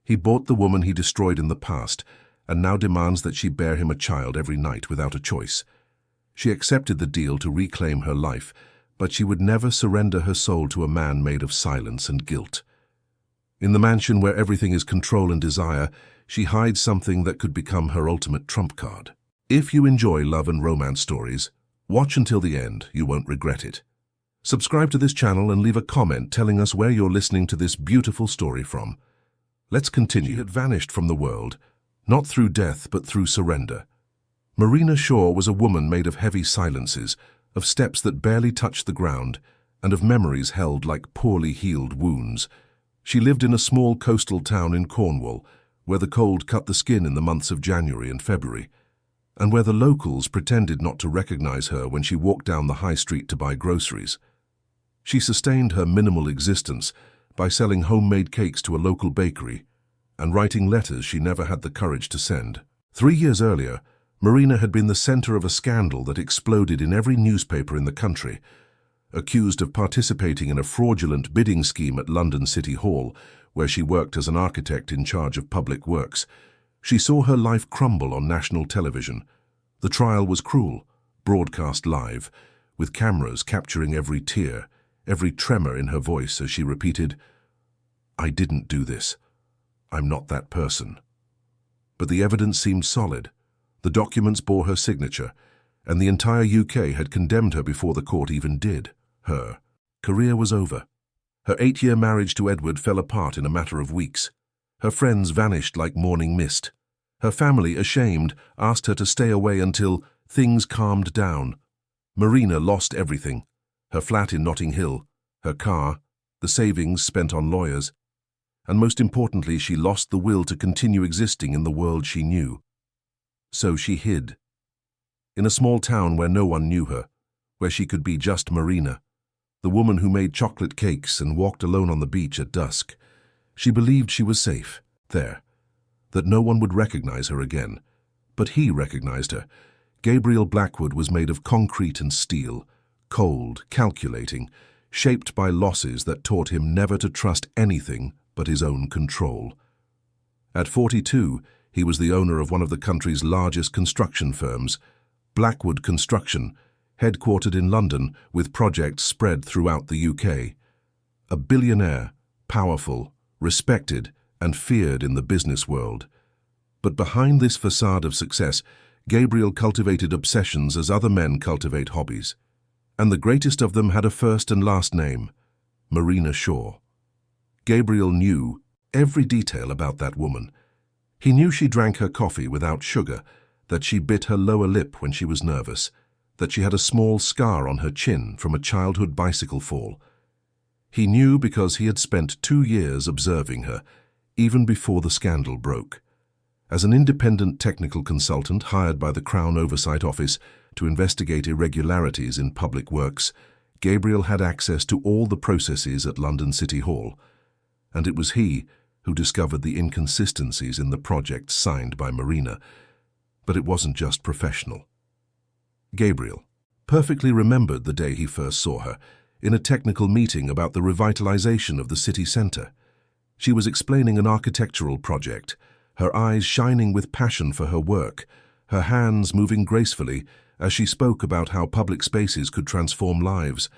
He bought the woman he destroyed in the past, and now demands that she bear him a child every night without a choice. She accepted the deal to reclaim her life, but she would never surrender her soul to a man made of silence and guilt. In the mansion where everything is control and desire, she hides something that could become her ultimate trump card. If you enjoy love and romance stories, watch until the end, you won't regret it. Subscribe to this channel and leave a comment telling us where you're listening to this beautiful story from. Let's continue. She had vanished from the world, not through death but through surrender. Marina Shaw was a woman made of heavy silences, of steps that barely touched the ground, and of memories held like poorly healed wounds. She lived in a small coastal town in Cornwall, where the cold cut the skin in the months of January and February, and where the locals pretended not to recognize her when she walked down the high street to buy groceries. She sustained her minimal existence by selling homemade cakes to a local bakery and writing letters she never had the courage to send. 3 years earlier, Marina had been the center of a scandal that exploded in every newspaper in the country. Accused of participating in a fraudulent bidding scheme at London City Hall, where she worked as an architect in charge of public works, she saw her life crumble on national television. The trial was cruel, broadcast live, with cameras capturing every tear, every tremor in her voice as she repeated, "I didn't do this. I'm not that person." But the evidence seemed solid. The documents bore her signature, and the entire UK had condemned her before the court even did. Her career was over. Her 8-year marriage to Edward fell apart in a matter of weeks. Her friends vanished like morning mist. Her family, ashamed, asked her to stay away until things calmed down. Marina lost everything: her flat in Notting Hill, her car, the savings spent on lawyers, and most importantly, she lost the will to continue existing in the world she knew. So she hid. In a small town where no one knew her, where she could be just Marina, the woman who made chocolate cakes and walked alone on the beach at dusk. She believed she was safe, there, that no one would recognize her again. But he recognized her. Gabriel Blackwood was made of concrete and steel, cold, calculating, shaped by losses that taught him never to trust anything but his own control. At 42, he was the owner of one of the country's largest construction firms, Blackwood Construction, headquartered in London with projects spread throughout the UK. A billionaire, powerful, respected, and feared in the business world. But behind this facade of success, Gabriel cultivated obsessions as other men cultivate hobbies. And the greatest of them had a first and last name: Marina Shaw. Gabriel knew every detail about that woman. He knew she drank her coffee without sugar, that she bit her lower lip when she was nervous, that she had a small scar on her chin from a childhood bicycle fall. He knew because he had spent 2 years observing her, even before the scandal broke. As an independent technical consultant hired by the Crown Oversight Office to investigate irregularities in public works, Gabriel had access to all the processes at London City Hall, and it was he who discovered the inconsistencies in the projects signed by Marina. But it wasn't just professional. Gabriel perfectly remembered the day he first saw her, in a technical meeting about the revitalization of the city centre. She was explaining an architectural project, her eyes shining with passion for her work, her hands moving gracefully as she spoke about how public spaces could transform lives.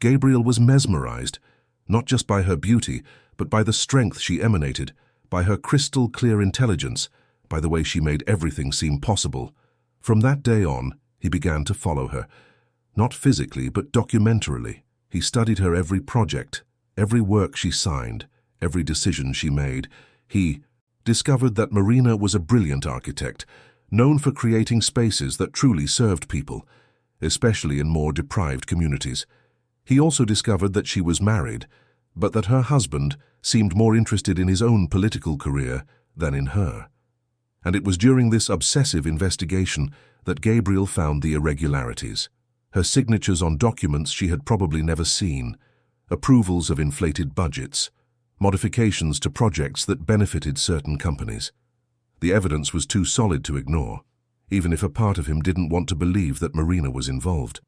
Gabriel was mesmerized, not just by her beauty, but by the strength she emanated, by her crystal-clear intelligence, by the way she made everything seem possible. From that day on, he began to follow her, not physically but documentarily. He studied her every project, every work she signed, every decision she made. He discovered that Marina was a brilliant architect, known for creating spaces that truly served people, especially in more deprived communities. He also discovered that she was married, but that her husband seemed more interested in his own political career than in her. And it was during this obsessive investigation that Gabriel found the irregularities. Her signatures on documents she had probably never seen, approvals of inflated budgets, modifications to projects that benefited certain companies. The evidence was too solid to ignore, even if a part of him didn't want to believe that Marina was involved.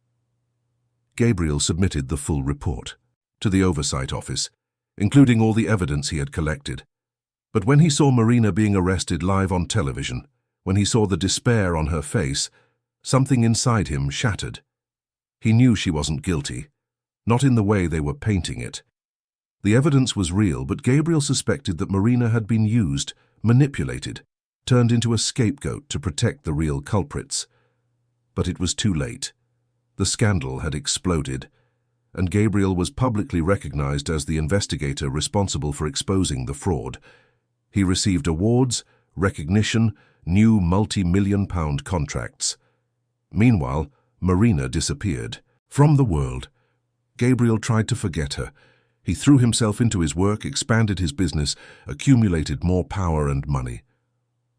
Gabriel submitted the full report to the Oversight Office, including all the evidence he had collected. But when he saw Marina being arrested live on television, when he saw the despair on her face, something inside him shattered. He knew she wasn't guilty, not in the way they were painting it. The evidence was real, but Gabriel suspected that Marina had been used, manipulated, turned into a scapegoat to protect the real culprits. But it was too late. The scandal had exploded, and Gabriel was publicly recognized as the investigator responsible for exposing the fraud. He received awards, recognition, new multi-million-pound contracts. Meanwhile, Marina disappeared from the world. Gabriel tried to forget her. He threw himself into his work, expanded his business, accumulated more power and money.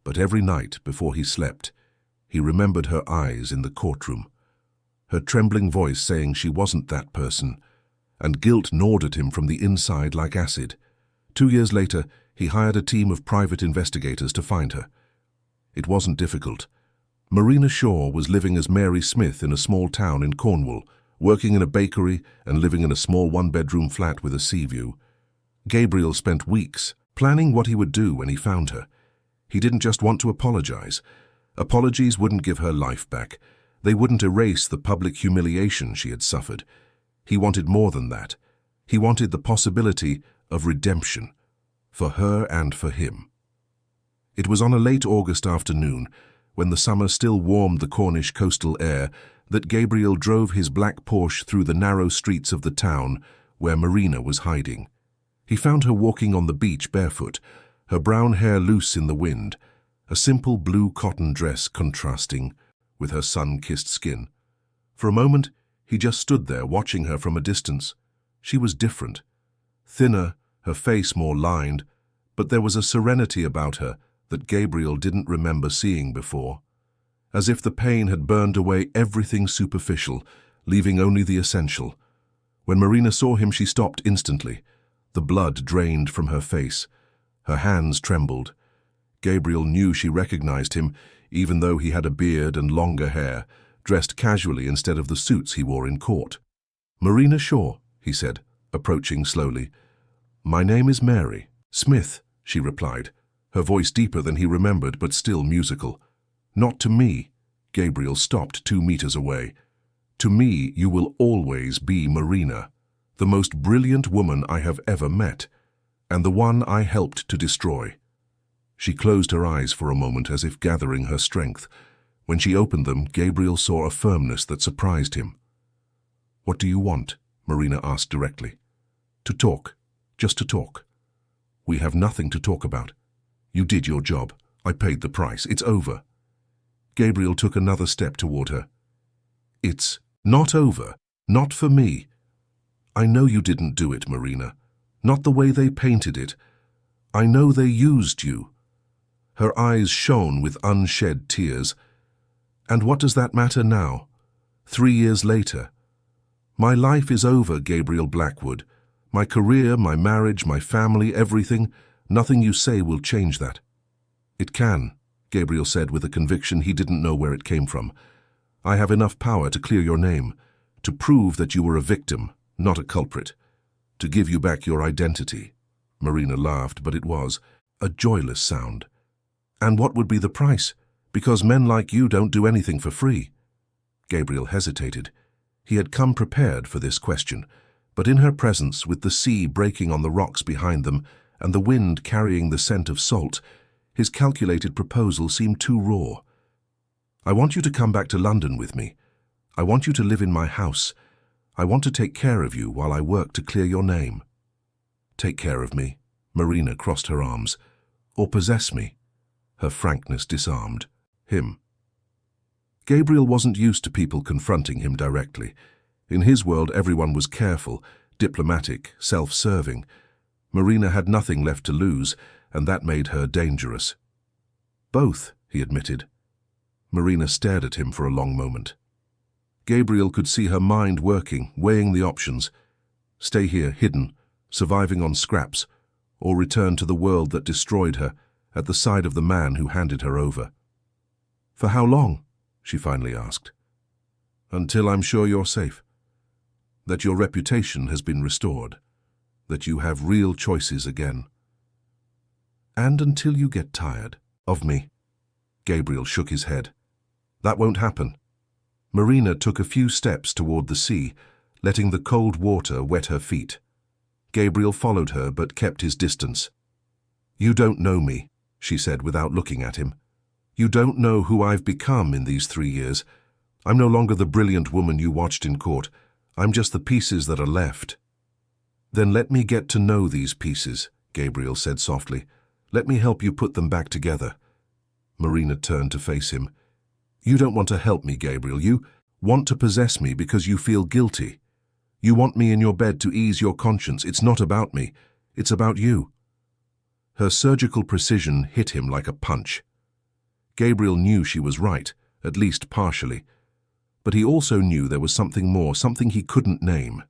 But every night before he slept, he remembered her eyes in the courtroom, her trembling voice saying she wasn't that person, and guilt gnawed at him from the inside like acid. 2 years later, he hired a team of private investigators to find her. It wasn't difficult. Marina Shaw was living as Mary Smith in a small town in Cornwall, working in a bakery and living in a small one-bedroom flat with a sea view. Gabriel spent weeks planning what he would do when he found her. He didn't just want to apologize. Apologies wouldn't give her life back. They wouldn't erase the public humiliation she had suffered. He wanted more than that. He wanted the possibility of redemption, for her and for him. It was on a late August afternoon, when the summer still warmed the Cornish coastal air, that Gabriel drove his black Porsche through the narrow streets of the town where Marina was hiding. He found her walking on the beach barefoot, her brown hair loose in the wind, a simple blue cotton dress contrasting with her sun-kissed skin. For a moment, he just stood there watching her from a distance. She was different. Thinner, her face more lined, but there was a serenity about her that Gabriel didn't remember seeing before. As if the pain had burned away everything superficial, leaving only the essential. When Marina saw him, she stopped instantly. The blood drained from her face. Her hands trembled. Gabriel knew she recognized him, even though he had a beard and longer hair, dressed casually instead of the suits he wore in court. "Marina Shaw," he said, approaching slowly. "My name is Mary Smith," she replied, her voice deeper than he remembered but still musical. "Not to me." Gabriel stopped 2 meters away. "To me, you will always be Marina, the most brilliant woman I have ever met, and the one I helped to destroy." She closed her eyes for a moment as if gathering her strength. When she opened them, Gabriel saw a firmness that surprised him. "What do you want?" Marina asked directly. "To talk. Just to talk." "We have nothing to talk about. You did your job. I paid the price. It's over." Gabriel took another step toward her. "It's not over. Not for me. I know you didn't do it, Marina. Not the way they painted it. I know they used you." Her eyes shone with unshed tears. "And what does that matter now? 3 years later. My life is over, Gabriel Blackwood. My career, my marriage, my family, everything. Nothing you say will change that." "It can," Gabriel said with a conviction he didn't know where it came from. "I have enough power to clear your name, to prove that you were a victim, not a culprit, to give you back your identity." Marina laughed, but it was a joyless sound. "And what would be the price? Because men like you don't do anything for free." Gabriel hesitated. He had come prepared for this question, but in her presence, with the sea breaking on the rocks behind them and the wind carrying the scent of salt, his calculated proposal seemed too raw. "I want you to come back to London with me. I want you to live in my house. I want to take care of you while I work to clear your name." "Take care of me?" Marina crossed her arms. "Or possess me?" Her frankness disarmed him. Gabriel wasn't used to people confronting him directly. In his world, everyone was careful, diplomatic, self-serving. Marina had nothing left to lose, and that made her dangerous. "Both," he admitted. Marina stared at him for a long moment. Gabriel could see her mind working, weighing the options. Stay here, hidden, surviving on scraps, or return to the world that destroyed her, at the side of the man who handed her over. "For how long?" she finally asked. "Until I'm sure you're safe. That your reputation has been restored. That you have real choices again." And until you get tired of me. Gabriel shook his head. That won't happen. Marina took a few steps toward the sea, letting the cold water wet her feet. Gabriel followed her but kept his distance. You don't know me, she said without looking at him. You don't know who I've become in these 3 years. I'm no longer the brilliant woman you watched in court. I'm just the pieces that are left. Then let me get to know these pieces, Gabriel said softly. Let me help you put them back together. Marina turned to face him. You don't want to help me, Gabriel. You want to possess me because you feel guilty. You want me in your bed to ease your conscience. It's not about me. It's about you. Her surgical precision hit him like a punch. Gabriel knew she was right, at least partially. But he also knew there was something more, something he couldn't name.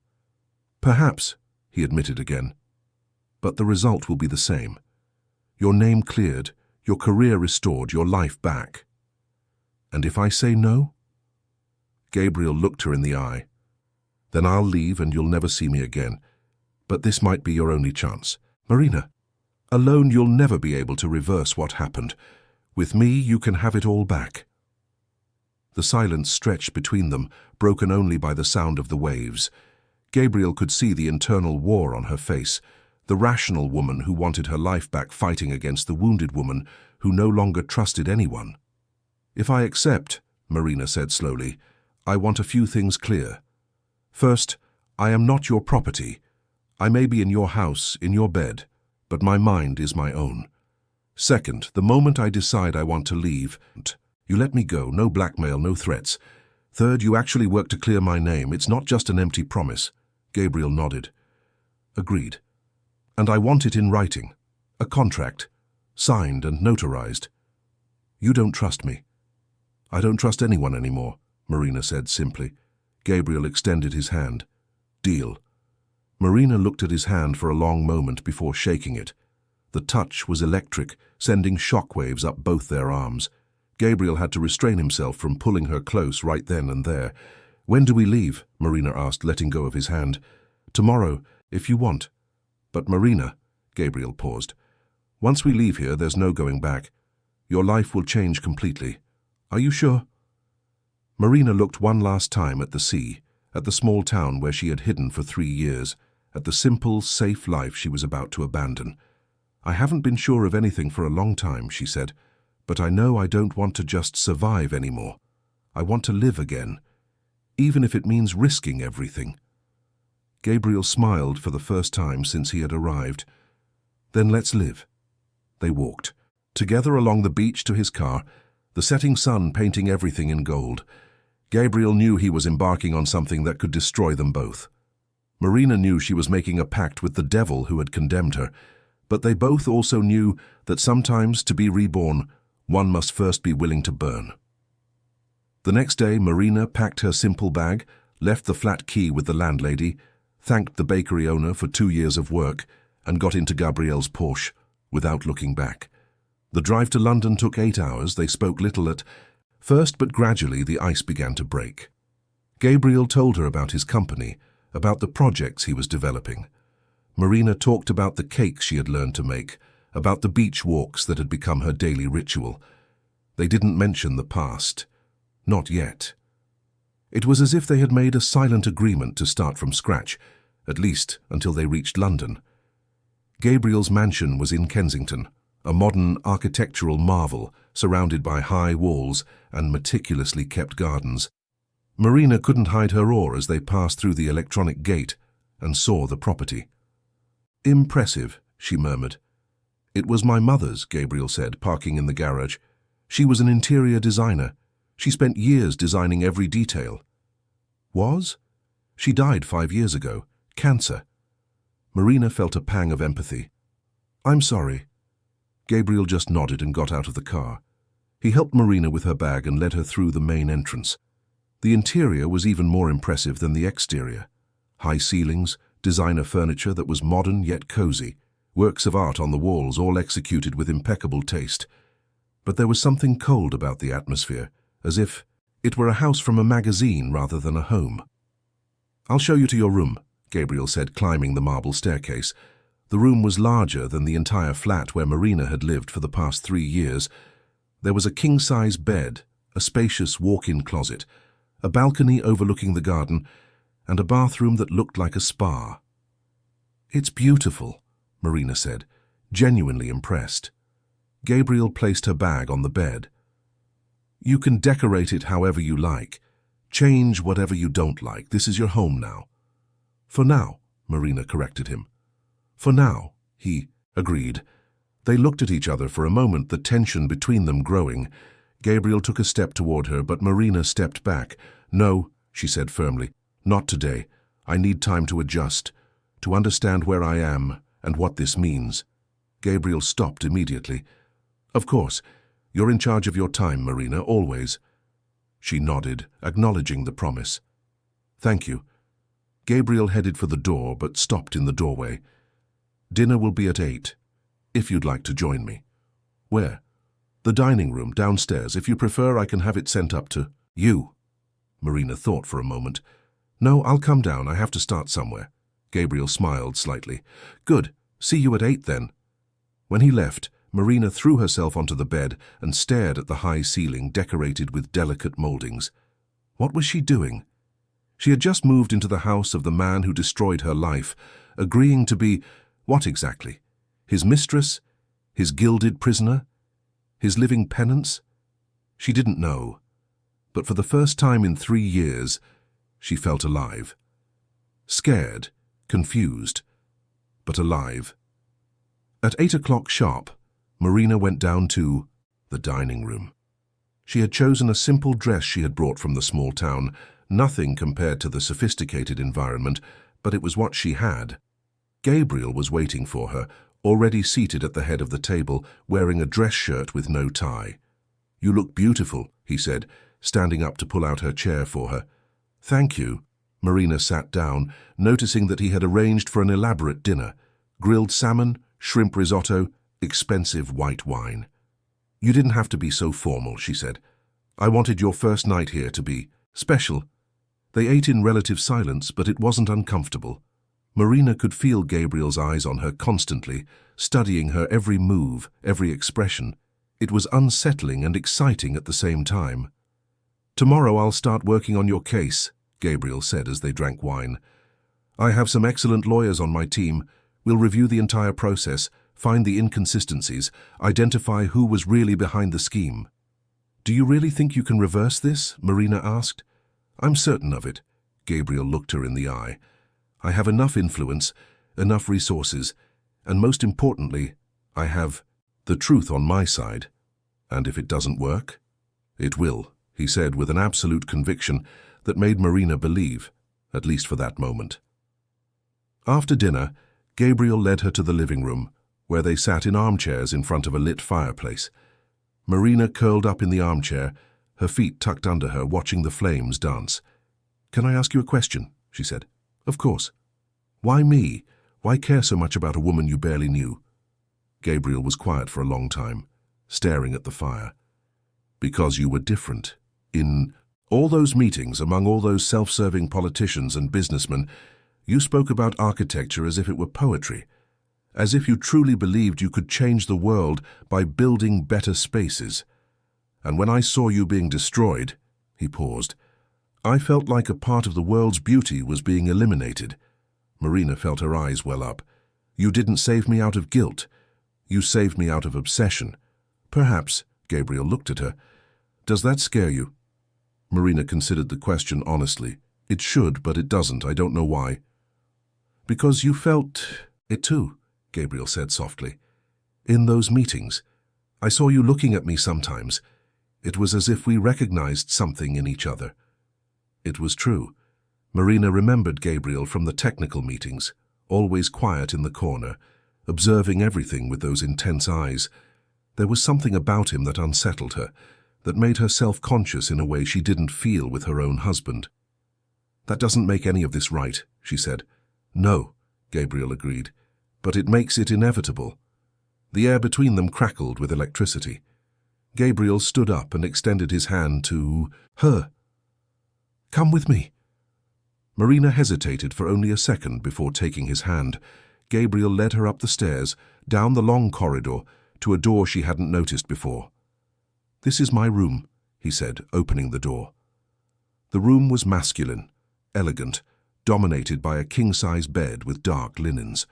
Perhaps, he admitted again. But the result will be the same. Your name cleared, your career restored, your life back. And if I say no? Gabriel looked her in the eye. Then I'll leave and you'll never see me again. But this might be your only chance. Marina, alone you'll never be able to reverse what happened. With me, you can have it all back. The silence stretched between them, broken only by the sound of the waves. Gabriel could see the internal war on her face, the rational woman who wanted her life back fighting against the wounded woman who no longer trusted anyone. If I accept, Marina said slowly, I want a few things clear. First, I am not your property. I may be in your house, in your bed, but my mind is my own. Second, the moment I decide I want to leave, you let me go, no blackmail, no threats. Third, you actually work to clear my name. It's not just an empty promise. Gabriel nodded. Agreed. And I want it in writing. A contract, signed and notarized. You don't trust me. I don't trust anyone anymore, Marina said simply. Gabriel extended his hand. Deal. Marina looked at his hand for a long moment before shaking it. The touch was electric, sending shockwaves up both their arms. Gabriel had to restrain himself from pulling her close right then and there. When do we leave? Marina asked, letting go of his hand. Tomorrow, if you want. But Marina, Gabriel paused. Once we leave here, there's no going back. Your life will change completely. Are you sure? Marina looked one last time at the sea, at the small town where she had hidden for 3 years, at the simple, safe life she was about to abandon. I haven't been sure of anything for a long time, she said, but I know I don't want to just survive anymore. I want to live again, even if it means risking everything. Gabriel smiled for the first time since he had arrived. Then let's live. They walked, together along the beach to his car, the setting sun painting everything in gold. Gabriel knew he was embarking on something that could destroy them both. Marina knew she was making a pact with the devil who had condemned her, but they both also knew that sometimes, to be reborn, one must first be willing to burn. The next day, Marina packed her simple bag, left the flat key with the landlady, thanked the bakery owner for 2 years of work, and got into Gabriel's Porsche, without looking back. The drive to London took 8 hours. They spoke little at first, but gradually the ice began to break. Gabriel told her about his company, about the projects he was developing. Marina talked about the cakes she had learned to make, about the beach walks that had become her daily ritual. They didn't mention the past. Not yet. It was as if they had made a silent agreement to start from scratch, at least until they reached London. Gabriel's mansion was in Kensington, a modern architectural marvel surrounded by high walls and meticulously kept gardens. Marina couldn't hide her awe as they passed through the electronic gate and saw the property. Impressive, she murmured. It was my mother's, Gabriel said, parking in the garage. She was an interior designer. She spent years designing every detail. Was? She died 5 years ago. Cancer. Marina felt a pang of empathy. I'm sorry. Gabriel just nodded and got out of the car. He helped Marina with her bag and led her through the main entrance. The interior was even more impressive than the exterior. High ceilings, designer furniture that was modern yet cozy, works of art on the walls, all executed with impeccable taste. But there was something cold about the atmosphere, as if it were a house from a magazine rather than a home. I'll show you to your room, Gabriel said, climbing the marble staircase. The room was larger than the entire flat where Marina had lived for the past 3 years. There was a king-size bed, a spacious walk-in closet, a balcony overlooking the garden, and a bathroom that looked like a spa. "It's beautiful," Marina said, genuinely impressed. Gabriel placed her bag on the bed. "You can decorate it however you like. Change whatever you don't like. This is your home now." "For now," Marina corrected him. "For now," he agreed. They looked at each other for a moment, the tension between them growing. Gabriel took a step toward her, but Marina stepped back. "No," she said firmly, "not today. I need time to adjust, to understand where I am and what this means." Gabriel stopped immediately. "Of course, you're in charge of your time, Marina, always." She nodded, acknowledging the promise. "Thank you." Gabriel headed for the door, but stopped in the doorway. "Dinner will be at 8, if you'd like to join me." "Where?" "The dining room, downstairs. If you prefer, I can have it sent up to you." Marina thought for a moment. "No, I'll come down. I have to start somewhere." Gabriel smiled slightly. "Good. See you at 8 then." When he left, Marina threw herself onto the bed and stared at the high ceiling decorated with delicate moldings. What was she doing? She had just moved into the house of the man who destroyed her life, agreeing to be, what exactly? His mistress? His gilded prisoner? His living penance? She didn't know. But for the first time in 3 years, she felt alive. Scared, confused, but alive. At 8 o'clock sharp, Marina went down to the dining room. She had chosen a simple dress she had brought from the small town, nothing compared to the sophisticated environment, but it was what she had. Gabriel was waiting for her, already seated at the head of the table, wearing a dress shirt with no tie. "You look beautiful," he said, standing up to pull out her chair for her. "Thank you." Marina sat down, noticing that he had arranged for an elaborate dinner: grilled salmon, shrimp risotto, expensive white wine. "You didn't have to be so formal," she said. "I wanted your first night here to be special." They ate in relative silence, but it wasn't uncomfortable. Marina could feel Gabriel's eyes on her constantly, studying her every move, every expression. It was unsettling and exciting at the same time. "Tomorrow I'll start working on your case," Gabriel said as they drank wine. "I have some excellent lawyers on my team. We'll review the entire process, find the inconsistencies, identify who was really behind the scheme." "Do you really think you can reverse this?" Marina asked. "I'm certain of it." Gabriel looked her in the eye. "I have enough influence, enough resources, and most importantly, I have the truth on my side. And if it doesn't work, it will," he said with an absolute conviction that made Marina believe, at least for that moment. After dinner, Gabriel led her to the living room, where they sat in armchairs in front of a lit fireplace. Marina curled up in the armchair, her feet tucked under her, watching the flames dance. "Can I ask you a question?" she said. "Of course." "Why me? Why care so much about a woman you barely knew?" Gabriel was quiet for a long time, staring at the fire. "Because you were different. In all those meetings, among all those self-serving politicians and businessmen, you spoke about architecture as if it were poetry, as if you truly believed you could change the world by building better spaces. And when I saw you being destroyed," he paused, "I felt like a part of the world's beauty was being eliminated." Marina felt her eyes well up. "You didn't save me out of guilt. You saved me out of obsession." "Perhaps," Gabriel looked at her. "Does that scare you?" Marina considered the question honestly. "It should, but it doesn't. I don't know why." "Because you felt it too," Gabriel said softly. "In those meetings. I saw you looking at me sometimes. It was as if we recognized something in each other." It was true. Marina remembered Gabriel from the technical meetings, always quiet in the corner, observing everything with those intense eyes. There was something about him that unsettled her, that made her self-conscious in a way she didn't feel with her own husband. "That doesn't make any of this right," she said. "No," Gabriel agreed, "but it makes it inevitable." The air between them crackled with electricity. Gabriel stood up and extended his hand to her. "Come with me." Marina hesitated for only a second before taking his hand. Gabriel led her up the stairs, down the long corridor, to a door she hadn't noticed before. "This is my room," he said, opening the door. The room was masculine, elegant, dominated by a king-size bed with dark linens.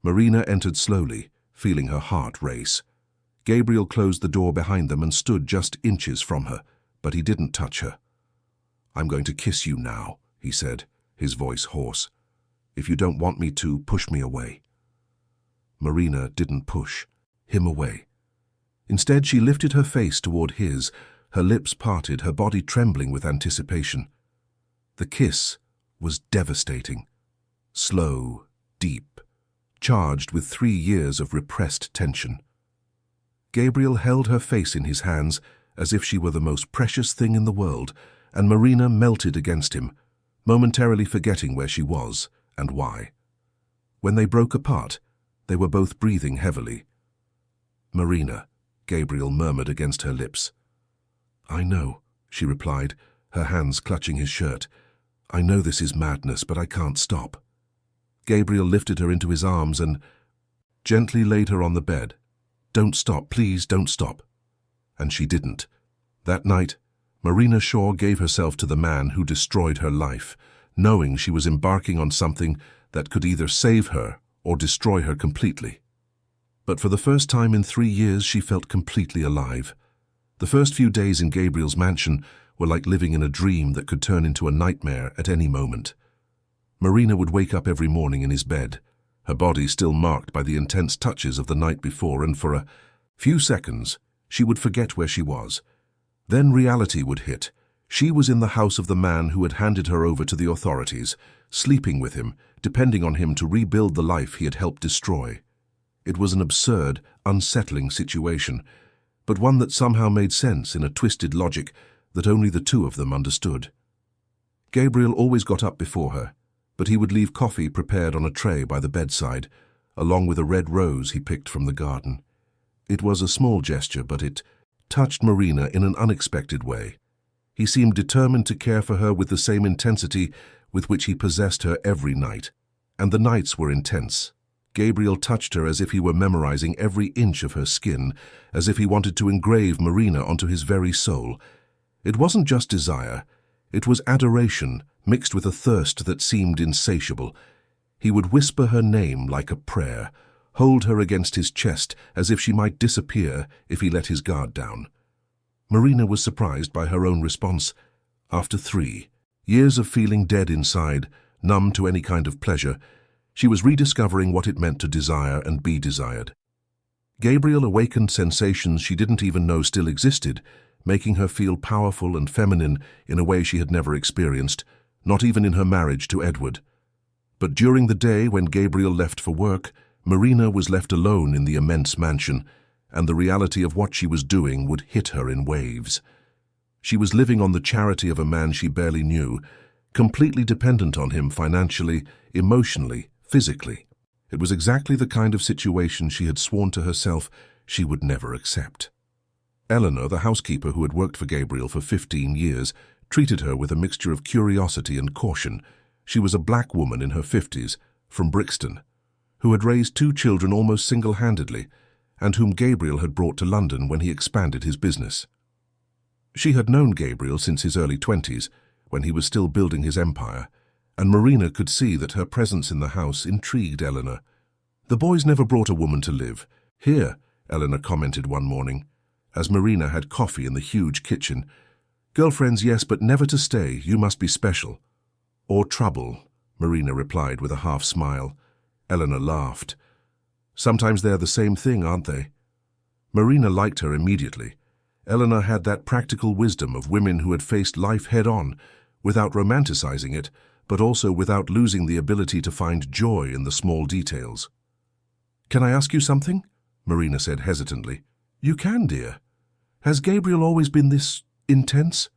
Marina entered slowly, feeling her heart race. Gabriel closed the door behind them and stood just inches from her, but he didn't touch her. "I'm going to kiss you now," he said, his voice hoarse. "If you don't want me to, push me away." Marina didn't push him away. Instead, she lifted her face toward his, her lips parted, her body trembling with anticipation. The kiss was devastating, slow, deep, charged with 3 years of repressed tension. Gabriel held her face in his hands as if she were the most precious thing in the world, and Marina melted against him, momentarily forgetting where she was and why. When they broke apart, they were both breathing heavily. "Marina," Gabriel murmured against her lips. "I know," she replied, her hands clutching his shirt. "I know this is madness, but I can't stop." Gabriel lifted her into his arms and gently laid her on the bed. "Don't stop, please, don't stop." And she didn't. That night, Marina Shaw gave herself to the man who destroyed her life, knowing she was embarking on something that could either save her or destroy her completely. But for the first time in 3 years, she felt completely alive. The first few days in Gabriel's mansion were like living in a dream that could turn into a nightmare at any moment. Marina would wake up every morning in his bed, her body still marked by the intense touches of the night before, and for a few seconds, she would forget where she was. Then reality would hit. She was in the house of the man who had handed her over to the authorities, sleeping with him, depending on him to rebuild the life he had helped destroy. It was an absurd, unsettling situation, but one that somehow made sense in a twisted logic that only the two of them understood. Gabriel always got up before her, but he would leave coffee prepared on a tray by the bedside, along with a red rose he picked from the garden. It was a small gesture, but it touched Marina in an unexpected way. He seemed determined to care for her with the same intensity with which he possessed her every night. And the nights were intense. Gabriel touched her as if he were memorizing every inch of her skin, as if he wanted to engrave Marina onto his very soul. It wasn't just desire. It was adoration mixed with a thirst that seemed insatiable. He would whisper her name like a prayer, hold her against his chest as if she might disappear if he let his guard down. Marina was surprised by her own response. After 3 years of feeling dead inside, numb to any kind of pleasure, she was rediscovering what it meant to desire and be desired. Gabriel awakened sensations she didn't even know still existed, making her feel powerful and feminine in a way she had never experienced, not even in her marriage to Edward. But during the day when Gabriel left for work, Marina was left alone in the immense mansion, and the reality of what she was doing would hit her in waves. She was living on the charity of a man she barely knew, completely dependent on him financially, emotionally, physically. It was exactly the kind of situation she had sworn to herself she would never accept. Eleanor, the housekeeper who had worked for Gabriel for 15 years, treated her with a mixture of curiosity and caution. She was a black woman in her 50s, from Brixton, who had raised 2 children almost single-handedly, and whom Gabriel had brought to London when he expanded his business. She had known Gabriel since his early 20s, when he was still building his empire, and Marina could see that her presence in the house intrigued Eleanor. "The boys never brought a woman to live here," Eleanor commented one morning, as Marina had coffee in the huge kitchen. "Girlfriends, yes, but never to stay. You must be special." "Or trouble," Marina replied with a half-smile. Eleanor laughed. "Sometimes they're the same thing, aren't they?" Marina liked her immediately. Eleanor had that practical wisdom of women who had faced life head-on, without romanticizing it, but also without losing the ability to find joy in the small details. "Can I ask you something?" Marina said hesitantly. "You can, dear. Has Gabriel always been this intense?"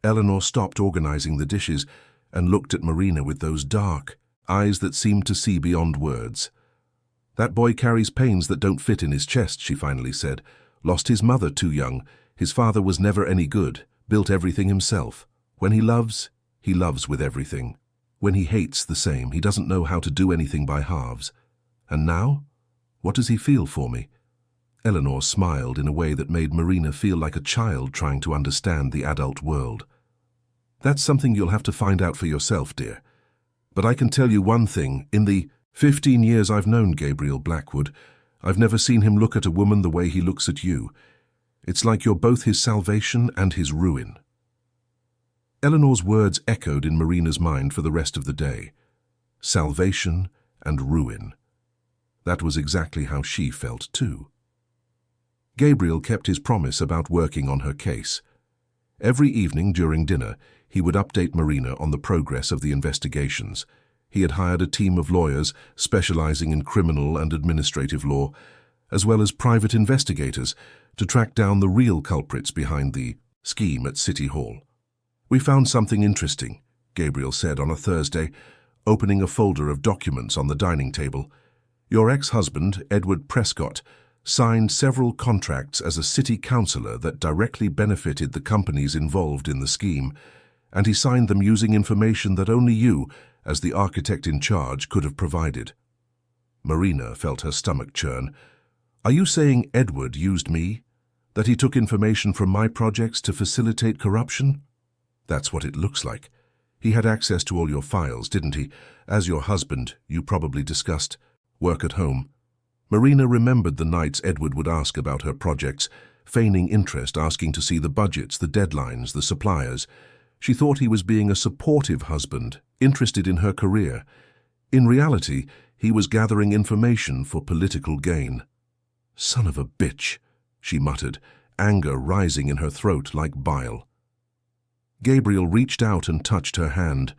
Eleanor stopped organizing the dishes and looked at Marina with those dark eyes that seemed to see beyond words. "That boy carries pains that don't fit in his chest," she finally said. "Lost his mother too young. His father was never any good, built everything himself. When he loves with everything. When he hates, the same. He doesn't know how to do anything by halves." And now? What does he feel for me? Eleanor smiled in a way that made Marina feel like a child trying to understand the adult world. That's something you'll have to find out for yourself, dear. But I can tell you one thing, in the 15 years I've known Gabriel Blackwood, I've never seen him look at a woman the way he looks at you. It's like you're both his salvation and his ruin. Eleanor's words echoed in Marina's mind for the rest of the day. Salvation and ruin. That was exactly how she felt too. Gabriel kept his promise about working on her case. Every evening during dinner, he would update Marina on the progress of the investigations. He had hired a team of lawyers specializing in criminal and administrative law, as well as private investigators, to track down the real culprits behind the scheme at City Hall. "We found something interesting," Gabriel said on a Thursday, opening a folder of documents on the dining table. "Your ex-husband, Edward Prescott, signed several contracts as a city councillor that directly benefited the companies involved in the scheme, and he signed them using information that only you, as the architect in charge, could have provided." Marina felt her stomach churn. "Are you saying Edward used me? That he took information from my projects to facilitate corruption?" "That's what it looks like. He had access to all your files, didn't he? As your husband, you probably discussed work at home." Marina remembered the nights Edward would ask about her projects, feigning interest, asking to see the budgets, the deadlines, the suppliers. She thought he was being a supportive husband, interested in her career. In reality, he was gathering information for political gain. "Son of a bitch," she muttered, anger rising in her throat like bile. Gabriel reached out and touched her hand.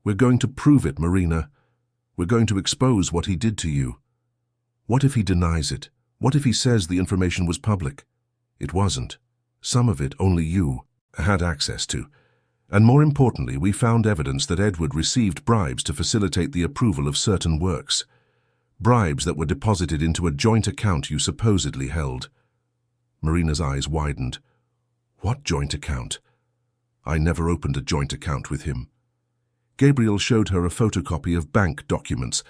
"We're going to prove it, Marina. We're going to expose what he did to you. What if he denies it? What if he says the information was public? It wasn't. Some of it only you had access to. And more importantly, we found evidence that Edward received bribes to facilitate the approval of certain works. Bribes that were deposited into a joint account you supposedly held." Marina's eyes widened. "What joint account?" "I never opened a joint account with him." Gabriel showed her a photocopy of bank documents.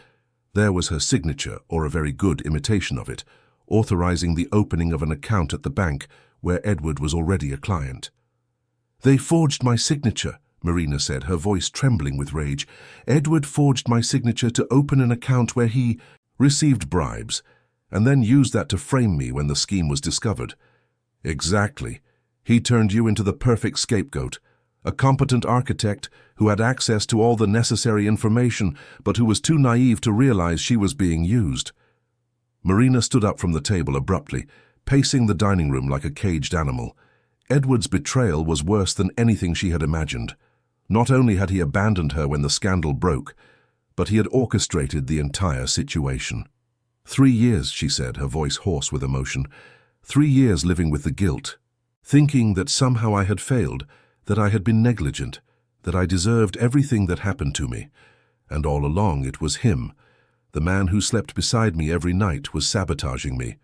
There was her signature, or a very good imitation of it, authorizing the opening of an account at the bank where Edward was already a client. "They forged my signature," Marina said, her voice trembling with rage. "Edward forged my signature to open an account where he received bribes, and then used that to frame me when the scheme was discovered." "Exactly. He turned you into the perfect scapegoat. A competent architect who had access to all the necessary information, but who was too naive to realize she was being used." Marina stood up from the table abruptly, pacing the dining room like a caged animal. Edward's betrayal was worse than anything she had imagined. Not only had he abandoned her when the scandal broke, but he had orchestrated the entire situation. 3 years, she said, her voice hoarse with emotion. 3 years living with the guilt, thinking that somehow I had failed, that I had been negligent, that I deserved everything that happened to me. And all along it was him. The man who slept beside me every night was sabotaging me.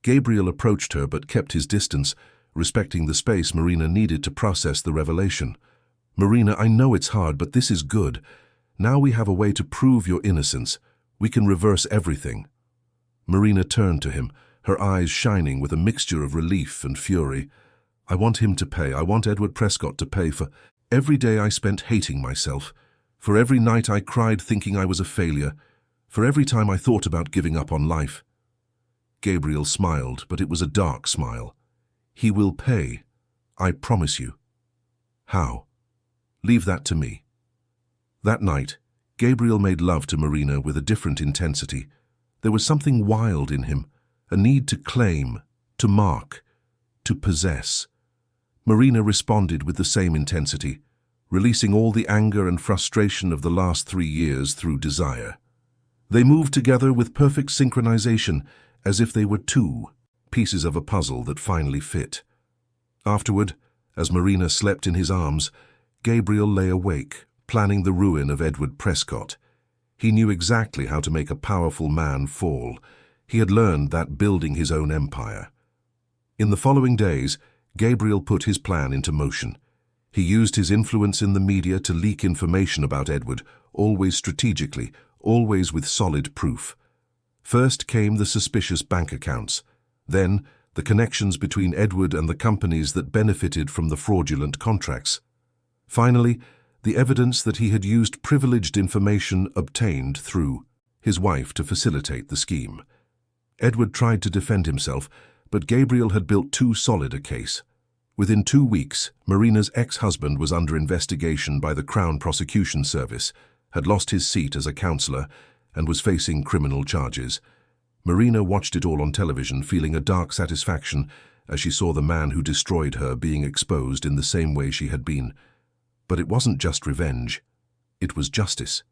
Gabriel approached her but kept his distance, respecting the space Marina needed to process the revelation. "Marina, I know it's hard, but this is good. Now we have a way to prove your innocence. We can reverse everything." Marina turned to him, her eyes shining with a mixture of relief and fury. "I want him to pay. I want Edward Prescott to pay for every day I spent hating myself, for every night I cried thinking I was a failure, for every time I thought about giving up on life." Gabriel smiled, but it was a dark smile. "He will pay. I promise you." "How?" "Leave that to me." That night, Gabriel made love to Marina with a different intensity. There was something wild in him, a need to claim, to mark, to possess. Marina responded with the same intensity, releasing all the anger and frustration of the last 3 years through desire. They moved together with perfect synchronization, as if they were two pieces of a puzzle that finally fit. Afterward, as Marina slept in his arms, Gabriel lay awake, planning the ruin of Edward Prescott. He knew exactly how to make a powerful man fall. He had learned that building his own empire. In the following days, Gabriel put his plan into motion. He used his influence in the media to leak information about Edward, always strategically, always with solid proof. First came the suspicious bank accounts, then the connections between Edward and the companies that benefited from the fraudulent contracts. Finally, the evidence that he had used privileged information obtained through his wife to facilitate the scheme. Edward tried to defend himself, but Gabriel had built too solid a case. Within 2 weeks, Marina's ex-husband was under investigation by the Crown Prosecution Service, had lost his seat as a councillor, and was facing criminal charges. Marina watched it all on television, feeling a dark satisfaction as she saw the man who destroyed her being exposed in the same way she had been. But it wasn't just revenge. It was justice.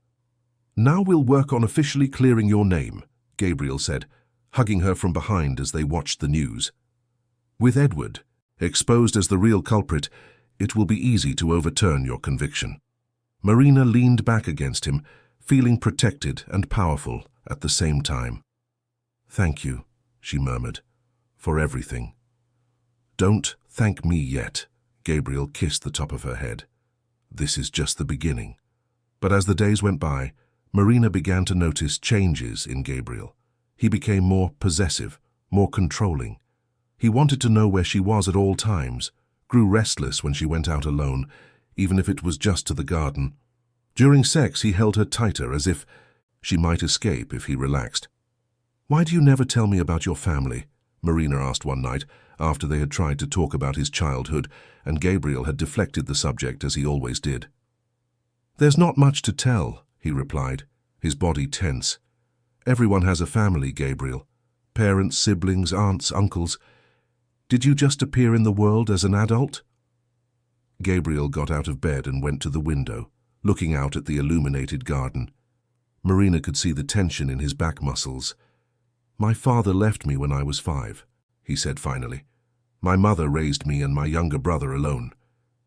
"Now we'll work on officially clearing your name," Gabriel said, hugging her from behind as they watched the news. "With Edward exposed as the real culprit, it will be easy to overturn your conviction." Marina leaned back against him, feeling protected and powerful at the same time. "Thank you," she murmured, "for everything." "Don't thank me yet," Gabriel kissed the top of her head. "This is just the beginning." But as the days went by, Marina began to notice changes in Gabriel. He became more possessive, more controlling. He wanted to know where she was at all times, grew restless when she went out alone, even if it was just to the garden. During sex, he held her tighter as if she might escape if he relaxed. "Why do you never tell me about your family?" Marina asked one night, after they had tried to talk about his childhood, and Gabriel had deflected the subject as he always did. "There's not much to tell," he replied, his body tense. "Everyone has a family, Gabriel. Parents, siblings, aunts, uncles. Did you just appear in the world as an adult?" Gabriel got out of bed and went to the window, looking out at the illuminated garden. Marina could see the tension in his back muscles. "My father left me when I was 5, he said finally. "My mother raised me and my younger brother alone.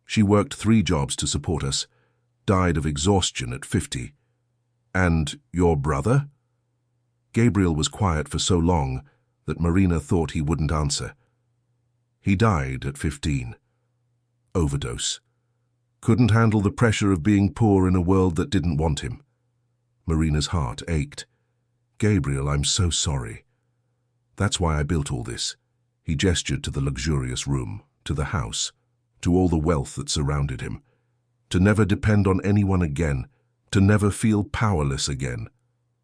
She worked 3 jobs to support us, died of exhaustion at 50. And your brother?" Gabriel was quiet for so long that Marina thought he wouldn't answer. "He died at 15. Overdose. Couldn't handle the pressure of being poor in a world that didn't want him." Marina's heart ached. "Gabriel, I'm so sorry. That's why I built all this." He gestured to the luxurious room, to the house, to all the wealth that surrounded him. "To never depend on anyone again, to never feel powerless again."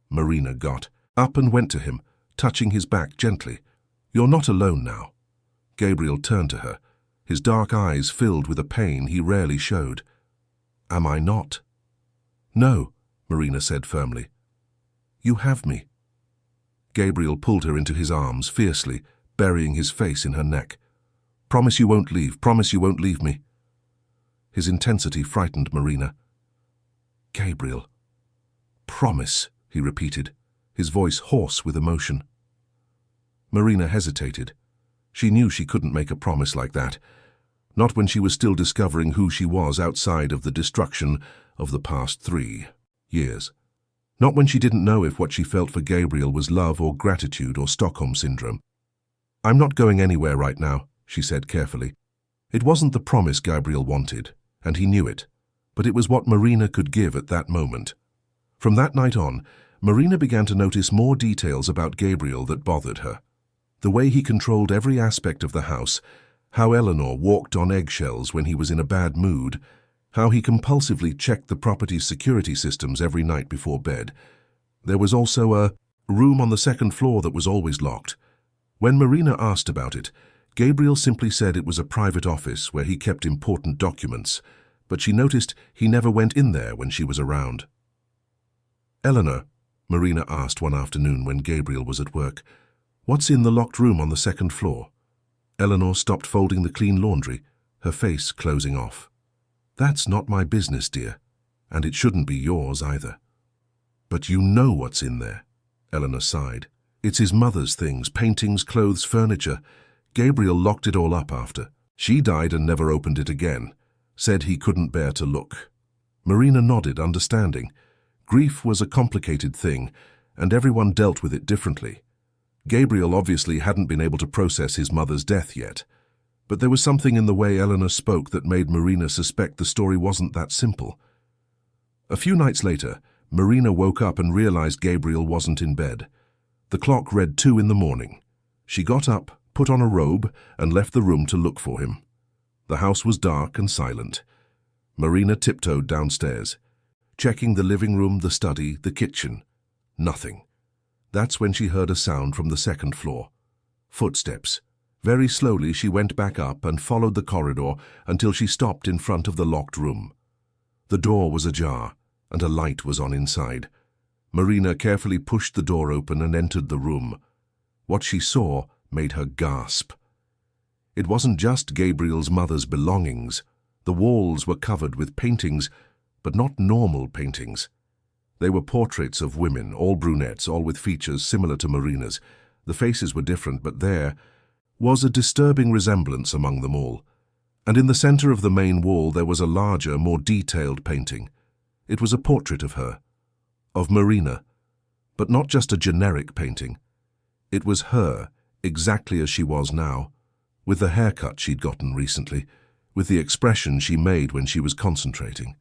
Marina got up and went to him, touching his back gently. "You're not alone now." Gabriel turned to her, his dark eyes filled with a pain he rarely showed. "Am I not?" "No," Marina said firmly. "You have me." Gabriel pulled her into his arms fiercely, burying his face in her neck. "Promise you won't leave. Promise you won't leave me." His intensity frightened Marina. "Gabriel." "Promise," he repeated, his voice hoarse with emotion. Marina hesitated. She knew she couldn't make a promise like that, not when she was still discovering who she was outside of the destruction of the past 3 years. Not when she didn't know if what she felt for Gabriel was love or gratitude or Stockholm Syndrome. "I'm not going anywhere right now," she said carefully. It wasn't the promise Gabriel wanted, and he knew it, but it was what Marina could give at that moment. From that night on, Marina began to notice more details about Gabriel that bothered her. The way he controlled every aspect of the house, how Eleanor walked on eggshells when he was in a bad mood, how he compulsively checked the property's security systems every night before bed. There was also a room on the 2nd floor that was always locked. When Marina asked about it, Gabriel simply said it was a private office where he kept important documents, but she noticed he never went in there when she was around. "Eleanor," Marina asked one afternoon when Gabriel was at work, "what's in the locked room on the 2nd floor?" Eleanor stopped folding the clean laundry, her face closing off. "That's not my business, dear, and it shouldn't be yours either." "But you know what's in there," Eleanor sighed. "It's his mother's things, paintings, clothes, furniture. Gabriel locked it all up after. She died and never opened it again. Said he couldn't bear to look." Marina nodded, understanding. Grief was a complicated thing, and everyone dealt with it differently. Gabriel obviously hadn't been able to process his mother's death yet, but there was something in the way Eleanor spoke that made Marina suspect the story wasn't that simple. A few nights later, Marina woke up and realized Gabriel wasn't in bed. The clock read 2 in the morning. She got up, put on a robe, and left the room to look for him. The house was dark and silent. Marina tiptoed downstairs, checking the living room, the study, the kitchen. Nothing. That's when she heard a sound from the second floor. Footsteps. Very slowly she went back up and followed the corridor until she stopped in front of the locked room. The door was ajar, and a light was on inside. Marina carefully pushed the door open and entered the room. What she saw made her gasp. It wasn't just Gabriel's mother's belongings. The walls were covered with paintings, but not normal paintings. They were portraits of women, all brunettes, all with features similar to Marina's. The faces were different, but there was a disturbing resemblance among them all. And in the center of the main wall there was a larger, more detailed painting. It was a portrait of her, of Marina, but not just a generic painting. It was her, exactly as she was now, with the haircut she'd gotten recently, with the expression she made when she was concentrating.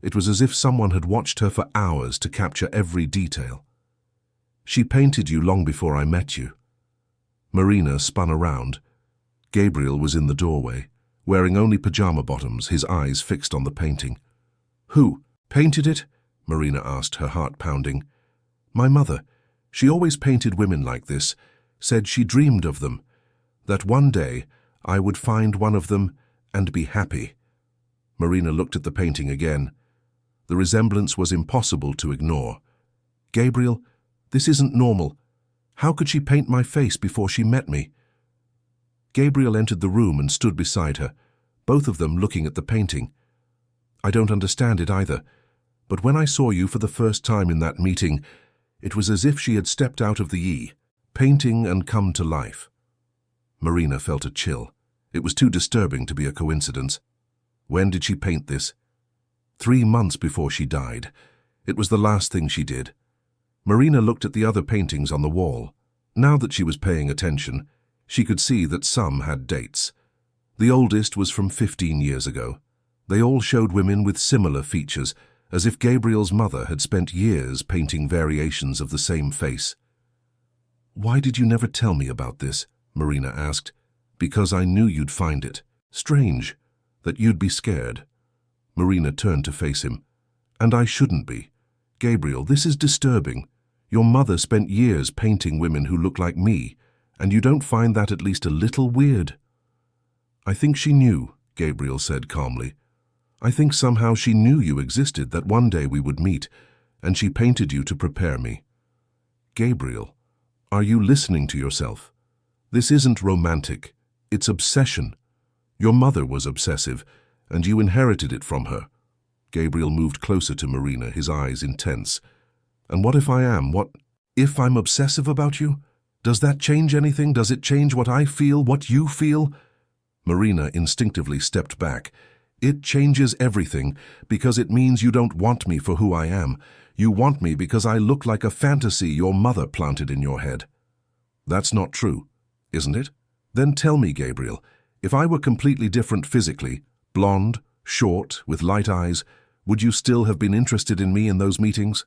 It was as if someone had watched her for hours to capture every detail. "She painted you long before I met you." Marina spun around. Gabriel was in the doorway, wearing only pajama bottoms, his eyes fixed on the painting. "Who painted it?" Marina asked, her heart pounding. "My mother. She always painted women like this, said she dreamed of them, that one day I would find one of them and be happy." Marina looked at the painting again. The resemblance was impossible to ignore. "Gabriel, this isn't normal. How could she paint my face before she met me?" Gabriel entered the room and stood beside her, both of them looking at the painting. "I don't understand it either, but when I saw you for the first time in that meeting, it was as if she had stepped out of the painting and come to life." Marina felt a chill. It was too disturbing to be a coincidence. When did she paint this? 3 months before she died. It was the last thing she did. Marina looked at the other paintings on the wall. Now that she was paying attention, she could see that some had dates. The oldest was from 15 years ago. They all showed women with similar features, as if Gabriel's mother had spent years painting variations of the same face. "Why did you never tell me about this?" Marina asked. "Because I knew you'd find it. Strange, that you'd be scared." Marina turned to face him. "And I shouldn't be. Gabriel, this is disturbing. Your mother spent years painting women who look like me, and you don't find that at least a little weird?" "I think she knew," Gabriel said calmly. "I think somehow she knew you existed, that one day we would meet, and she painted you to prepare me." "Gabriel, are you listening to yourself? This isn't romantic. It's obsession. Your mother was obsessive, and you inherited it from her." Gabriel moved closer to Marina, his eyes intense. "And what if I am? What if I'm obsessive about you? Does that change anything? Does it change what I feel, what you feel?" Marina instinctively stepped back. "It changes everything, because it means you don't want me for who I am. You want me because I look like a fantasy your mother planted in your head." "That's not true, isn't it? Then tell me, Gabriel, if I were completely different physically, blonde, short, with light eyes, would you still have been interested in me in those meetings?"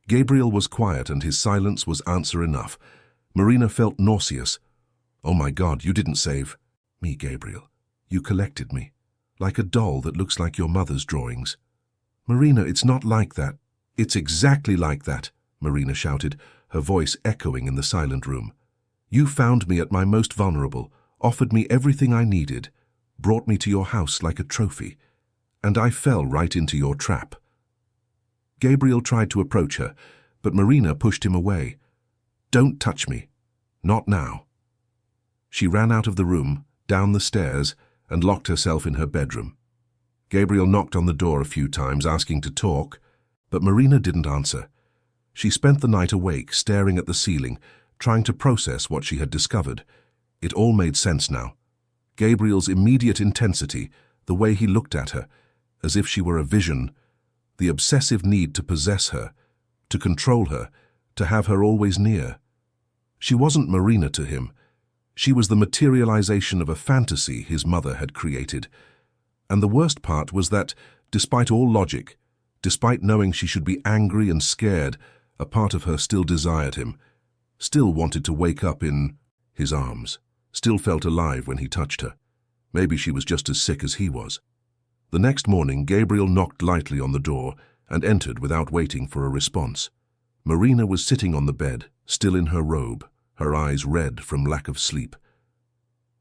Gabriel was quiet, and his silence was answer enough. Marina felt nauseous. "Oh my God, you didn't save me, Gabriel. You collected me, like a doll that looks like your mother's drawings." "Marina, it's not like that." "It's exactly like that," Marina shouted, her voice echoing in the silent room. "You found me at my most vulnerable, offered me everything I needed, brought me to your house like a trophy, and I fell right into your trap." Gabriel tried to approach her, but Marina pushed him away. "Don't touch me. Not now." She ran out of the room, down the stairs, and locked herself in her bedroom. Gabriel knocked on the door a few times, asking to talk, but Marina didn't answer. She spent the night awake, staring at the ceiling, trying to process what she had discovered. It all made sense now. Gabriel's immediate intensity, the way he looked at her, as if she were a vision, the obsessive need to possess her, to control her, to have her always near. She wasn't Marina to him. She was the materialization of a fantasy his mother had created. And the worst part was that, despite all logic, despite knowing she should be angry and scared, a part of her still desired him. still wanted to wake up in his arms, still felt alive when he touched her. Maybe she was just as sick as he was. The next morning, Gabriel knocked lightly on the door and entered without waiting for a response. Marina was sitting on the bed, still in her robe, her eyes red from lack of sleep.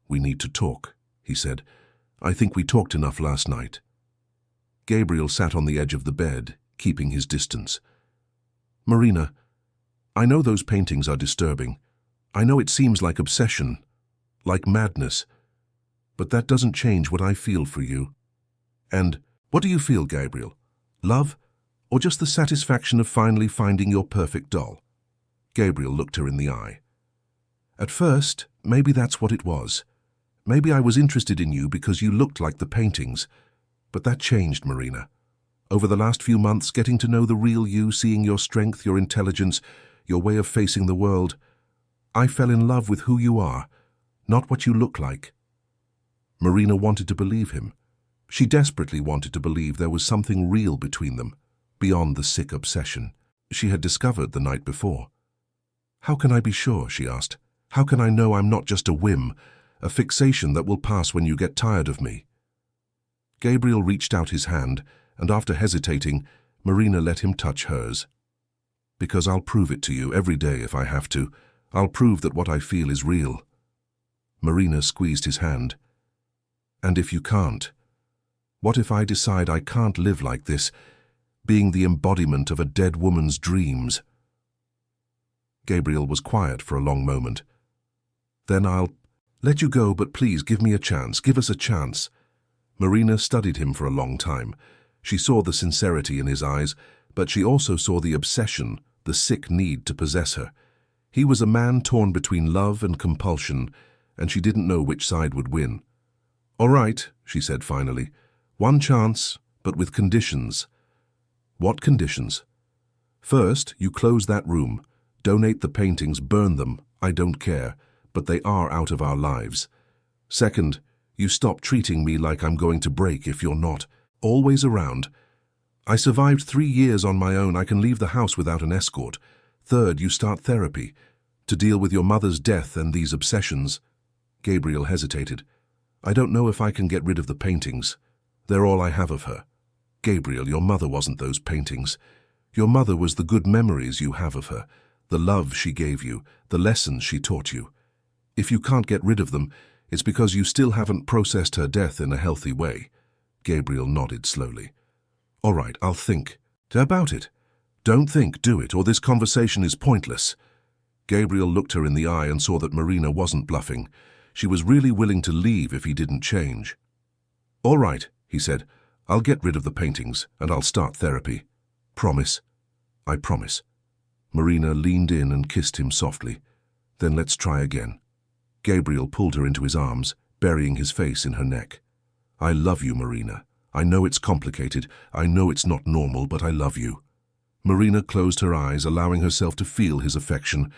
"We need to talk," he said. "I think we talked enough last night." Gabriel sat on the edge of the bed, keeping his distance. "Marina, I know those paintings are disturbing. I know it seems like obsession, like madness. But that doesn't change what I feel for you." "And what do you feel, Gabriel? Love? Or just the satisfaction of finally finding your perfect doll?" Gabriel looked her in the eye. "At first, maybe that's what it was. Maybe I was interested in you because you looked like the paintings. But that changed, Marina. Over the last few months, getting to know the real you, seeing your strength, your intelligence, your way of facing the world, I fell in love with who you are, not what you look like." Marina wanted to believe him. She desperately wanted to believe there was something real between them, beyond the sick obsession she had discovered the night before. "How can I be sure?" she asked. "How can I know I'm not just a whim, a fixation that will pass when you get tired of me?" Gabriel reached out his hand, and after hesitating, Marina let him touch hers. "Because I'll prove it to you every day if I have to. I'll prove that what I feel is real." Marina squeezed his hand. "And if you can't? What if I decide I can't live like this, being the embodiment of a dead woman's dreams?" Gabriel was quiet for a long moment. "Then I'll let you go, but please give me a chance. Give us a chance." Marina studied him for a long time. She saw the sincerity in his eyes, but she also saw the obsession, the sick need to possess her. He was a man torn between love and compulsion, and she didn't know which side would win. "All right," she said finally. "One chance, but with conditions." "What conditions?" "First, you close that room. Donate the paintings, burn them. I don't care, but they are out of our lives. Second, you stop treating me like I'm going to break if you're not. Always around. I survived 3 years on my own. I can leave the house without an escort. Third, you start therapy to deal with your mother's death and these obsessions." Gabriel hesitated. "I don't know if I can get rid of the paintings. They're all I have of her." "Gabriel, your mother wasn't those paintings. Your mother was the good memories you have of her, the love she gave you, the lessons she taught you. If you can't get rid of them, it's because you still haven't processed her death in a healthy way." Gabriel nodded slowly. "All right, I'll think about it." "Don't think, do it, or this conversation is pointless." Gabriel looked her in the eye and saw that Marina wasn't bluffing. She was really willing to leave if he didn't change. "All right," he said. "I'll get rid of the paintings, and I'll start therapy. Promise?" "I promise." Marina leaned in and kissed him softly. "Then let's try again." Gabriel pulled her into his arms, burying his face in her neck. "I love you, Marina. I know it's complicated. I know it's not normal, but I love you." Marina closed her eyes, allowing herself to feel his affection.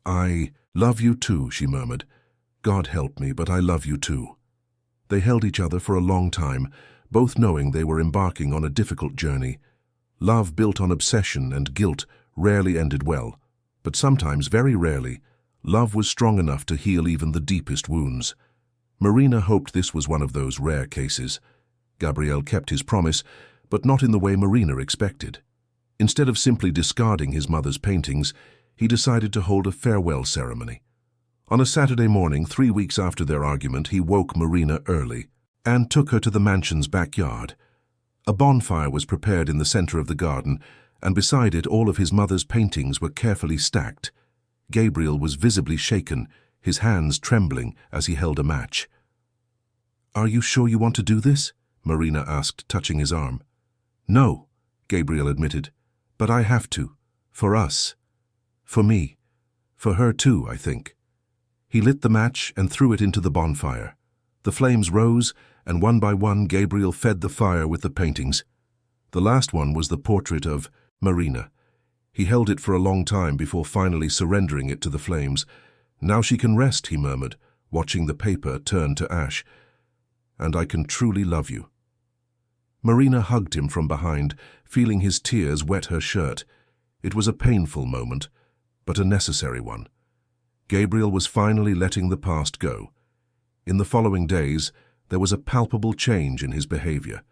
"I love you too," she murmured. "God help me, but I love you too." They held each other for a long time, both knowing they were embarking on a difficult journey. Love built on obsession and guilt rarely ended well, but sometimes, very rarely, love was strong enough to heal even the deepest wounds. Marina hoped this was one of those rare cases. Gabriel kept his promise, but not in the way Marina expected. Instead of simply discarding his mother's paintings, he decided to hold a farewell ceremony. On a Saturday morning, 3 weeks after their argument, he woke Marina early and took her to the mansion's backyard. A bonfire was prepared in the center of the garden, and beside it all of his mother's paintings were carefully stacked. Gabriel was visibly shaken, his hands trembling as he held a match. "Are you sure you want to do this?" Marina asked, touching his arm. "No," Gabriel admitted, "but I have to. For us. For me. For her too, I think." He lit the match and threw it into the bonfire. The flames rose, and one by one Gabriel fed the fire with the paintings. The last one was the portrait of Marina. He held it for a long time before finally surrendering it to the flames. "Now she can rest," he murmured, watching the paper turn to ash. "And I can truly love you." Marina hugged him from behind, feeling his tears wet her shirt. It was a painful moment, but a necessary one. Gabriel was finally letting the past go. In the following days, there was a palpable change in his behavior.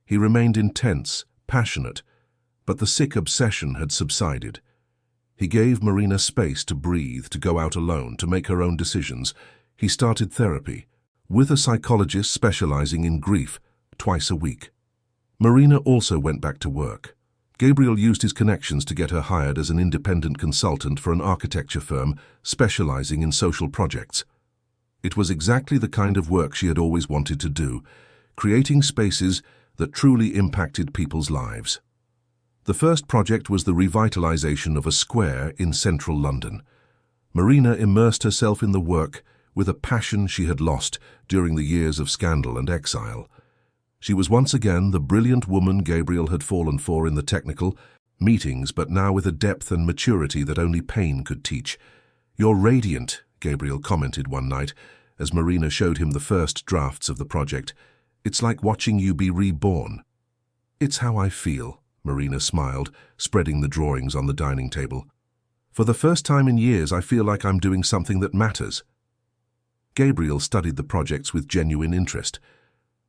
He remained intense, passionate, but the sick obsession had subsided. He gave Marina space to breathe, to go out alone, to make her own decisions. He started therapy, with a psychologist specializing in grief, twice a week. Marina also went back to work. Gabriel used his connections to get her hired as an independent consultant for an architecture firm specializing in social projects. It was exactly the kind of work she had always wanted to do, creating spaces that truly impacted people's lives. The first project was the revitalization of a square in central London. Marina immersed herself in the work with a passion she had lost during the years of scandal and exile. She was once again the brilliant woman Gabriel had fallen for in the technical meetings, but now with a depth and maturity that only pain could teach. "You're radiant," Gabriel commented one night, as Marina showed him the first drafts of the project. "It's like watching you be reborn." "It's how I feel," Marina smiled, spreading the drawings on the dining table. "For the first time in years, I feel like I'm doing something that matters." Gabriel studied the projects with genuine interest.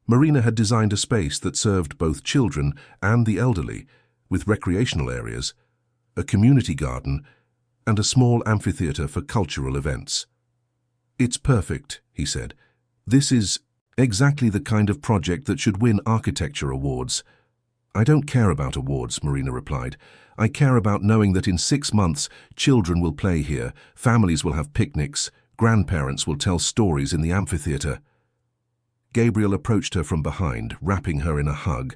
Marina had designed a space that served both children and the elderly, with recreational areas, a community garden, and a small amphitheater for cultural events. "It's perfect," he said. "This is exactly the kind of project that should win architecture awards." "I don't care about awards," Marina replied. "I care about knowing that in 6 months, children will play here, families will have picnics, grandparents will tell stories in the amphitheater." Gabriel approached her from behind, wrapping her in a hug.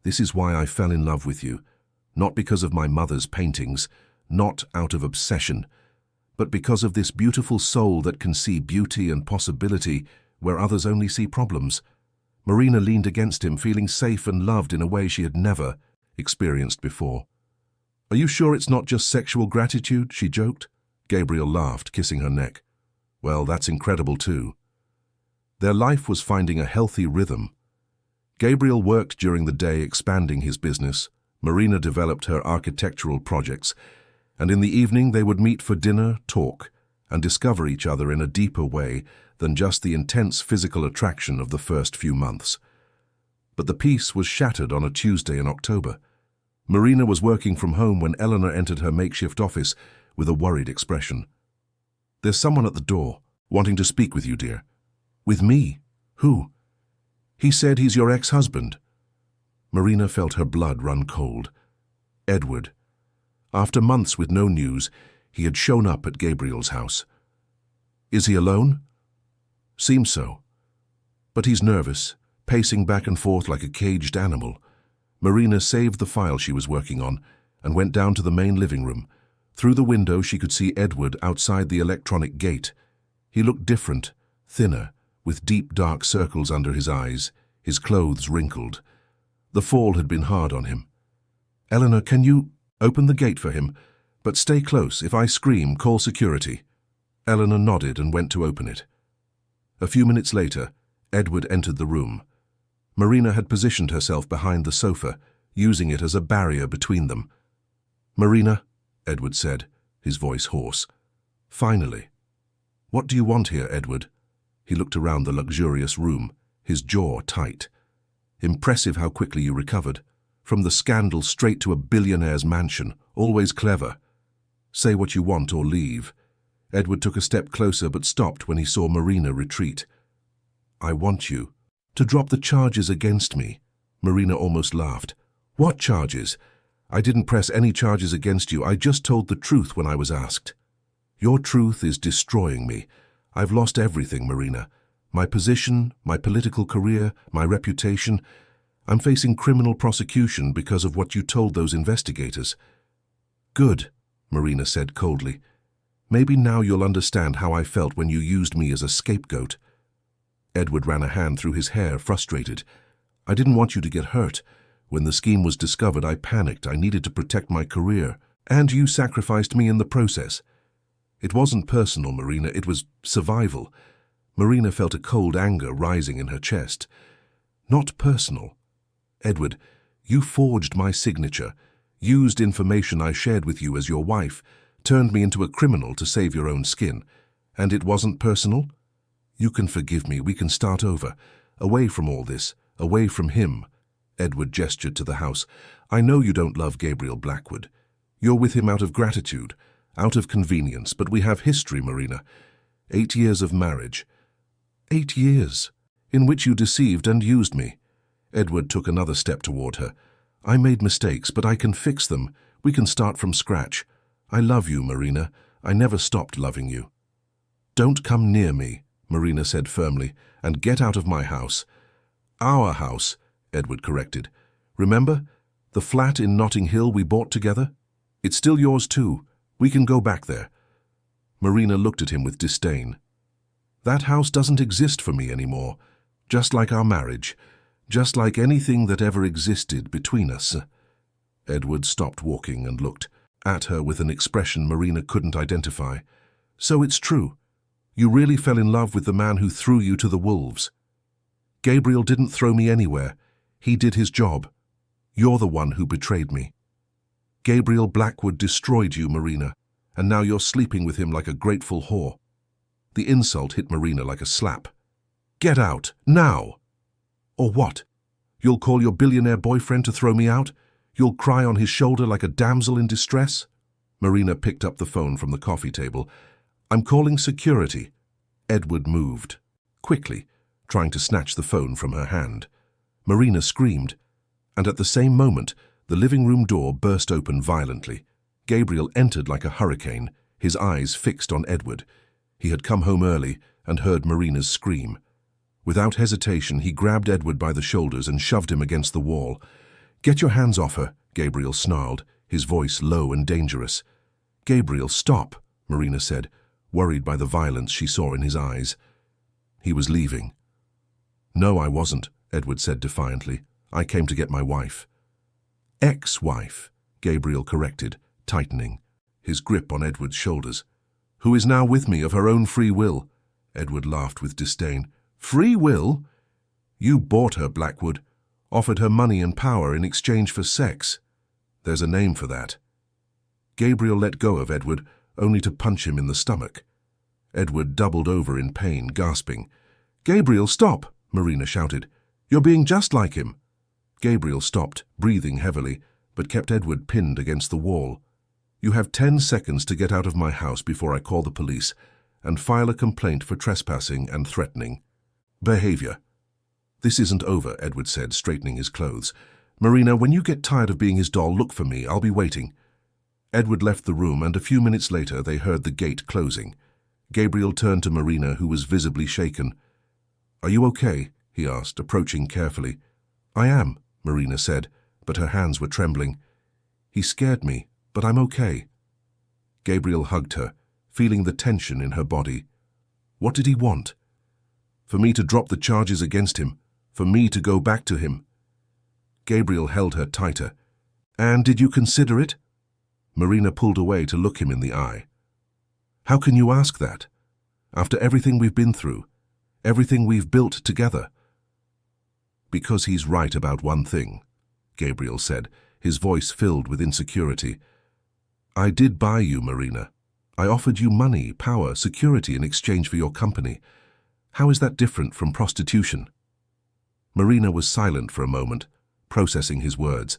"This is why I fell in love with you. Not because of my mother's paintings, not out of obsession, but because of this beautiful soul that can see beauty and possibility where others only see problems." Marina leaned against him, feeling safe and loved in a way she had never experienced before. "Are you sure it's not just sexual gratitude?" she joked. Gabriel laughed, kissing her neck. "Well, that's incredible too." Their life was finding a healthy rhythm. Gabriel worked during the day expanding his business. Marina developed her architectural projects, and in the evening they would meet for dinner, talk, and discover each other in a deeper way than just the intense physical attraction of the first few months. But the peace was shattered on a Tuesday in October. Marina was working from home when Eleanor entered her makeshift office with a worried expression. "There's someone at the door, wanting to speak with you, dear." "With me? Who?" "He said he's your ex-husband." Marina felt her blood run cold. Edward. After months with no news, he had shown up at Gabriel's house. "Is he alone?" "Seems so. But he's nervous, pacing back and forth like a caged animal." Marina saved the file she was working on and went down to the main living room. Through the window she could see Edward outside the electronic gate. He looked different, thinner, with deep dark circles under his eyes, his clothes wrinkled. The fall had been hard on him. "Eleanor, can you open the gate for him? But stay close. If I scream, call security." Eleanor nodded and went to open it. A few minutes later, Edward entered the room. Marina had positioned herself behind the sofa, using it as a barrier between them. "Marina," Edward said, his voice hoarse. "Finally." "What do you want here, Edward?" He looked around the luxurious room, his jaw tight. "Impressive how quickly you recovered. From the scandal straight to a billionaire's mansion, always clever. Say what you want or leave." Edward took a step closer but stopped when he saw Marina retreat. "I want you to drop the charges against me." Marina almost laughed. "What charges? I didn't press any charges against you. I just told the truth when I was asked." "Your truth is destroying me. I've lost everything, Marina. My position, my political career, my reputation. I'm facing criminal prosecution because of what you told those investigators." "Good," Marina said coldly. "Maybe now you'll understand how I felt when you used me as a scapegoat." Edward ran a hand through his hair, frustrated. "I didn't want you to get hurt. When the scheme was discovered, I panicked. I needed to protect my career. And you sacrificed me in the process." "It wasn't personal, Marina. It was survival." Marina felt a cold anger rising in her chest. "Not personal. Edward, you forged my signature, used information I shared with you as your wife turned me into a criminal to save your own skin. And it wasn't personal? You can forgive me. We can start over. Away from all this. Away from him. Edward gestured to the house. I know you don't love Gabriel Blackwood. You're with him out of gratitude, out of convenience, but we have history, Marina. 8 years of marriage. 8 years, in which you deceived and used me. Edward took another step toward her. I made mistakes, but I can fix them. We can start from scratch. I love you, Marina. I never stopped loving you. Don't come near me, Marina said firmly, and get out of my house. Our house, Edward corrected. Remember, the flat in Notting Hill we bought together? It's still yours too. We can go back there. Marina looked at him with disdain. That house doesn't exist for me anymore, just like our marriage, just like anything that ever existed between us. Edward stopped walking and looked at her with an expression Marina couldn't identify. So it's true. You really fell in love with the man who threw you to the wolves. Gabriel didn't throw me anywhere. He did his job. You're the one who betrayed me. Gabriel Blackwood destroyed you, Marina, and now you're sleeping with him like a grateful whore. The insult hit Marina like a slap. Get out, now! Or what? You'll call your billionaire boyfriend to throw me out? You'll cry on his shoulder like a damsel in distress? Marina picked up the phone from the coffee table. I'm calling security. Edward moved, quickly, trying to snatch the phone from her hand. Marina screamed, and at the same moment, the living room door burst open violently. Gabriel entered like a hurricane, his eyes fixed on Edward. He had come home early and heard Marina's scream. Without hesitation, he grabbed Edward by the shoulders and shoved him against the wall. Get your hands off her, Gabriel snarled, his voice low and dangerous. Gabriel, stop, Marina said, worried by the violence she saw in his eyes. He was leaving. No, I wasn't, Edward said defiantly. I came to get my wife. Ex-wife, Gabriel corrected, tightening his grip on Edward's shoulders. Who is now with me of her own free will. Edward laughed with disdain. Free will? You bought her, Blackwood. Offered her money and power in exchange for sex. There's a name for that. Gabriel let go of Edward, only to punch him in the stomach. Edward doubled over in pain, gasping. Gabriel, stop, Marina shouted. You're being just like him. Gabriel stopped, breathing heavily, but kept Edward pinned against the wall. You have 10 seconds to get out of my house before I call the police and file a complaint for trespassing and threatening behavior. This isn't over, Edward said, straightening his clothes. Marina, when you get tired of being his doll, look for me. I'll be waiting. Edward left the room, and a few minutes later they heard the gate closing. Gabriel turned to Marina, who was visibly shaken. Are you okay? He asked, approaching carefully. I am, Marina said, but her hands were trembling. He scared me, but I'm okay. Gabriel hugged her, feeling the tension in her body. What did he want? For me to drop the charges against him, for me to go back to him. Gabriel held her tighter. And did you consider it? Marina pulled away to look him in the eye. How can you ask that? After everything we've been through, everything we've built together. Because he's right about one thing, Gabriel said, his voice filled with insecurity. I did buy you, Marina. I offered you money, power, security in exchange for your company. How is that different from prostitution? Marina was silent for a moment, processing his words.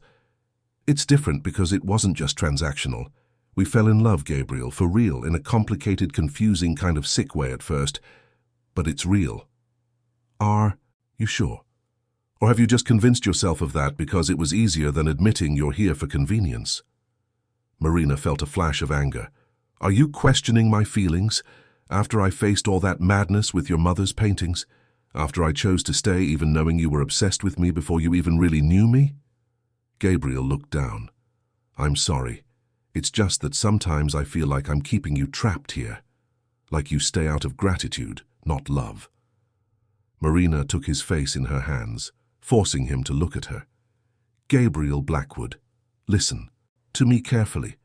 It's different because it wasn't just transactional. We fell in love, Gabriel, for real, in a complicated, confusing kind of sick way at first. But it's real. Are you sure? Or have you just convinced yourself of that because it was easier than admitting you're here for convenience? Marina felt a flash of anger. Are you questioning my feelings? After I faced all that madness with your mother's paintings? After I chose to stay even knowing you were obsessed with me before you even really knew me? Gabriel looked down. I'm sorry. It's just that sometimes I feel like I'm keeping you trapped here. Like you stay out of gratitude, not love. Marina took his face in her hands, forcing him to look at her. Gabriel Blackwood, listen to me carefully.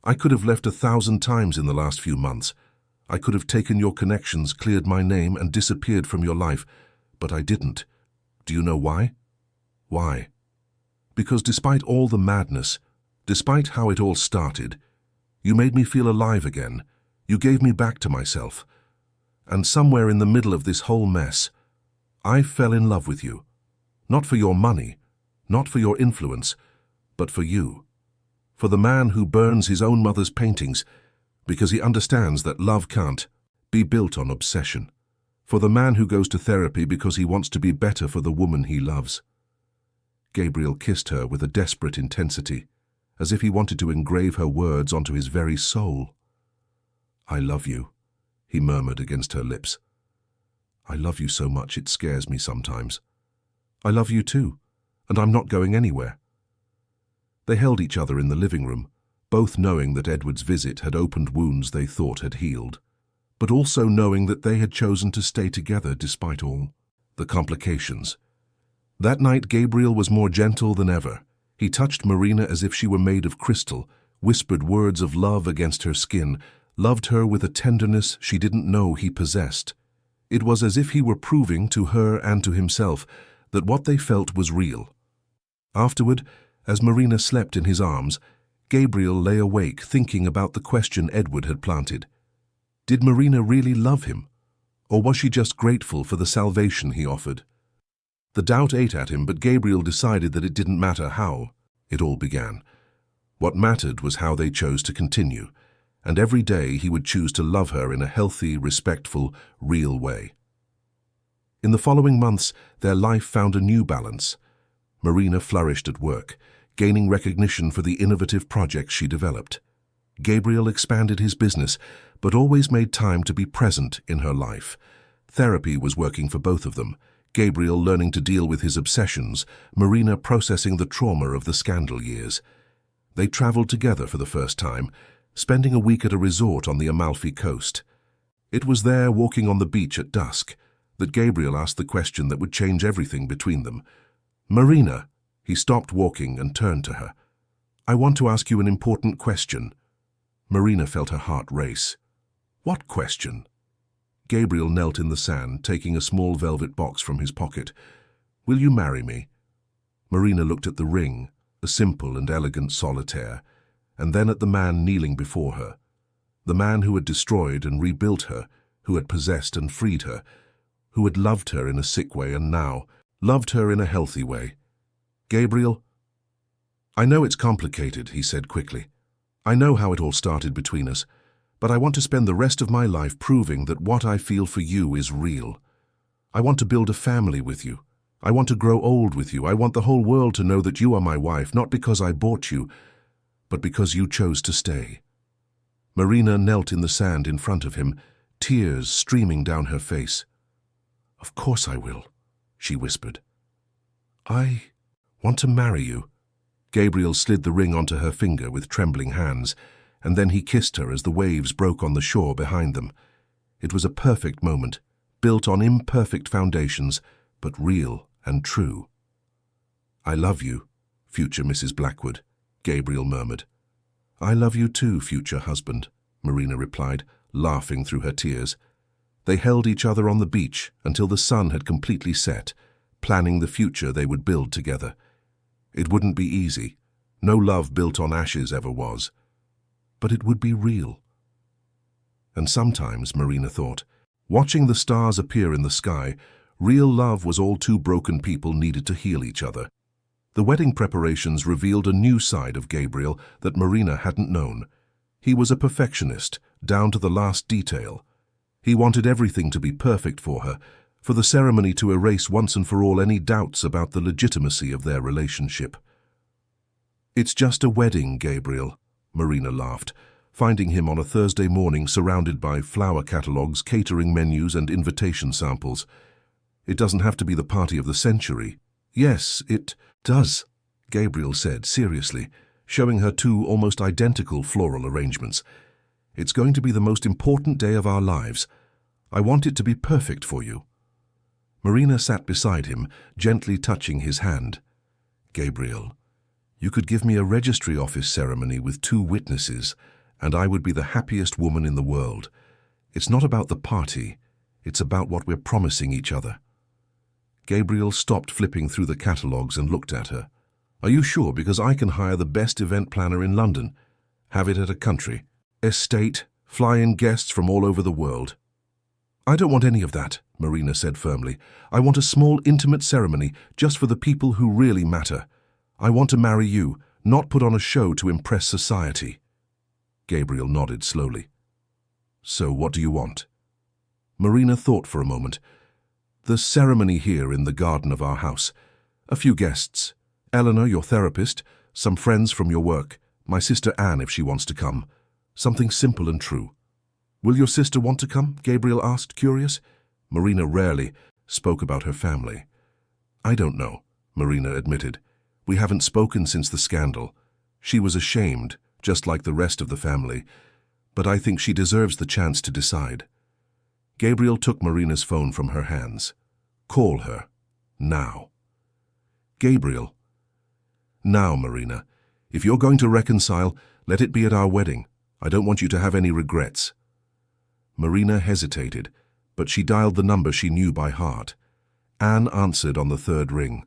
I could have left 1,000 times in the last few months. I could have taken your connections, cleared my name, and disappeared from your life, but I didn't. Do you know why? Why? Because despite all the madness, despite how it all started, You made me feel alive again. You gave me back to myself. And somewhere in the middle of this whole mess, I fell in love with you. Not for your money, not for your influence, but for you. For the man who burns his own mother's paintings because he understands that love can't be built on obsession. For the man who goes to therapy because he wants to be better for the woman he loves. Gabriel kissed her with a desperate intensity, as if he wanted to engrave her words onto his very soul. "I love you," he murmured against her lips. "I love you so much it scares me sometimes. I love you too, and I'm not going anywhere." They held each other in the living room, both knowing that Edward's visit had opened wounds they thought had healed, but also knowing that they had chosen to stay together despite all the complications. That night Gabriel was more gentle than ever. He touched Marina as if she were made of crystal, whispered words of love against her skin, loved her with a tenderness she didn't know he possessed. It was as if he were proving to her and to himself that what they felt was real. Afterward, as Marina slept in his arms, Gabriel lay awake thinking about the question Edward had planted. Did Marina really love him? Or was she just grateful for the salvation he offered? The doubt ate at him, but Gabriel decided that it didn't matter how it all began. What mattered was how they chose to continue, and every day he would choose to love her in a healthy, respectful, real way. In the following months, their life found a new balance. Marina flourished at work, gaining recognition for the innovative projects she developed. Gabriel expanded his business, but always made time to be present in her life. Therapy was working for both of them, Gabriel learning to deal with his obsessions, Marina processing the trauma of the scandal years. They traveled together for the first time, spending a week at a resort on the Amalfi Coast. It was there, walking on the beach at dusk, that Gabriel asked the question that would change everything between them. "Marina," he stopped walking and turned to her. "I want to ask you an important question." Marina felt her heart race. "What question?" Gabriel knelt in the sand, taking a small velvet box from his pocket. "Will you marry me?" Marina looked at the ring, a simple and elegant solitaire, and then at the man kneeling before her. The man who had destroyed and rebuilt her, who had possessed and freed her, who had loved her in a sick way and now loved her in a healthy way. "Gabriel?" "I know it's complicated," he said quickly. "I know how it all started between us, but I want to spend the rest of my life proving that what I feel for you is real. I want to build a family with you. I want to grow old with you. I want the whole world to know that you are my wife, not because I bought you, but because you chose to stay." Marina knelt in the sand in front of him, tears streaming down her face. "Of course I will," she whispered. "I want to marry you." Gabriel slid the ring onto her finger with trembling hands, and then he kissed her as the waves broke on the shore behind them. It was a perfect moment, built on imperfect foundations, but real and true. "I love you, future Mrs. Blackwood," Gabriel murmured. "I love you too, future husband," Marina replied, laughing through her tears. They held each other on the beach until the sun had completely set, planning the future they would build together. It wouldn't be easy. No love built on ashes ever was. But it would be real. And sometimes, Marina thought, watching the stars appear in the sky, real love was all two broken people needed to heal each other. The wedding preparations revealed a new side of Gabriel that Marina hadn't known. He was a perfectionist, down to the last detail. He wanted everything to be perfect for her, for the ceremony to erase once and for all any doubts about the legitimacy of their relationship. "It's just a wedding, Gabriel," Marina laughed, finding him on a Thursday morning surrounded by flower catalogues, catering menus and invitation samples. "It doesn't have to be the party of the century." "Yes, it does," Gabriel said seriously, showing her two almost identical floral arrangements. "It's going to be the most important day of our lives. I want it to be perfect for you." Marina sat beside him, gently touching his hand. "Gabriel, you could give me a registry office ceremony with 2 witnesses, and I would be the happiest woman in the world. It's not about the party, it's about what we're promising each other." Gabriel stopped flipping through the catalogues and looked at her. "Are you sure? Because I can hire the best event planner in London. Have it at a country." estate, fly-in guests from all over the world. I don't want any of that, Marina said firmly. I want a small, intimate ceremony just for the people who really matter. I want to marry you, not put on a show to impress society. Gabriel nodded slowly. So what do you want? Marina thought for a moment. The ceremony here in the garden of our house. A few guests. Eleanor, your therapist, some friends from your work, my sister Anne if she wants to come. Something simple and true. Will your sister want to come? Gabriel asked, curious. Marina rarely spoke about her family. I don't know, Marina admitted. We haven't spoken since the scandal. She was ashamed, just like the rest of the family, but I think she deserves the chance to decide. Gabriel took Marina's phone from her hands. Call her. Now. Gabriel. Now, Marina. If you're going to reconcile, let it be at our wedding. I don't want you to have any regrets. Marina hesitated, but she dialed the number she knew by heart. Anne answered on the third ring.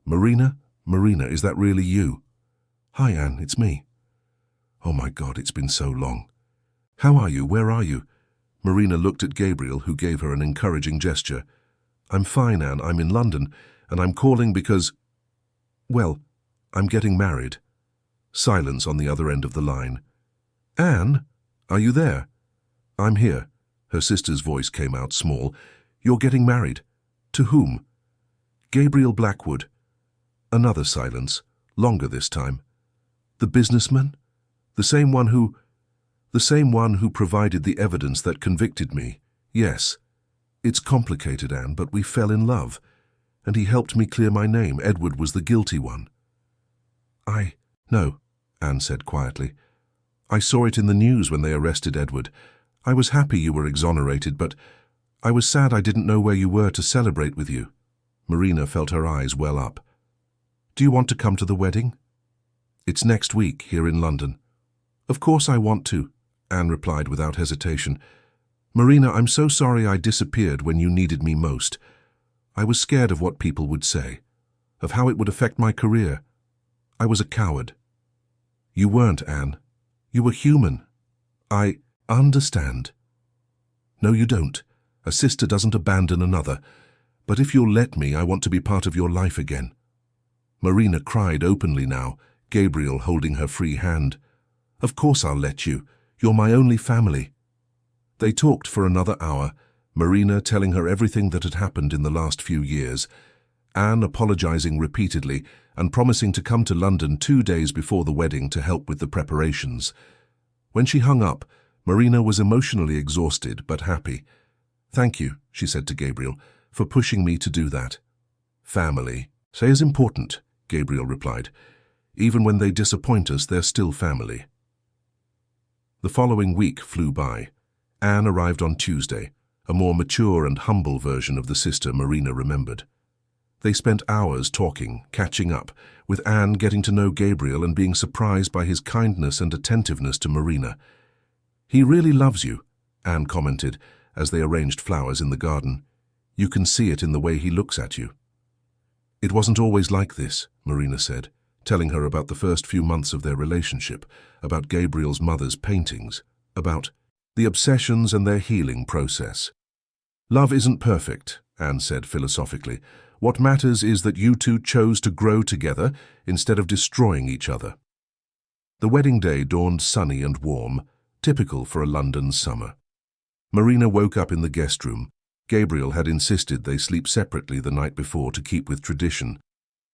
Marina, is that really you? Hi, Anne, it's me. Oh my God, it's been so long. How are you? Where are you? Marina looked at Gabriel, who gave her an encouraging gesture. I'm fine, Anne. I'm in London, and I'm calling because, well, I'm getting married. Silence on the other end of the line. Anne, are you there? I'm here. Her sister's voice came out small. You're getting married. To whom? Gabriel Blackwood. Another silence, longer this time. The businessman? The same one who provided the evidence that convicted me. Yes. It's complicated, Anne, but we fell in love. And he helped me clear my name. Edward was the guilty one. No, Anne said quietly. I saw it in the news when they arrested Edward. I was happy you were exonerated, but I was sad I didn't know where you were to celebrate with you. Marina felt her eyes well up. Do you want to come to the wedding? It's next week, here in London. Of course I want to, Anne replied without hesitation. Marina, I'm so sorry I disappeared when you needed me most. I was scared of what people would say, of how it would affect my career. I was a coward. You weren't, Anne. You were human. I understand. No, you don't. A sister doesn't abandon another. But if you'll let me, I want to be part of your life again. Marina cried openly now, Gabriel holding her free hand. Of course I'll let you. You're my only family. They talked for another hour, Marina telling her everything that had happened in the last few years, Anne apologizing repeatedly and promising to come to London 2 days before the wedding to help with the preparations. When she hung up, Marina was emotionally exhausted but happy. Thank you, she said to Gabriel, for pushing me to do that. Family. Say is important, Gabriel replied. Even when they disappoint us, they're still family. The following week flew by. Anne arrived on Tuesday, a more mature and humble version of the sister Marina remembered. They spent hours talking, catching up, with Anne getting to know Gabriel and being surprised by his kindness and attentiveness to Marina. He really loves you, Anne commented as they arranged flowers in the garden. You can see it in the way he looks at you. It wasn't always like this, Marina said, telling her about the first few months of their relationship, about Gabriel's mother's paintings, about the obsessions and their healing process. Love isn't perfect, Anne said philosophically. What matters is that you two chose to grow together instead of destroying each other. The wedding day dawned sunny and warm, typical for a London summer. Marina woke up in the guest room. Gabriel had insisted they sleep separately the night before to keep with tradition,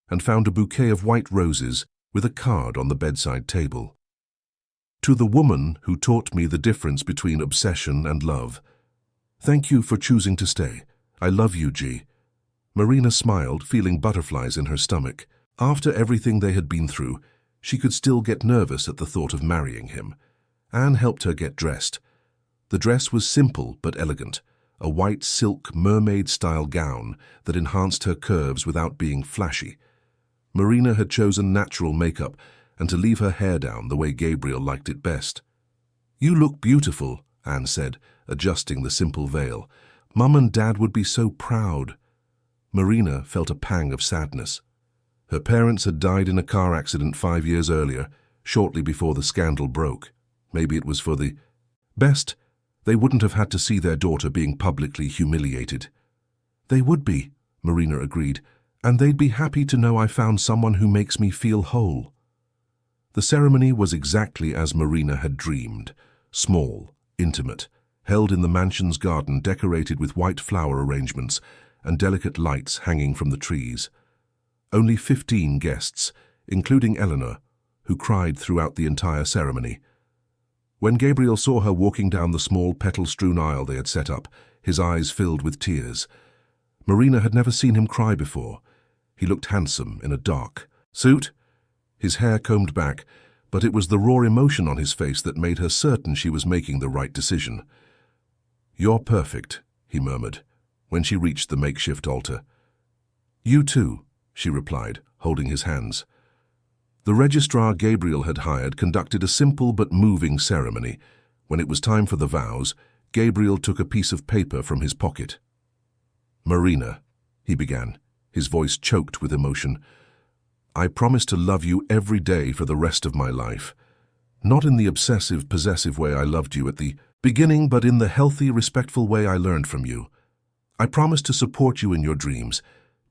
and found a bouquet of white roses with a card on the bedside table. To the woman who taught me the difference between obsession and love. Thank you for choosing to stay. I love you, G. Marina smiled, feeling butterflies in her stomach. After everything they had been through, she could still get nervous at the thought of marrying him. Anne helped her get dressed. The dress was simple but elegant, a white silk mermaid-style gown that enhanced her curves without being flashy. Marina had chosen natural makeup and to leave her hair down the way Gabriel liked it best. You look beautiful, Anne said, adjusting the simple veil. Mum and Dad would be so proud. Marina felt a pang of sadness. Her parents had died in a car accident 5 years earlier, shortly before the scandal broke. Maybe it was for the best. They wouldn't have had to see their daughter being publicly humiliated. They would be, Marina agreed, and they'd be happy to know I found someone who makes me feel whole. The ceremony was exactly as Marina had dreamed, small, intimate, held in the mansion's garden decorated with white flower arrangements and delicate lights hanging from the trees. Only 15 guests, including Eleanor, who cried throughout the entire ceremony. When Gabriel saw her walking down the small petal-strewn aisle they had set up, his eyes filled with tears. Marina had never seen him cry before. He looked handsome in a dark suit, his hair combed back, but it was the raw emotion on his face that made her certain she was making the right decision. "You're perfect," he murmured, when she reached the makeshift altar. "You too," she replied, holding his hands. The registrar Gabriel had hired conducted a simple but moving ceremony. When it was time for the vows, Gabriel took a piece of paper from his pocket. "Marina," he began, his voice choked with emotion, "I promise to love you every day for the rest of my life. Not in the obsessive, possessive way I loved you at the beginning, but in the healthy, respectful way I learned from you. I promise to support you in your dreams,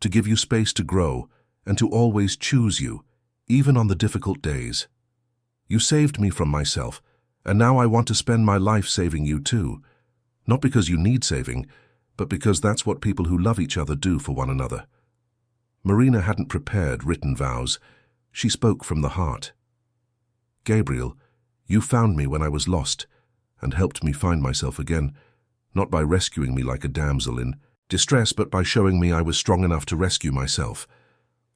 to give you space to grow, and to always choose you, even on the difficult days. You saved me from myself, and now I want to spend my life saving you too. Not because you need saving, but because that's what people who love each other do for one another." Marina hadn't prepared written vows. She spoke from the heart. "Gabriel, you found me when I was lost, and helped me find myself again, not by rescuing me like a damsel in distress, but by showing me I was strong enough to rescue myself.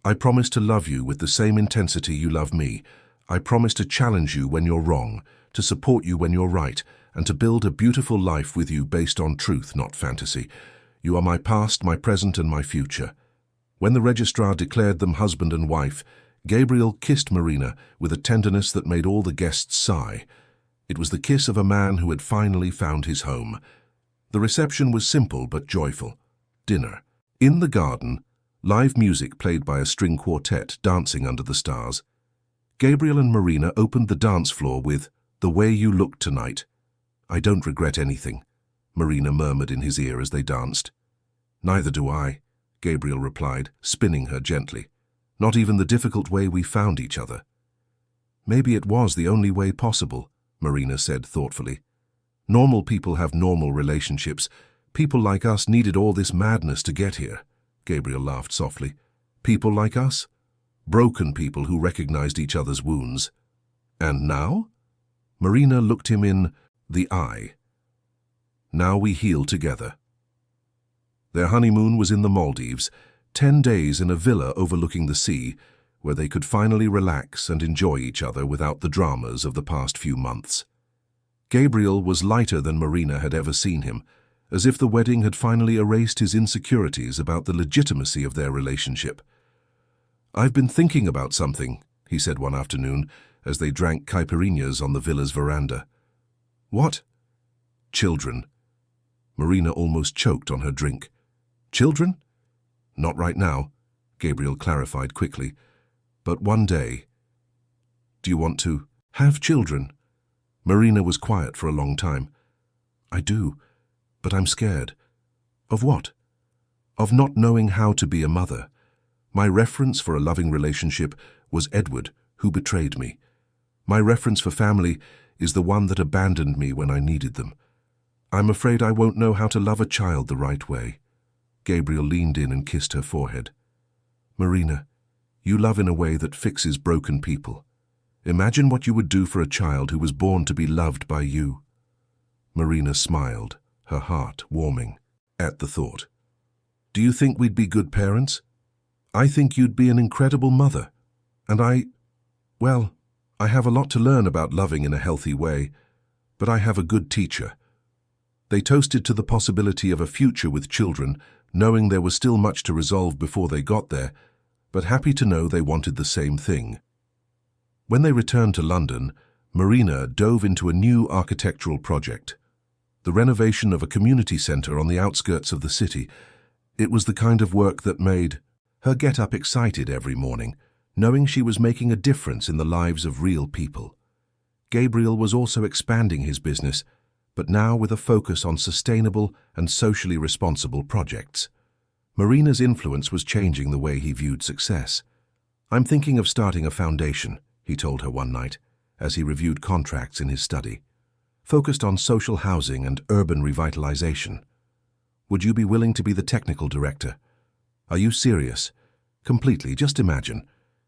I promise to love you with the same intensity you love me. I promise to challenge you when you're wrong, to support you when you're right, and to build a beautiful life with you based on truth, not fantasy. You are my past, my present, and my future." When the registrar declared them husband and wife, Gabriel kissed Marina with a tenderness that made all the guests sigh. It was the kiss of a man who had finally found his home. The reception was simple but joyful. Dinner. In the garden, live music played by a string quartet dancing under the stars. Gabriel and Marina opened the dance floor with "The Way You Look Tonight." "I don't regret anything," Marina murmured in his ear as they danced. "Neither do I," Gabriel replied, spinning her gently. "Not even the difficult way we found each other." "Maybe it was the only way possible," Marina said thoughtfully. "Normal people have normal relationships. People like us needed all this madness to get here." Gabriel laughed softly. "People like us? Broken people who recognized each other's wounds. And now?" Marina looked him in the eye. "Now we heal together." Their honeymoon was in the Maldives, 10 days in a villa overlooking the sea, where they could finally relax and enjoy each other without the dramas of the past few months. Gabriel was lighter than Marina had ever seen him, as if the wedding had finally erased his insecurities about the legitimacy of their relationship. "I've been thinking about something," he said one afternoon, as they drank caipirinhas on the villa's veranda. "What?" "Children." Marina almost choked on her drink. "Children?" "Not right now," Gabriel clarified quickly. "But one day." "Do you want to have children?" Marina was quiet for a long time. "I do, but I'm scared." "Of what?" "Of not knowing how to be a mother. My reference for a loving relationship was Edward, who betrayed me. My reference for family is the one that abandoned me when I needed them. I'm afraid I won't know how to love a child the right way." Gabriel leaned in and kissed her forehead. "Marina, you love in a way that fixes broken people. Imagine what you would do for a child who was born to be loved by you." Marina smiled, her heart warming at the thought. "Do you think we'd be good parents?" "I think you'd be an incredible mother. And I have a lot to learn about loving in a healthy way, but I have a good teacher." They toasted to the possibility of a future with children, knowing there was still much to resolve before they got there, but happy to know they wanted the same thing. When they returned to London, Marina dove into a new architectural project, the renovation of a community centre on the outskirts of the city. It was the kind of work that made her get up excited every morning, knowing she was making a difference in the lives of real people. Gabriel was also expanding his business, but now with a focus on sustainable and socially responsible projects. Marina's influence was changing the way he viewed success. "I'm thinking of starting a foundation," he told her one night, as he reviewed contracts in his study, "focused on social housing and urban revitalization. Would you be willing to be the technical director? Are you serious? Completely, just imagine,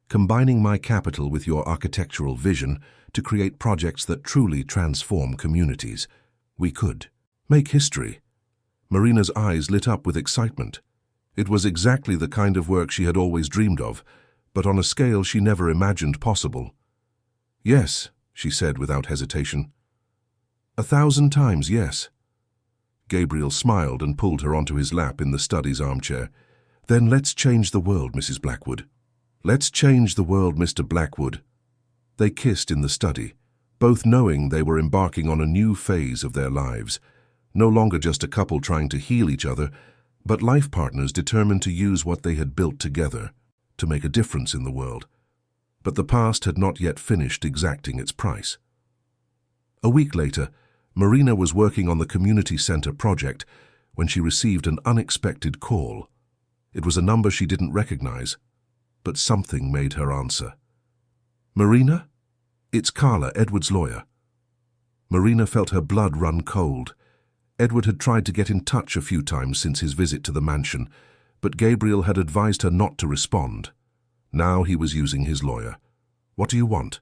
combining my capital with your architectural vision to create projects that truly transform communities. We could make history." Marina's eyes lit up with excitement. It was exactly the kind of work she had always dreamed of, but on a scale she never imagined possible. "Yes," she said without hesitation. 1,000 times yes." Gabriel smiled and pulled her onto his lap in the study's armchair. "Then let's change the world, Mrs. Blackwood." "Let's change the world, Mr. Blackwood." They kissed in the study, both knowing they were embarking on a new phase of their lives, no longer just a couple trying to heal each other, but life partners determined to use what they had built together to make a difference in the world. But the past had not yet finished exacting its price. A week later, Marina was working on the community center project when she received an unexpected call. It was a number she didn't recognize, but something made her answer. "Marina? It's Carla, Edward's lawyer." Marina felt her blood run cold. Edward had tried to get in touch a few times since his visit to the mansion, but Gabriel had advised her not to respond. Now he was using his lawyer. "What do you want?"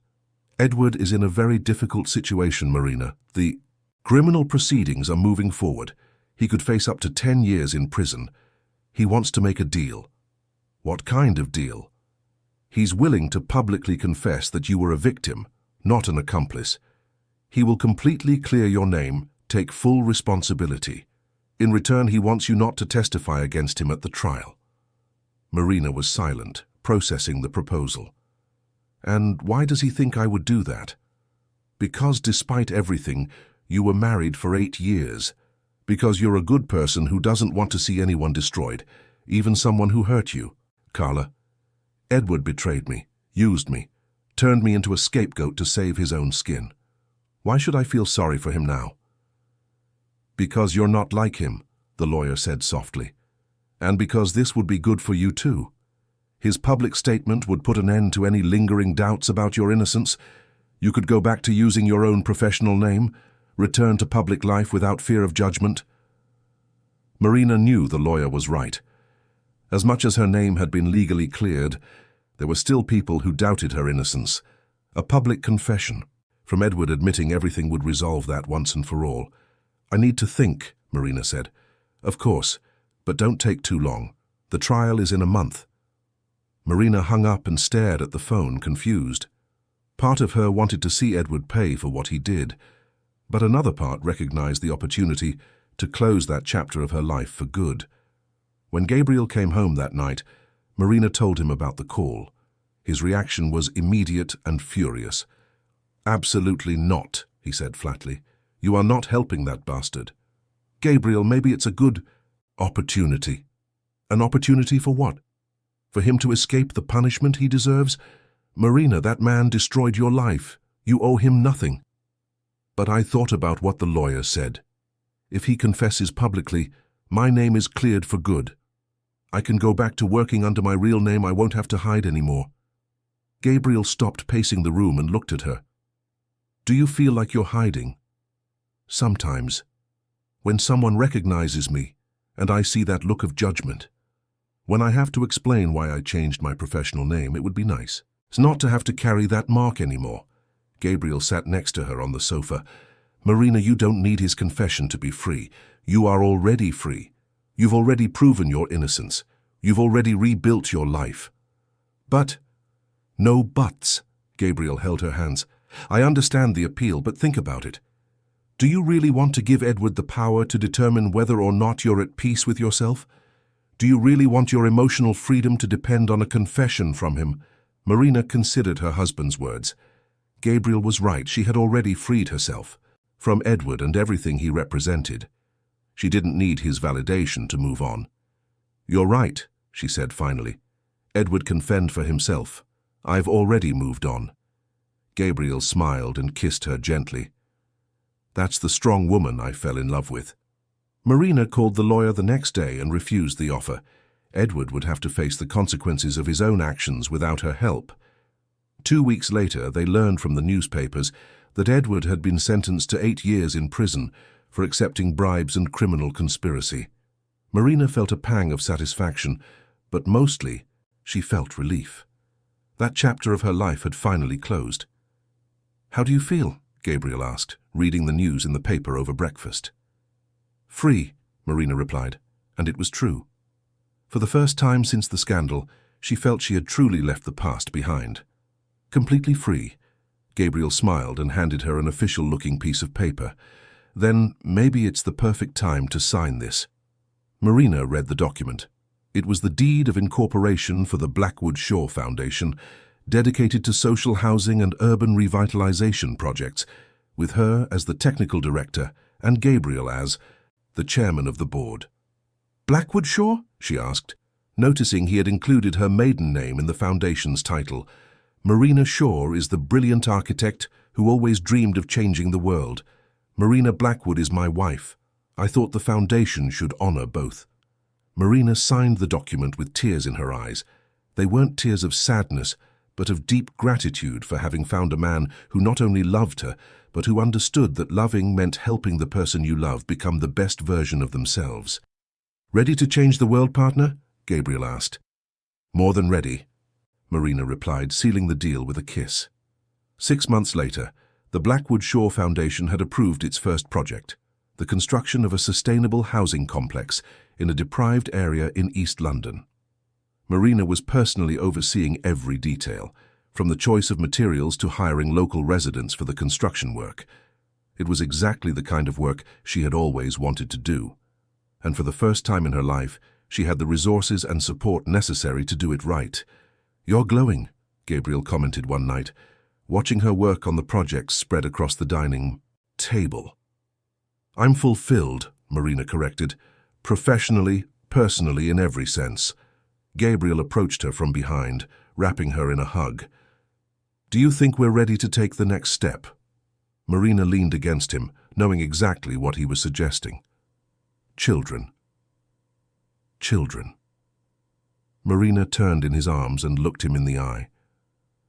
"Edward is in a very difficult situation, Marina. The criminal proceedings are moving forward. He could face up to 10 years in prison. He wants to make a deal." "What kind of deal?" "He's willing to publicly confess that you were a victim, not an accomplice. He will completely clear your name, take full responsibility. In return, he wants you not to testify against him at the trial." Marina was silent, processing the proposal. "And why does he think I would do that?" "Because despite everything, you were married for 8 years. Because you're a good person who doesn't want to see anyone destroyed, even someone who hurt you. Carla, Edward betrayed me, used me, turned me into a scapegoat to save his own skin. Why should I feel sorry for him now?" "Because you're not like him," the lawyer said softly. "And because this would be good for you too. His public statement would put an end to any lingering doubts about your innocence. You could go back to using your own professional name, return to public life without fear of judgment." Marina knew the lawyer was right. As much as her name had been legally cleared, there were still people who doubted her innocence. A public confession from Edward admitting everything would resolve that once and for all. "I need to think," Marina said. "Of course, but don't take too long. The trial is in a month." Marina hung up and stared at the phone, confused. Part of her wanted to see Edward pay for what he did, but another part recognized the opportunity to close that chapter of her life for good. When Gabriel came home that night, Marina told him about the call. His reaction was immediate and furious. "Absolutely not," he said flatly. "You are not helping that bastard." "Gabriel, maybe it's a good opportunity." "An opportunity for what? For him to escape the punishment he deserves? Marina, that man destroyed your life. You owe him nothing." "But I thought about what the lawyer said. If he confesses publicly, my name is cleared for good. I can go back to working under my real name. I won't have to hide anymore." Gabriel stopped pacing the room and looked at her. "Do you feel like you're hiding?" "Sometimes. When someone recognizes me, and I see that look of judgment. When I have to explain why I changed my professional name, it would be nice. It's not to have to carry that mark anymore." Gabriel sat next to her on the sofa. "Marina, you don't need his confession to be free. You are already free. You've already proven your innocence. You've already rebuilt your life." "But—" "No buts." Gabriel held her hands. "I understand the appeal, but think about it. Do you really want to give Edward the power to determine whether or not you're at peace with yourself? Do you really want your emotional freedom to depend on a confession from him?" Marina considered her husband's words. Gabriel was right. She had already freed herself from Edward and everything he represented. She didn't need his validation to move on. "You're right," she said finally. "Edward can fend for himself. I've already moved on." Gabriel smiled and kissed her gently. That's the strong woman I fell in love with. Marina called the lawyer the next day and refused the offer. Edward would have to face the consequences of his own actions without her help. 2 weeks later, they learned from the newspapers that Edward had been sentenced to 8 years in prison for accepting bribes and criminal conspiracy. Marina felt a pang of satisfaction, but mostly she felt relief. That chapter of her life had finally closed. "How do you feel?" Gabriel asked, reading the news in the paper over breakfast. "Free," Marina replied, and it was true. For the first time since the scandal, she felt she had truly left the past behind. Completely free. Gabriel smiled and handed her an official-looking piece of paper. "Then maybe it's the perfect time to sign this." Marina read the document. It was the deed of incorporation for the Blackwood Shore Foundation, dedicated to social housing and urban revitalization projects, with her as the technical director and Gabriel as the chairman of the board. "Blackwood Shore?" she asked, noticing he had included her maiden name in the foundation's title. "Marina Shore is the brilliant architect who always dreamed of changing the world. Marina Blackwood is my wife. I thought the foundation should honor both." Marina signed the document with tears in her eyes. They weren't tears of sadness, but of deep gratitude for having found a man who not only loved her, but who understood that loving meant helping the person you love become the best version of themselves. "Ready to change the world, partner?" Gabriel asked. "More than ready," Marina replied, sealing the deal with a kiss. 6 months later, the Blackwood Shore Foundation had approved its first project, the construction of a sustainable housing complex in a deprived area in East London. Marina was personally overseeing every detail, from the choice of materials to hiring local residents for the construction work. It was exactly the kind of work she had always wanted to do. And for the first time in her life, she had the resources and support necessary to do it right. "You're glowing," Gabriel commented one night, watching her work on the projects spread across the dining table. "I'm fulfilled," Marina corrected, "professionally, personally, in every sense." Gabriel approached her from behind, wrapping her in a hug. "Do you think we're ready to take the next step?" Marina leaned against him, knowing exactly what he was suggesting. Children. Children. Marina turned in his arms and looked him in the eye.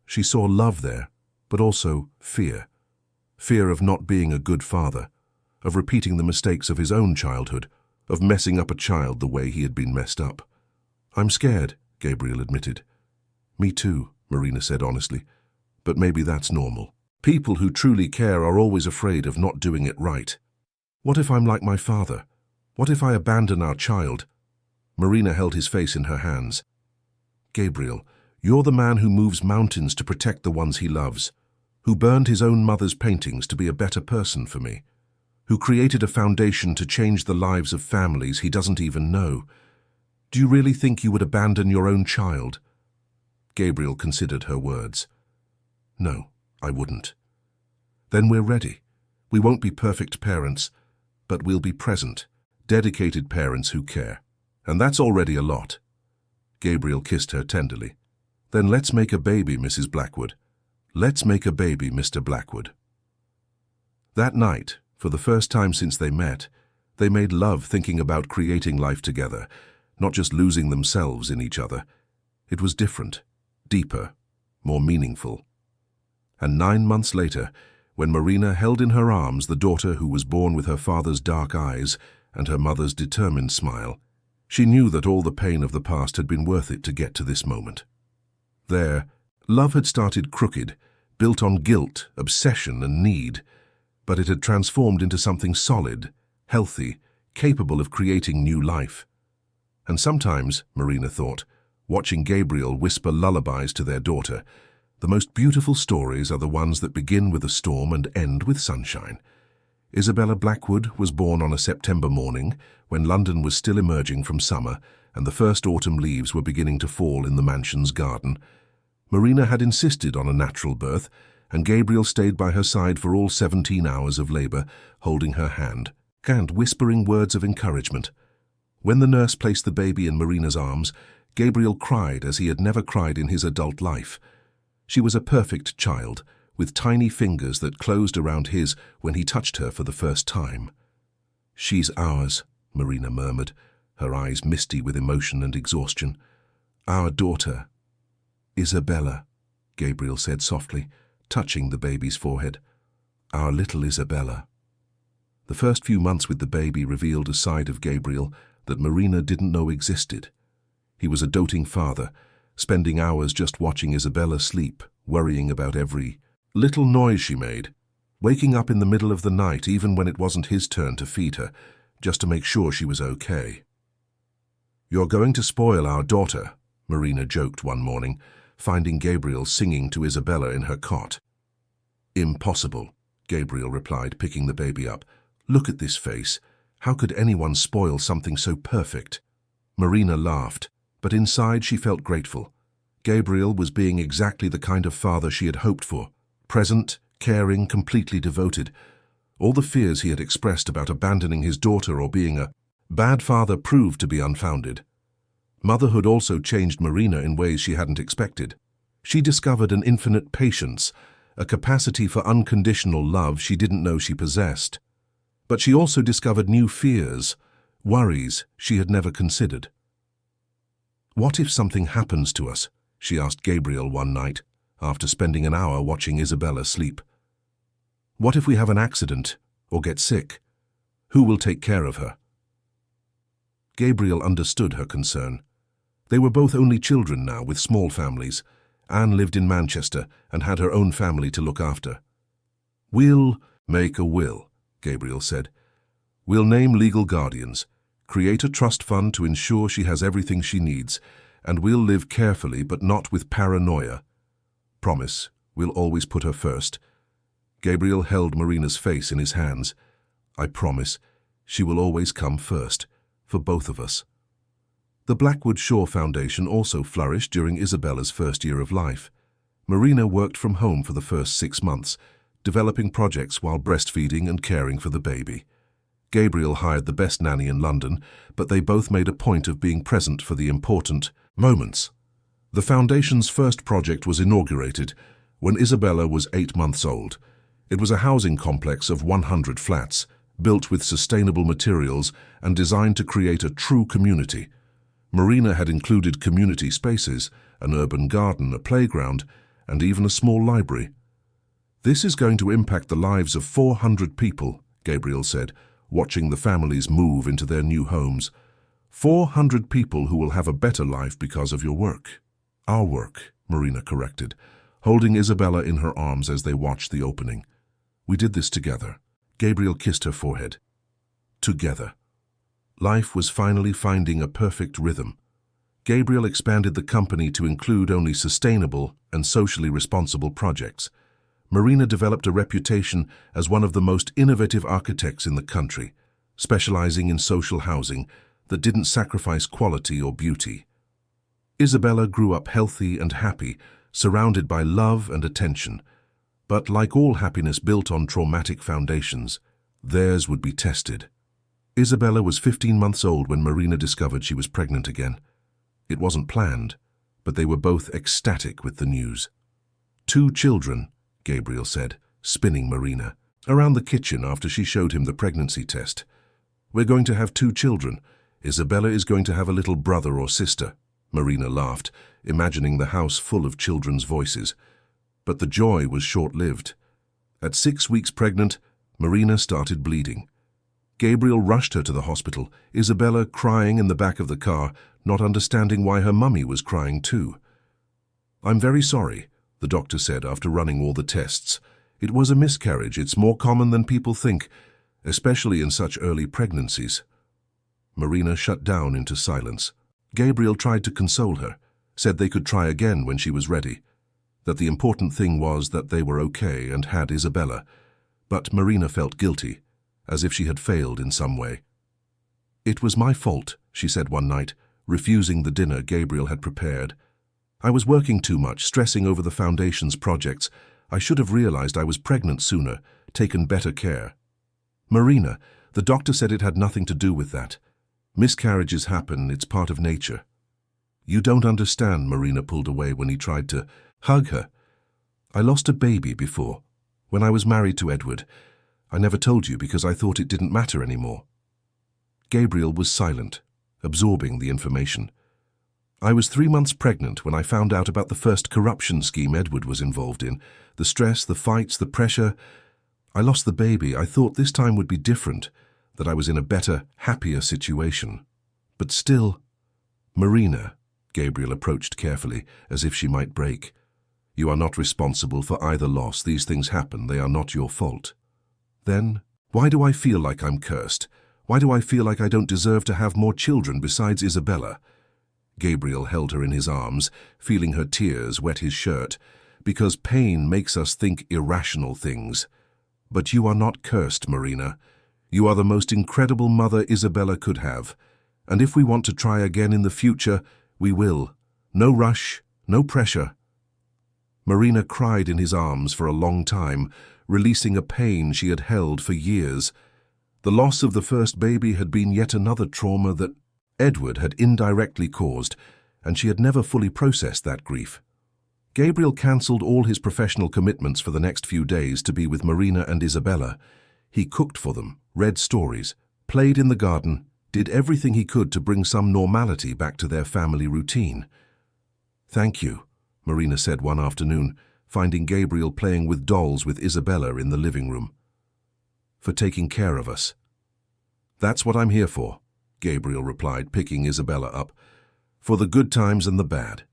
She saw love there, but also fear. Fear of not being a good father, of repeating the mistakes of his own childhood, of messing up a child the way he had been messed up. "I'm scared," Gabriel admitted. "Me too," Marina said honestly, "but maybe that's normal. People who truly care are always afraid of not doing it right. What if I'm like my father? What if I abandon our child?" Marina held his face in her hands. "Gabriel, you're the man who moves mountains to protect the ones he loves, who burned his own mother's paintings to be a better person for me, who created a foundation to change the lives of families he doesn't even know. Do you really think you would abandon your own child?" Gabriel considered her words. "No, I wouldn't." "Then we're ready. We won't be perfect parents, but we'll be present, dedicated parents who care. And that's already a lot." Gabriel kissed her tenderly. "Then let's make a baby, Mrs. Blackwood. Let's make a baby, Mr. Blackwood." That night, for the first time since they met, they made love thinking about creating life together, not just losing themselves in each other. It was different, deeper, more meaningful. And 9 months later, when Marina held in her arms the daughter who was born with her father's dark eyes and her mother's determined smile, she knew that all the pain of the past had been worth it to get to this moment. There, love had started crooked, built on guilt, obsession, and need, but it had transformed into something solid, healthy, capable of creating new life. And sometimes, Marina thought, watching Gabriel whisper lullabies to their daughter, the most beautiful stories are the ones that begin with a storm and end with sunshine. Isabella Blackwood was born on a September morning when London was still emerging from summer and the first autumn leaves were beginning to fall in the mansion's garden. Marina had insisted on a natural birth, and Gabriel stayed by her side for all 17 hours of labor, holding her hand and whispering words of encouragement. When the nurse placed the baby in Marina's arms, Gabriel cried as he had never cried in his adult life. She was a perfect child, with tiny fingers that closed around his when he touched her for the first time. "She's ours," Marina murmured, her eyes misty with emotion and exhaustion. "Our daughter." "Isabella," Gabriel said softly, touching the baby's forehead. "Our little Isabella." The first few months with the baby revealed a side of Gabriel that Marina didn't know existed. He was a doting father, spending hours just watching Isabella sleep, worrying about every little noise she made, waking up in the middle of the night even when it wasn't his turn to feed her, just to make sure she was okay. "You're going to spoil our daughter," Marina joked one morning, finding Gabriel singing to Isabella in her cot. "Impossible," Gabriel replied, picking the baby up. "Look at this face. How could anyone spoil something so perfect?" Marina laughed, but inside she felt grateful. Gabriel was being exactly the kind of father she had hoped for. Present, caring, completely devoted. All the fears he had expressed about abandoning his daughter or being a bad father proved to be unfounded. Motherhood also changed Marina in ways she hadn't expected. She discovered an infinite patience, a capacity for unconditional love she didn't know she possessed. But she also discovered new fears, worries she had never considered. "What if something happens to us?" she asked Gabriel one night, after spending an hour watching Isabella sleep. "What if we have an accident or get sick? Who will take care of her?" Gabriel understood her concern. They were both only children now, with small families. Anne lived in Manchester and had her own family to look after. "We'll make a will," Gabriel said. "We'll name legal guardians, create a trust fund to ensure she has everything she needs, and we'll live carefully but not with paranoia. Promise, we'll always put her first." Gabriel held Marina's face in his hands. "I promise, she will always come first, for both of us." The Blackwood Shore Foundation also flourished during Isabella's first year of life. Marina worked from home for the first 6 months, developing projects while breastfeeding and caring for the baby. Gabriel hired the best nanny in London, but they both made a point of being present for the important moments. The foundation's first project was inaugurated when Isabella was 8 months old. It was a housing complex of 100 flats, built with sustainable materials and designed to create a true community. Marina had included community spaces, an urban garden, a playground, and even a small library. "This is going to impact the lives of 400 people," Gabriel said, watching the families move into their new homes. 400 people who will have a better life because of your work." "Our work," Marina corrected, holding Isabella in her arms as they watched the opening. "We did this together." Gabriel kissed her forehead. Together. Life was finally finding a perfect rhythm. Gabriel expanded the company to include only sustainable and socially responsible projects. Marina developed a reputation as one of the most innovative architects in the country, specializing in social housing that didn't sacrifice quality or beauty. Isabella grew up healthy and happy, surrounded by love and attention. But like all happiness built on traumatic foundations, theirs would be tested. Isabella was 15 months old when Marina discovered she was pregnant again. It wasn't planned, but they were both ecstatic with the news. 2 children, Gabriel said, spinning Marina around the kitchen after she showed him the pregnancy test. "We're going to have 2 children. Isabella is going to have a little brother or sister." Marina laughed, imagining the house full of children's voices. But the joy was short-lived. At 6 weeks pregnant, Marina started bleeding. Gabriel rushed her to the hospital, Isabella crying in the back of the car, not understanding why her mummy was crying too. "I'm very sorry," the doctor said after running all the tests. "It was a miscarriage. It's more common than people think, especially in such early pregnancies." Marina shut down into silence. Gabriel tried to console her, said they could try again when she was ready, that the important thing was that they were okay and had Isabella. But Marina felt guilty, as if she had failed in some way. "It was my fault," she said one night, refusing the dinner Gabriel had prepared. "I was working too much, stressing over the foundation's projects. I should have realized I was pregnant sooner, taken better care." "Marina, the doctor said it had nothing to do with that. Miscarriages happen, it's part of nature." "You don't understand," Marina pulled away when he tried to hug her. I lost a baby before, when I was married to Edward. I never told you because I thought it didn't matter anymore." Gabriel was silent, absorbing the information. "I was 3 months pregnant when I found out about the first corruption scheme Edward was involved in. The stress, the fights, the pressure. I lost the baby. I thought this time would be different, that I was in a better, happier situation. But still—" "Marina," Gabriel approached carefully, as if she might break. "You are not responsible for either loss. These things happen. They are not your fault." "Then, why do I feel like I'm cursed? Why do I feel like I don't deserve to have more children besides Isabella?" Gabriel held her in his arms, feeling her tears wet his shirt. "Because pain makes us think irrational things. But you are not cursed, Marina. You are the most incredible mother Isabella could have. And if we want to try again in the future, we will. No rush, no pressure." Marina cried in his arms for a long time, releasing a pain she had held for years. The loss of the first baby had been yet another trauma that Edward had indirectly caused, and she had never fully processed that grief. Gabriel cancelled all his professional commitments for the next few days to be with Marina and Isabella. He cooked for them, read stories, played in the garden, did everything he could to bring some normality back to their family routine. "Thank you," Marina said one afternoon, finding Gabriel playing with dolls with Isabella in the living room. "For taking care of us." "That's what I'm here for," Gabriel replied, picking Isabella up. "For the good times and the bad."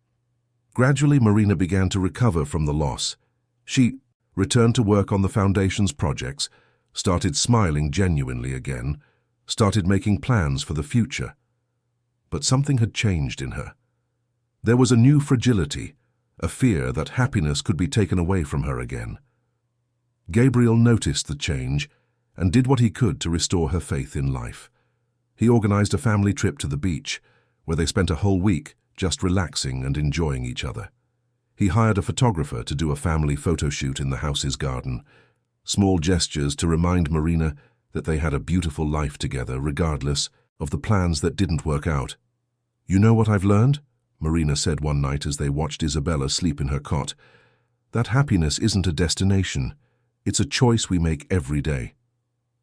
Gradually, Marina began to recover from the loss. She returned to work on the Foundation's projects, started smiling genuinely again, started making plans for the future. But something had changed in her. There was a new fragility, a fear that happiness could be taken away from her again. Gabriel noticed the change and did what he could to restore her faith in life. He organized a family trip to the beach, where they spent a whole week just relaxing and enjoying each other. He hired a photographer to do a family photo shoot in the house's garden. Small gestures to remind Marina that they had a beautiful life together, regardless of the plans that didn't work out. "You know what I've learned?" Marina said one night as they watched Isabella sleep in her cot. "That happiness isn't a destination. It's a choice we make every day."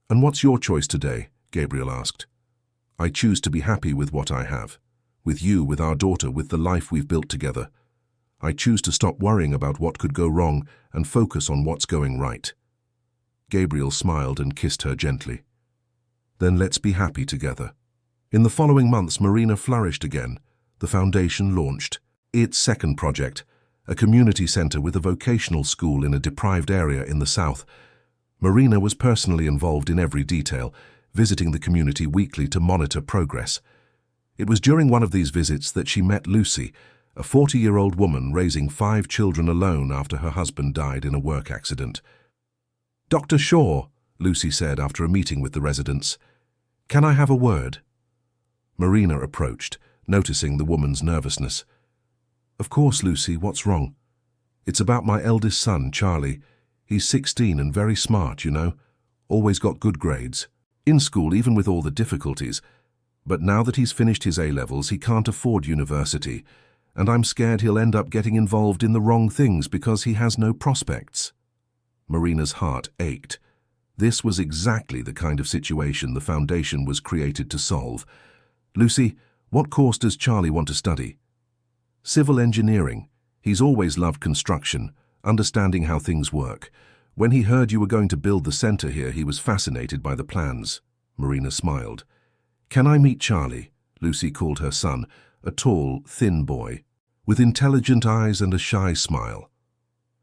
"And what's your choice today?" Gabriel asked. "I choose to be happy with what I have. With you, with our daughter, with the life we've built together. I choose to stop worrying about what could go wrong and focus on what's going right." Gabriel smiled and kissed her gently. "Then let's be happy together." In the following months, Marina flourished again. The Foundation launched its second project, a community center with a vocational school in a deprived area in the south. Marina was personally involved in every detail, visiting the community weekly to monitor progress. It was during one of these visits that she met Lucy, a 40-year-old woman raising 5 children alone after her husband died in a work accident. "Dr. Shaw," Lucy said after a meeting with the residents, "can I have a word?" Marina approached, noticing the woman's nervousness. "Of course, Lucy, what's wrong?" "It's about my eldest son, Charlie. He's 16 and very smart, you know. Always got good grades. In school, even with all the difficulties. But now that he's finished his A-levels, he can't afford university. And I'm scared he'll end up getting involved in the wrong things because he has no prospects." Marina's heart ached. This was exactly the kind of situation the Foundation was created to solve. "Lucy, what course does Charlie want to study?" "Civil engineering. He's always loved construction, understanding how things work. When he heard you were going to build the center here, he was fascinated by the plans." Marina smiled. "Can I meet Charlie?" Lucy called her son, a tall, thin boy, with intelligent eyes and a shy smile.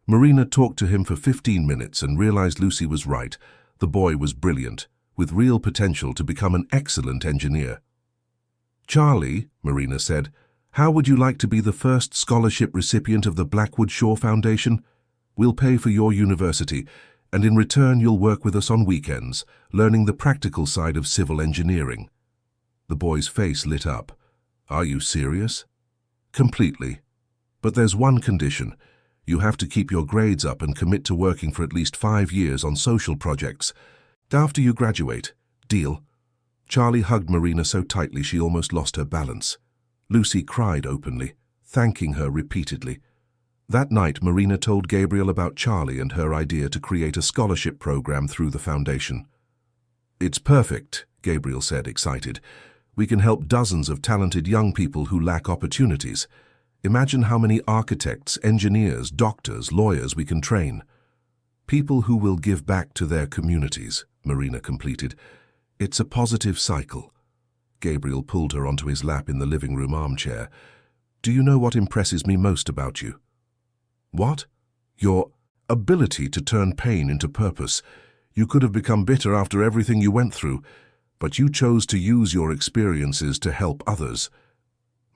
Marina talked to him for 15 minutes and realized Lucy was right. The boy was brilliant, with real potential to become an excellent engineer. "Charlie," Marina said, "how would you like to be the first scholarship recipient of the Blackwood Shaw Foundation? We'll pay for your university, and in return you'll work with us on weekends, learning the practical side of civil engineering." The boy's face lit up. "Are you serious?" "Completely. But there's one condition. You have to keep your grades up and commit to working for at least 5 years on social projects. After you graduate. Deal?" Charlie hugged Marina so tightly she almost lost her balance. Lucy cried openly, thanking her repeatedly. That night, Marina told Gabriel about Charlie and her idea to create a scholarship program through the foundation. "It's perfect," Gabriel said, excited. "We can help dozens of talented young people who lack opportunities. Imagine how many architects, engineers, doctors, lawyers we can train. People who will give back to their communities," Marina completed. "It's a positive cycle." Gabriel pulled her onto his lap in the living room armchair. "Do you know what impresses me most about you?" "What?" "Your ability to turn pain into purpose. You could have become bitter after everything you went through, but you chose to use your experiences to help others."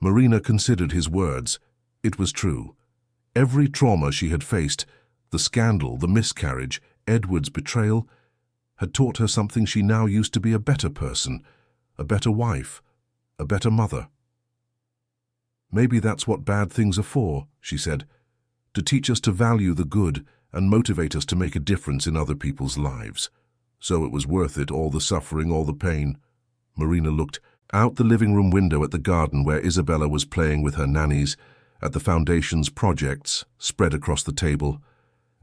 Marina considered his words. It was true. Every trauma she had faced, the scandal, the miscarriage, Edward's betrayal, had taught her something. She now used to be a better person, a better wife, a better mother. "Maybe that's what bad things are for," she said, "to teach us to value the good and motivate us to make a difference in other people's lives. So it was worth it, all the suffering, all the pain." Marina looked out the living room window at the garden where Isabella was playing with her nannies, at the foundation's projects spread across the table,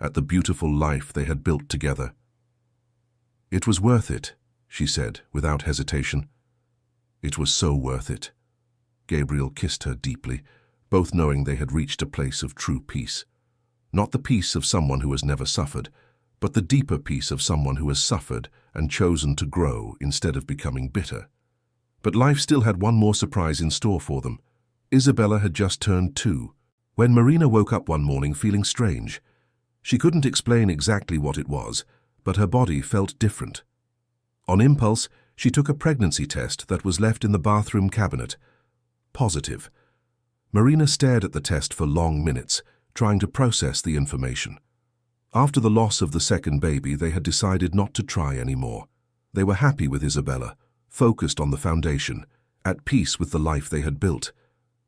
at the beautiful life they had built together. "It was worth it," she said without hesitation. "It was so worth it." Gabriel kissed her deeply, both knowing they had reached a place of true peace. Not the peace of someone who has never suffered, but the deeper peace of someone who has suffered and chosen to grow instead of becoming bitter. But life still had one more surprise in store for them. Isabella had just turned 2, when Marina woke up one morning feeling strange. She couldn't explain exactly what it was, but her body felt different. On impulse, she took a pregnancy test that was left in the bathroom cabinet. Positive. Marina stared at the test for long minutes, trying to process the information. After the loss of the second baby, they had decided not to try anymore. They were happy with Isabella, focused on the foundation, at peace with the life they had built.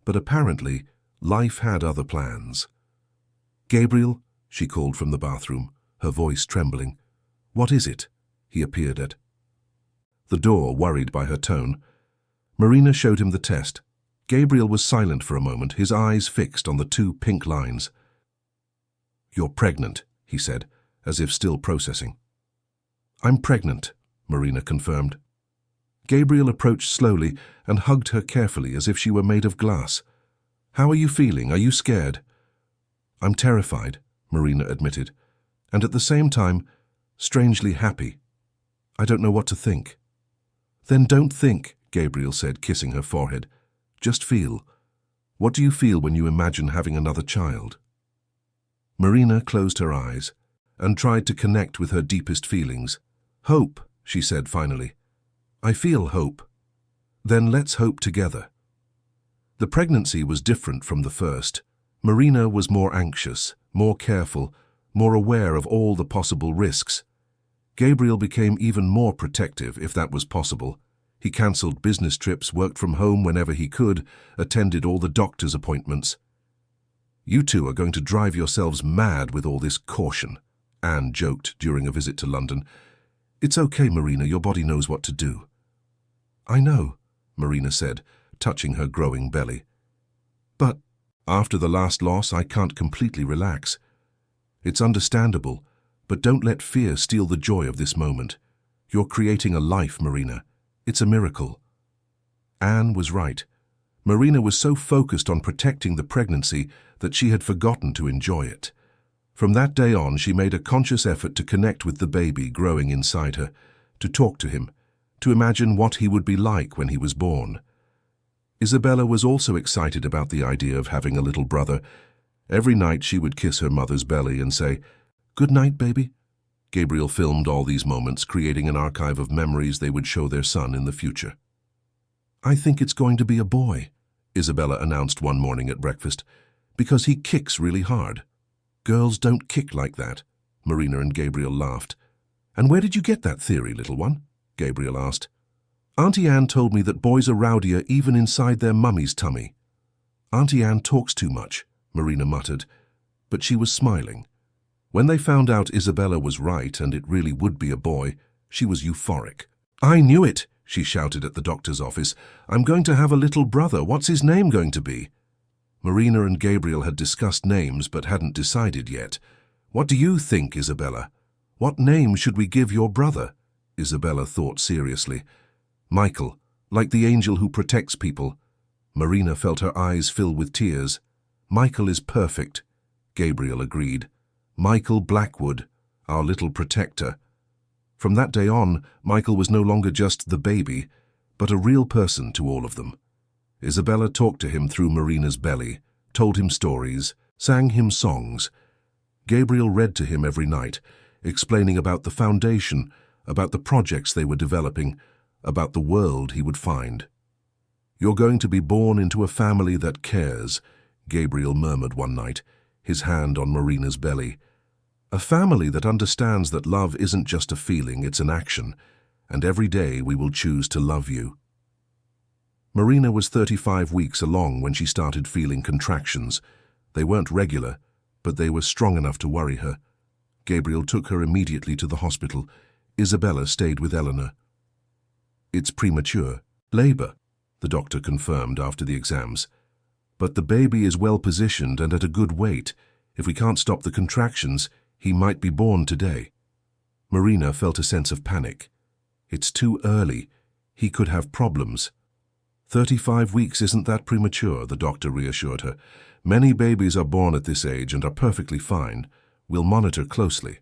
But apparently, life had other plans. "Gabriel," she called from the bathroom, her voice trembling. "What is it?" He appeared at the door, worried by her tone. Marina showed him the test. Gabriel was silent for a moment, his eyes fixed on the 2 pink lines. "You're pregnant," he said, as if still processing. "I'm pregnant," Marina confirmed. Gabriel approached slowly and hugged her carefully as if she were made of glass. "How are you feeling? Are you scared?" "I'm terrified," Marina admitted, "and at the same time, strangely happy. I don't know what to think." "Then don't think," Gabriel said, kissing her forehead. "Just feel. What do you feel when you imagine having another child?" Marina closed her eyes and tried to connect with her deepest feelings. "Hope," she said finally. "I feel hope." "Then let's hope together." The pregnancy was different from the first. Marina was more anxious, more careful, more aware of all the possible risks. Gabriel became even more protective, if that was possible. He cancelled business trips, worked from home whenever he could, attended all the doctor's appointments. "You two are going to drive yourselves mad with all this caution," Anne joked during a visit to London. "It's okay, Marina, your body knows what to do." "I know," Marina said, touching her growing belly. "But after the last loss, I can't completely relax. It's understandable, but don't let fear steal the joy of this moment. You're creating a life, Marina. It's a miracle." Anne was right. Marina was so focused on protecting the pregnancy that she had forgotten to enjoy it. From that day on, she made a conscious effort to connect with the baby growing inside her, to talk to him, to imagine what he would be like when he was born. Isabella was also excited about the idea of having a little brother. Every night she would kiss her mother's belly and say, "Good night, baby." Gabriel filmed all these moments, creating an archive of memories they would show their son in the future. "I think it's going to be a boy," Isabella announced one morning at breakfast, "because he kicks really hard." "Girls don't kick like that," Marina and Gabriel laughed. "And where did you get that theory, little one?" Gabriel asked. "Auntie Anne told me that boys are rowdier even inside their mummy's tummy." "Auntie Anne talks too much," Marina muttered, but she was smiling. When they found out Isabella was right and it really would be a boy, she was euphoric. "I knew it," she shouted at the doctor's office. "I'm going to have a little brother. What's his name going to be?" Marina and Gabriel had discussed names but hadn't decided yet. "What do you think, Isabella? What name should we give your brother?" Isabella thought seriously. "Michael, like the angel who protects people." Marina felt her eyes fill with tears. "Michael is perfect," Gabriel agreed. "Michael Blackwood, our little protector." From that day on, Michael was no longer just the baby, but a real person to all of them. Isabella talked to him through Marina's belly, told him stories, sang him songs. Gabriel read to him every night, explaining about the foundation, about the projects they were developing, about the world he would find. "You're going to be born into a family that cares," Gabriel murmured one night, his hand on Marina's belly. "A family that understands that love isn't just a feeling, it's an action, and every day we will choose to love you." Marina was 35 weeks along when she started feeling contractions. They weren't regular, but they were strong enough to worry her. Gabriel took her immediately to the hospital. Isabella stayed with Eleanor. "It's premature. Labor," the doctor confirmed after the exams. "But the baby is well positioned and at a good weight. If we can't stop the contractions, he might be born today." Marina felt a sense of panic. "It's too early. He could have problems." 35 weeks isn't that premature," the doctor reassured her. "Many babies are born at this age and are perfectly fine. We'll monitor closely."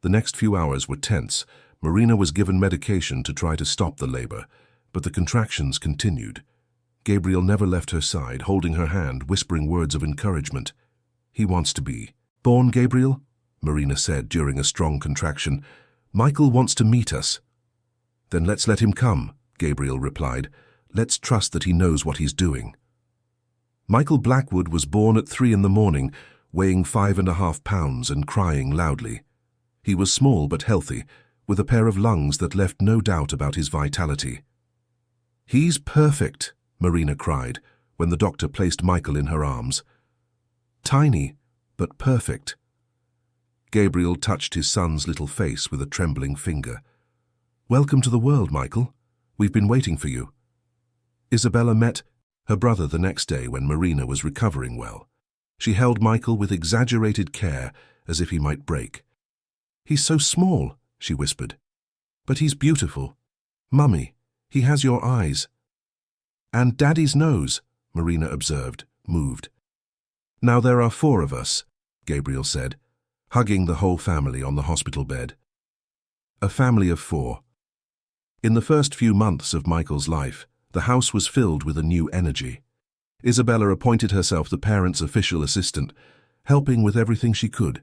The next few hours were tense. Marina was given medication to try to stop the labor, but the contractions continued. Gabriel never left her side, holding her hand, whispering words of encouragement. "He wants to be born, Gabriel," Marina said during a strong contraction. "Michael wants to meet us." "Then let's let him come," Gabriel replied. "Let's trust that he knows what he's doing." Michael Blackwood was born at 3 in the morning, weighing 5.5 pounds and crying loudly. He was small but healthy, with a pair of lungs that left no doubt about his vitality. "He's perfect," Marina cried when the doctor placed Michael in her arms. "Tiny, but perfect." Gabriel touched his son's little face with a trembling finger. "Welcome to the world, Michael. We've been waiting for you." Isabella met her brother the next day when Marina was recovering well. She held Michael with exaggerated care, as if he might break. "He's so small," she whispered. "But he's beautiful. Mummy, he has your eyes." "And Daddy's nose," Marina observed, moved. "Now there are 4 of us," Gabriel said, hugging the whole family on the hospital bed. A family of 4. In the first few months of Michael's life, the house was filled with a new energy. Isabella appointed herself the parents' official assistant, helping with everything she could,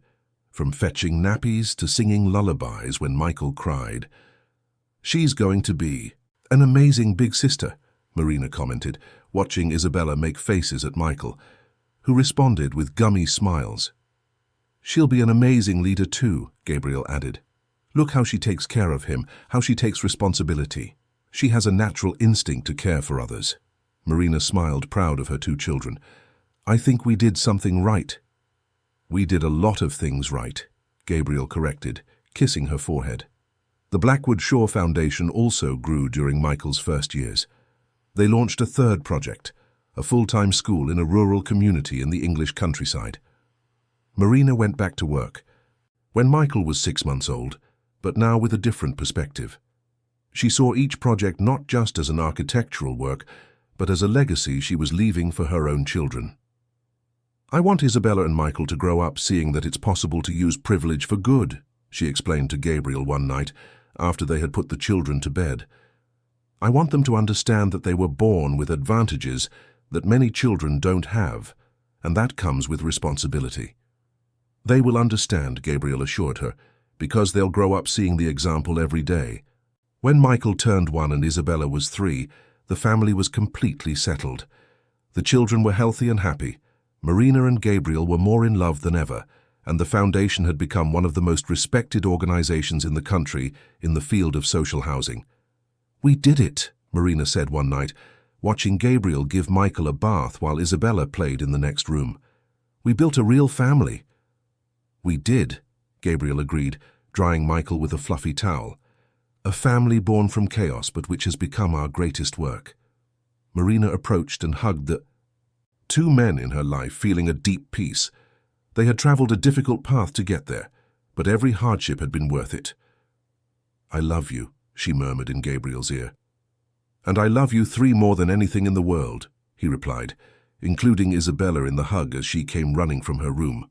from fetching nappies to singing lullabies when Michael cried. "She's going to be an amazing big sister," Marina commented, watching Isabella make faces at Michael, who responded with gummy smiles. "She'll be an amazing leader too," Gabriel added. "Look how she takes care of him, how she takes responsibility. She has a natural instinct to care for others." Marina smiled, proud of her 2 children. "I think we did something right." "We did a lot of things right," Gabriel corrected, kissing her forehead. The Blackwood Shore Foundation also grew during Michael's first years. They launched a 3rd project, a full-time school in a rural community in the English countryside. Marina went back to work when Michael was 6 months old, but now with a different perspective. She saw each project not just as an architectural work, but as a legacy she was leaving for her own children. "I want Isabella and Michael to grow up seeing that it's possible to use privilege for good," she explained to Gabriel one night after they had put the children to bed. "I want them to understand that they were born with advantages that many children don't have, and that comes with responsibility." "They will understand," Gabriel assured her, "because they'll grow up seeing the example every day." When Michael turned 1 and Isabella was 3, the family was completely settled. The children were healthy and happy. Marina and Gabriel were more in love than ever, and the foundation had become one of the most respected organizations in the country in the field of social housing. "We did it," Marina said one night, watching Gabriel give Michael a bath while Isabella played in the next room. "We built a real family." "We did," Gabriel agreed, drying Michael with a fluffy towel. "A family born from chaos, but which has become our greatest work." Marina approached and hugged the Two men in her life feeling a deep peace. They had traveled a difficult path to get there, but every hardship had been worth it. "I love you," she murmured in Gabriel's ear. "And I love you 3 more than anything in the world," he replied, including Isabella in the hug as she came running from her room.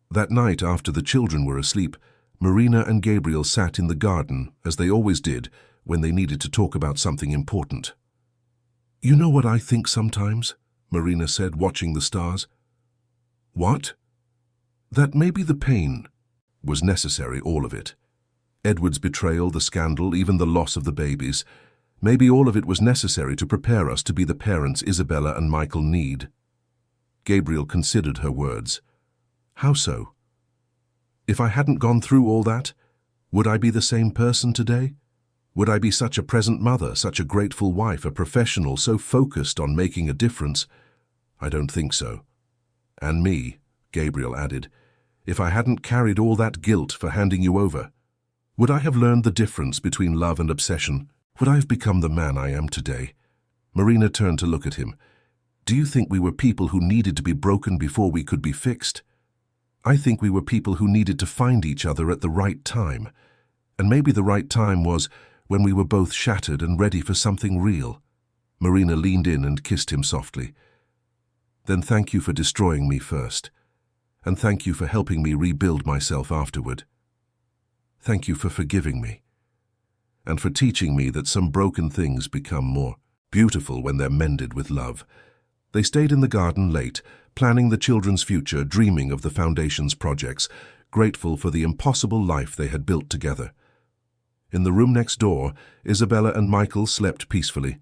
That night, after the children were asleep, Marina and Gabriel sat in the garden, as they always did when they needed to talk about something important. "You know what I think sometimes?" Marina said, watching the stars. "What?" "That maybe the pain was necessary, all of it. Edward's betrayal, the scandal, even the loss of the babies. Maybe all of it was necessary to prepare us to be the parents Isabella and Michael need." Gabriel considered her words. "How so? If I hadn't gone through all that, would I be the same person today? Would I be such a present mother, such a grateful wife, a professional, so focused on making a difference? I don't think so. And me," Gabriel added, "if I hadn't carried all that guilt for handing you over, would I have learned the difference between love and obsession? Would I have become the man I am today?" Marina turned to look at him. "Do you think we were people who needed to be broken before we could be fixed? I think we were people who needed to find each other at the right time. And maybe the right time was when we were both shattered and ready for something real." Marina leaned in and kissed him softly. "Then thank you for destroying me first. And thank you for helping me rebuild myself afterward. Thank you for forgiving me. And for teaching me that some broken things become more beautiful when they're mended with love." They stayed in the garden late, planning the children's future, dreaming of the Foundation's projects, grateful for the impossible life they had built together. In the room next door, Isabella and Michael slept peacefully,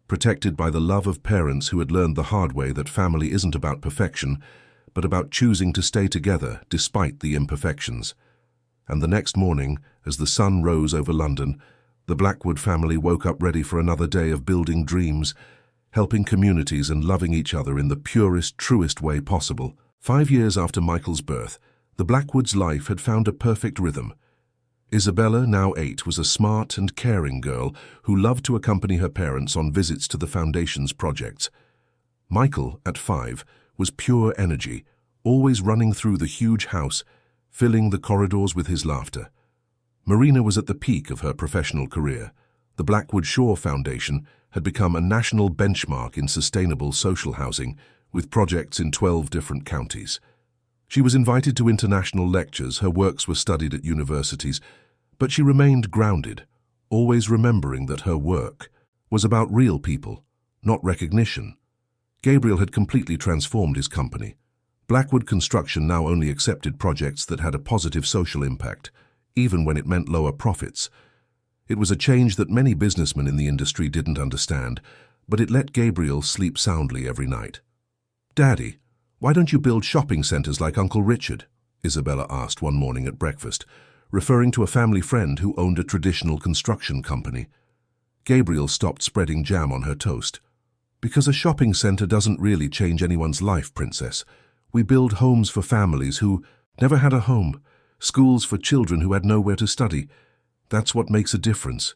protected by the love of parents who had learned the hard way that family isn't about perfection, but about choosing to stay together despite the imperfections. And the next morning, as the sun rose over London, the Blackwood family woke up ready for another day of building dreams, helping communities and loving each other in the purest, truest way possible. 5 years after Michael's birth, the Blackwoods' life had found a perfect rhythm. Isabella, now 8, was a smart and caring girl who loved to accompany her parents on visits to the Foundation's projects. Michael, at 5, was pure energy, always running through the huge house, filling the corridors with his laughter. Marina was at the peak of her professional career. The Blackwood Shore Foundation had become a national benchmark in sustainable social housing, with projects in 12 different counties. She was invited to international lectures, her works were studied at universities, but she remained grounded, always remembering that her work was about real people, not recognition. Gabriel had completely transformed his company. Blackwood Construction now only accepted projects that had a positive social impact, even when it meant lower profits. It was a change that many businessmen in the industry didn't understand, but it let Gabriel sleep soundly every night. "Daddy, why don't you build shopping centers like Uncle Richard?" Isabella asked one morning at breakfast, referring to a family friend who owned a traditional construction company. Gabriel stopped spreading jam on her toast. "Because a shopping center doesn't really change anyone's life, Princess. We build homes for families who never had a home, schools for children who had nowhere to study. That's what makes a difference."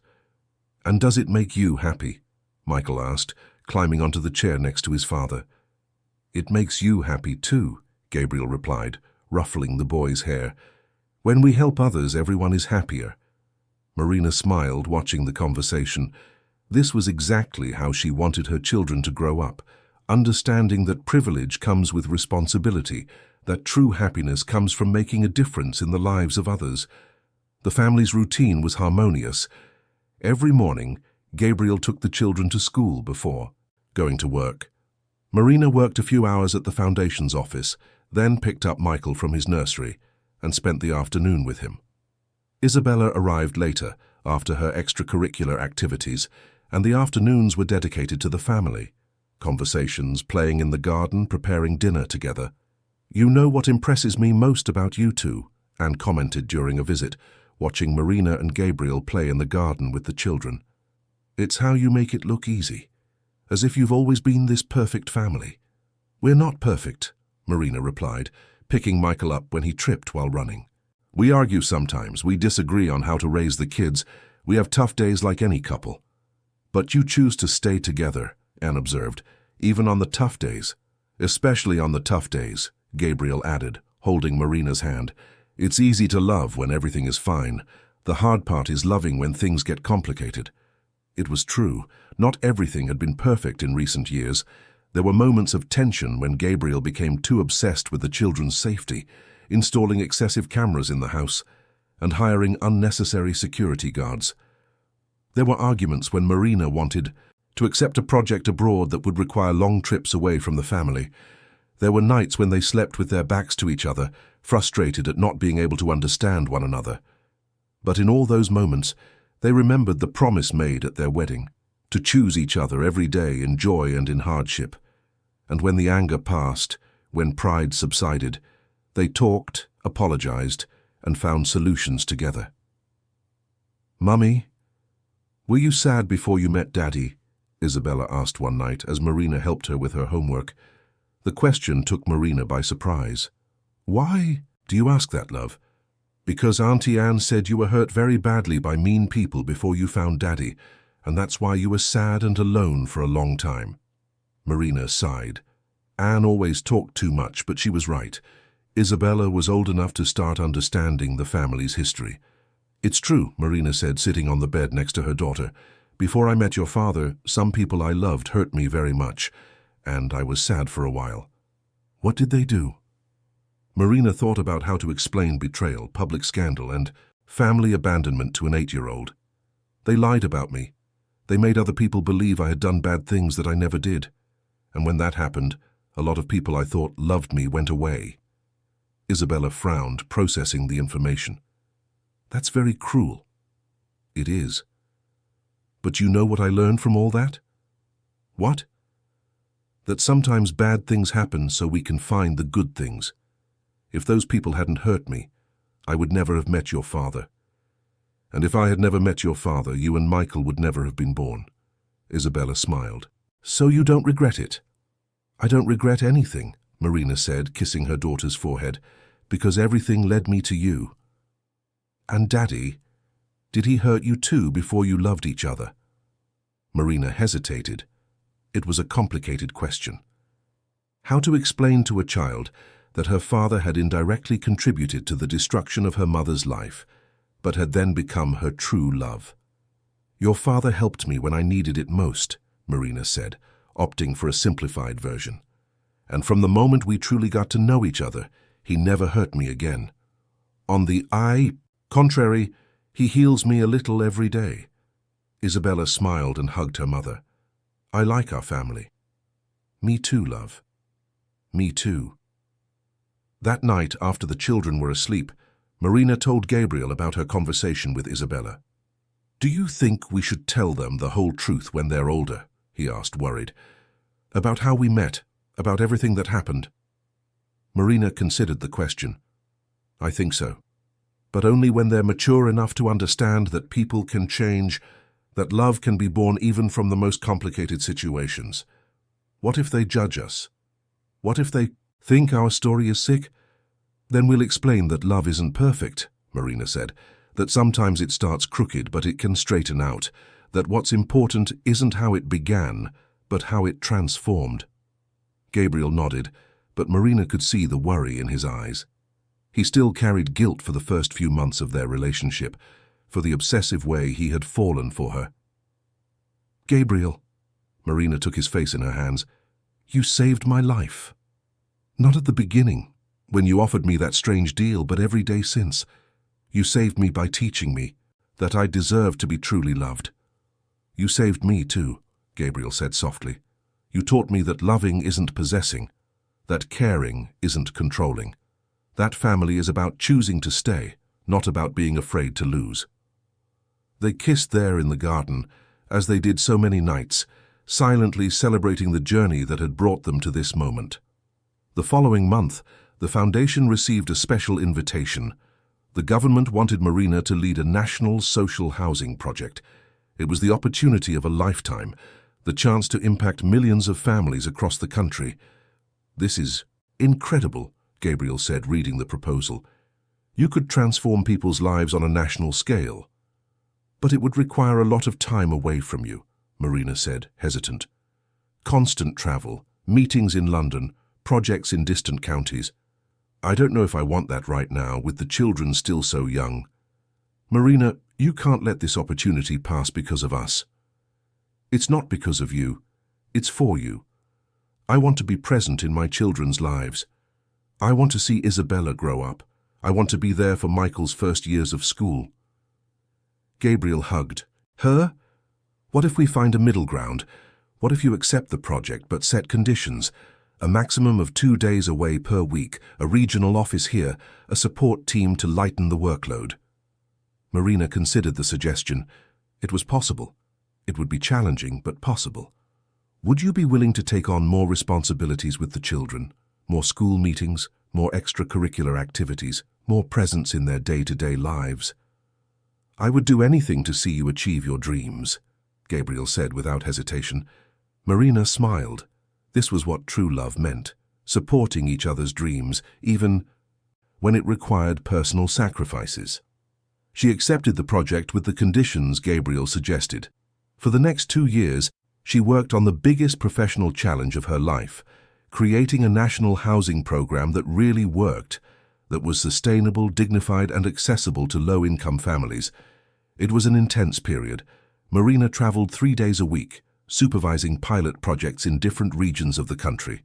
"And does it make you happy?" Michael asked, climbing onto the chair next to his father. "It makes you happy too," Gabriel replied, ruffling the boy's hair. "When we help others, everyone is happier." Marina smiled, watching the conversation. This was exactly how she wanted her children to grow up, understanding that privilege comes with responsibility, that true happiness comes from making a difference in the lives of others. The family's routine was harmonious. Every morning, Gabriel took the children to school before going to work. Marina worked a few hours at the Foundation's office, then picked up Michael from his nursery and spent the afternoon with him. Isabella arrived later, after her extracurricular activities, and the afternoons were dedicated to the family. Conversations, playing in the garden, preparing dinner together. "You know what impresses me most about you two," Anne commented during a visit, watching Marina and Gabriel play in the garden with the children. "It's how you make it look easy, as if you've always been this perfect family." "We're not perfect," Marina replied, picking Michael up when he tripped while running. "We argue sometimes, we disagree on how to raise the kids, we have tough days like any couple. But you choose to stay together," Anne observed, "even on the tough days. Especially on the tough days, Gabriel added, holding Marina's hand. It's easy to love when everything is fine. The hard part is loving when things get complicated. It was true. Not everything had been perfect in recent years. There were moments of tension when Gabriel became too obsessed with the children's safety, installing excessive cameras in the house, and hiring unnecessary security guards. There were arguments when Marina wanted to accept a project abroad that would require long trips away from the family. There were nights when they slept with their backs to each other, frustrated at not being able to understand one another. But in all those moments, they remembered the promise made at their wedding, to choose each other every day in joy and in hardship. And when the anger passed, when pride subsided, they talked, apologized, and found solutions together. "Mummy, were you sad before you met Daddy?" Isabella asked one night as Marina helped her with her homework. The question took Marina by surprise. "Why do you ask that, love?" "Because Auntie Anne said you were hurt very badly by mean people before you found Daddy, and that's why you were sad and alone for a long time." Marina sighed. Anne always talked too much, but she was right. Isabella was old enough to start understanding the family's history. "It's true," Marina said, sitting on the bed next to her daughter. "Before I met your father, some people I loved hurt me very much, and I was sad for a while." "What did they do?" Marina thought about how to explain betrayal, public scandal, and family abandonment to an 8-year-old. "They lied about me. They made other people believe I had done bad things that I never did. And when that happened, a lot of people I thought loved me went away." Isabella frowned, processing the information. "That's very cruel." "It is. But you know what I learned from all that?" "What?" "That sometimes bad things happen so we can find the good things. If those people hadn't hurt me, I would never have met your father. And if I had never met your father, you and Michael would never have been born." Isabella smiled. "So you don't regret it?" "I don't regret anything," Marina said, kissing her daughter's forehead, "because everything led me to you." "And Daddy, did he hurt you too before you loved each other?" Marina hesitated. It was a complicated question. How to explain to a child that her father had indirectly contributed to the destruction of her mother's life, but had then become her true love? "Your father helped me when I needed it most," Marina said, opting for a simplified version. "And from the moment we truly got to know each other, he never hurt me again. On the contrary, he heals me a little every day." Isabella smiled and hugged her mother. "I like our family." "Me too, love. Me too." That night, after the children were asleep, Marina told Gabriel about her conversation with Isabella. "Do you think we should tell them the whole truth when they're older?" he asked, worried. "About how we met, about everything that happened?" Marina considered the question. "I think so. But only when they're mature enough to understand that people can change, that love can be born even from the most complicated situations. What if they judge us? What if they think our story is sick? Then we'll explain that love isn't perfect," Marina said, "that sometimes it starts crooked but it can straighten out, that what's important isn't how it began, but how it transformed." Gabriel nodded, but Marina could see the worry in his eyes. He still carried guilt for the first few months of their relationship, for the obsessive way he had fallen for her. "Gabriel," Marina took his face in her hands, "you saved my life. Not at the beginning, when you offered me that strange deal, but every day since. You saved me by teaching me that I deserved to be truly loved." "You saved me too," Gabriel said softly. "You taught me that loving isn't possessing, that caring isn't controlling. That family is about choosing to stay, not about being afraid to lose." They kissed there in the garden, as they did so many nights, silently celebrating the journey that had brought them to this moment. The following month, the foundation received a special invitation. The government wanted Marina to lead a national social housing project. It was the opportunity of a lifetime, the chance to impact millions of families across the country. "This is incredible," Gabriel said, reading the proposal. "You could transform people's lives on a national scale." "But it would require a lot of time away from you," Marina said, hesitant. "Constant travel, meetings in London, projects in distant counties. I don't know if I want that right now, with the children still so young. Marina, you can't let this opportunity pass because of us. It's not because of you. It's for you. I want to be present in my children's lives. I want to see Isabella grow up. I want to be there for Michael's first years of school. Gabriel hugged. Her? What if we find a middle ground? What if you accept the project but set conditions? A maximum of 2 days away per week, a regional office here, a support team to lighten the workload. Marina considered the suggestion. It was possible. It would be challenging, but possible. Would you be willing to take on more responsibilities with the children? More school meetings, more extracurricular activities, more presence in their day-to-day lives? I would do anything to see you achieve your dreams, Gabriel said without hesitation. Marina smiled. This was what true love meant, supporting each other's dreams, even when it required personal sacrifices. She accepted the project with the conditions Gabriel suggested. For the next 2 years, she worked on the biggest professional challenge of her life, creating a national housing program that really worked, that was sustainable, dignified, and accessible to low-income families. It was an intense period. Marina traveled 3 days a week, supervising pilot projects in different regions of the country.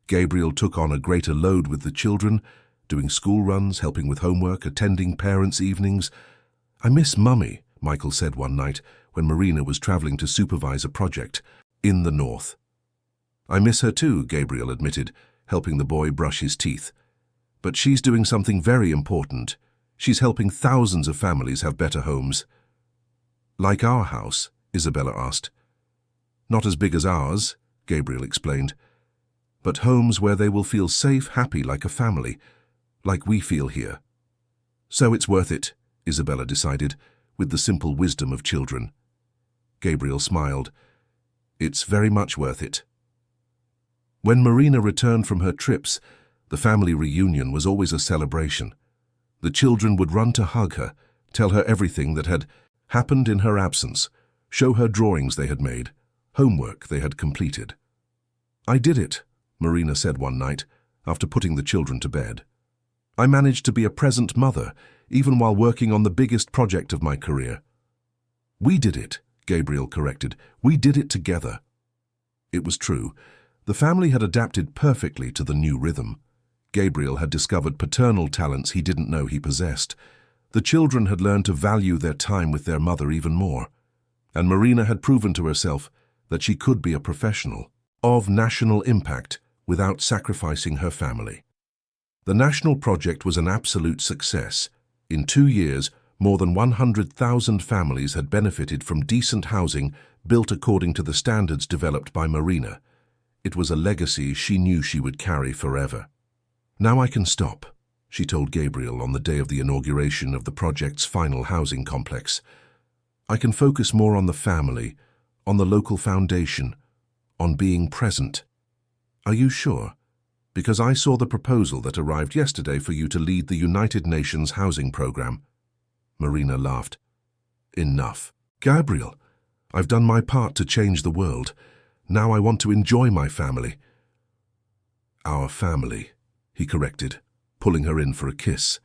Gabriel took on a greater load with the children, doing school runs, helping with homework, attending parents' evenings. I miss Mummy, Michael said one night when Marina was traveling to supervise a project in the north. I miss her too, Gabriel admitted, helping the boy brush his teeth. But she's doing something very important. She's helping thousands of families have better homes. Like our house? Isabella asked. Not as big as ours, Gabriel explained, but homes where they will feel safe, happy, like a family, like we feel here. So it's worth it, Isabella decided, with the simple wisdom of children. Gabriel smiled. It's very much worth it. When Marina returned from her trips, the family reunion was always a celebration. The children would run to hug her, tell her everything that had happened in her absence, show her drawings they had made, homework they had completed. I did it, Marina said one night, after putting the children to bed. I managed to be a present mother, even while working on the biggest project of my career. We did it, Gabriel corrected. We did it together. It was true. The family had adapted perfectly to the new rhythm. Gabriel had discovered paternal talents he didn't know he possessed. The children had learned to value their time with their mother even more. And Marina had proven to herself that she could be a professional of national impact without sacrificing her family. The national project was an absolute success. In 2 years, more than 100,000 families had benefited from decent housing built according to the standards developed by Marina. It was a legacy she knew she would carry forever. Now I can stop, she told Gabriel on the day of the inauguration of the project's final housing complex. I can focus more on the family, on the local foundation, on being present. Are you sure? Because I saw the proposal that arrived yesterday for you to lead the United Nations housing program. Marina laughed. Enough. Gabriel, I've done my part to change the world. Now I want to enjoy my family. Our family, he corrected, pulling her in for a kiss.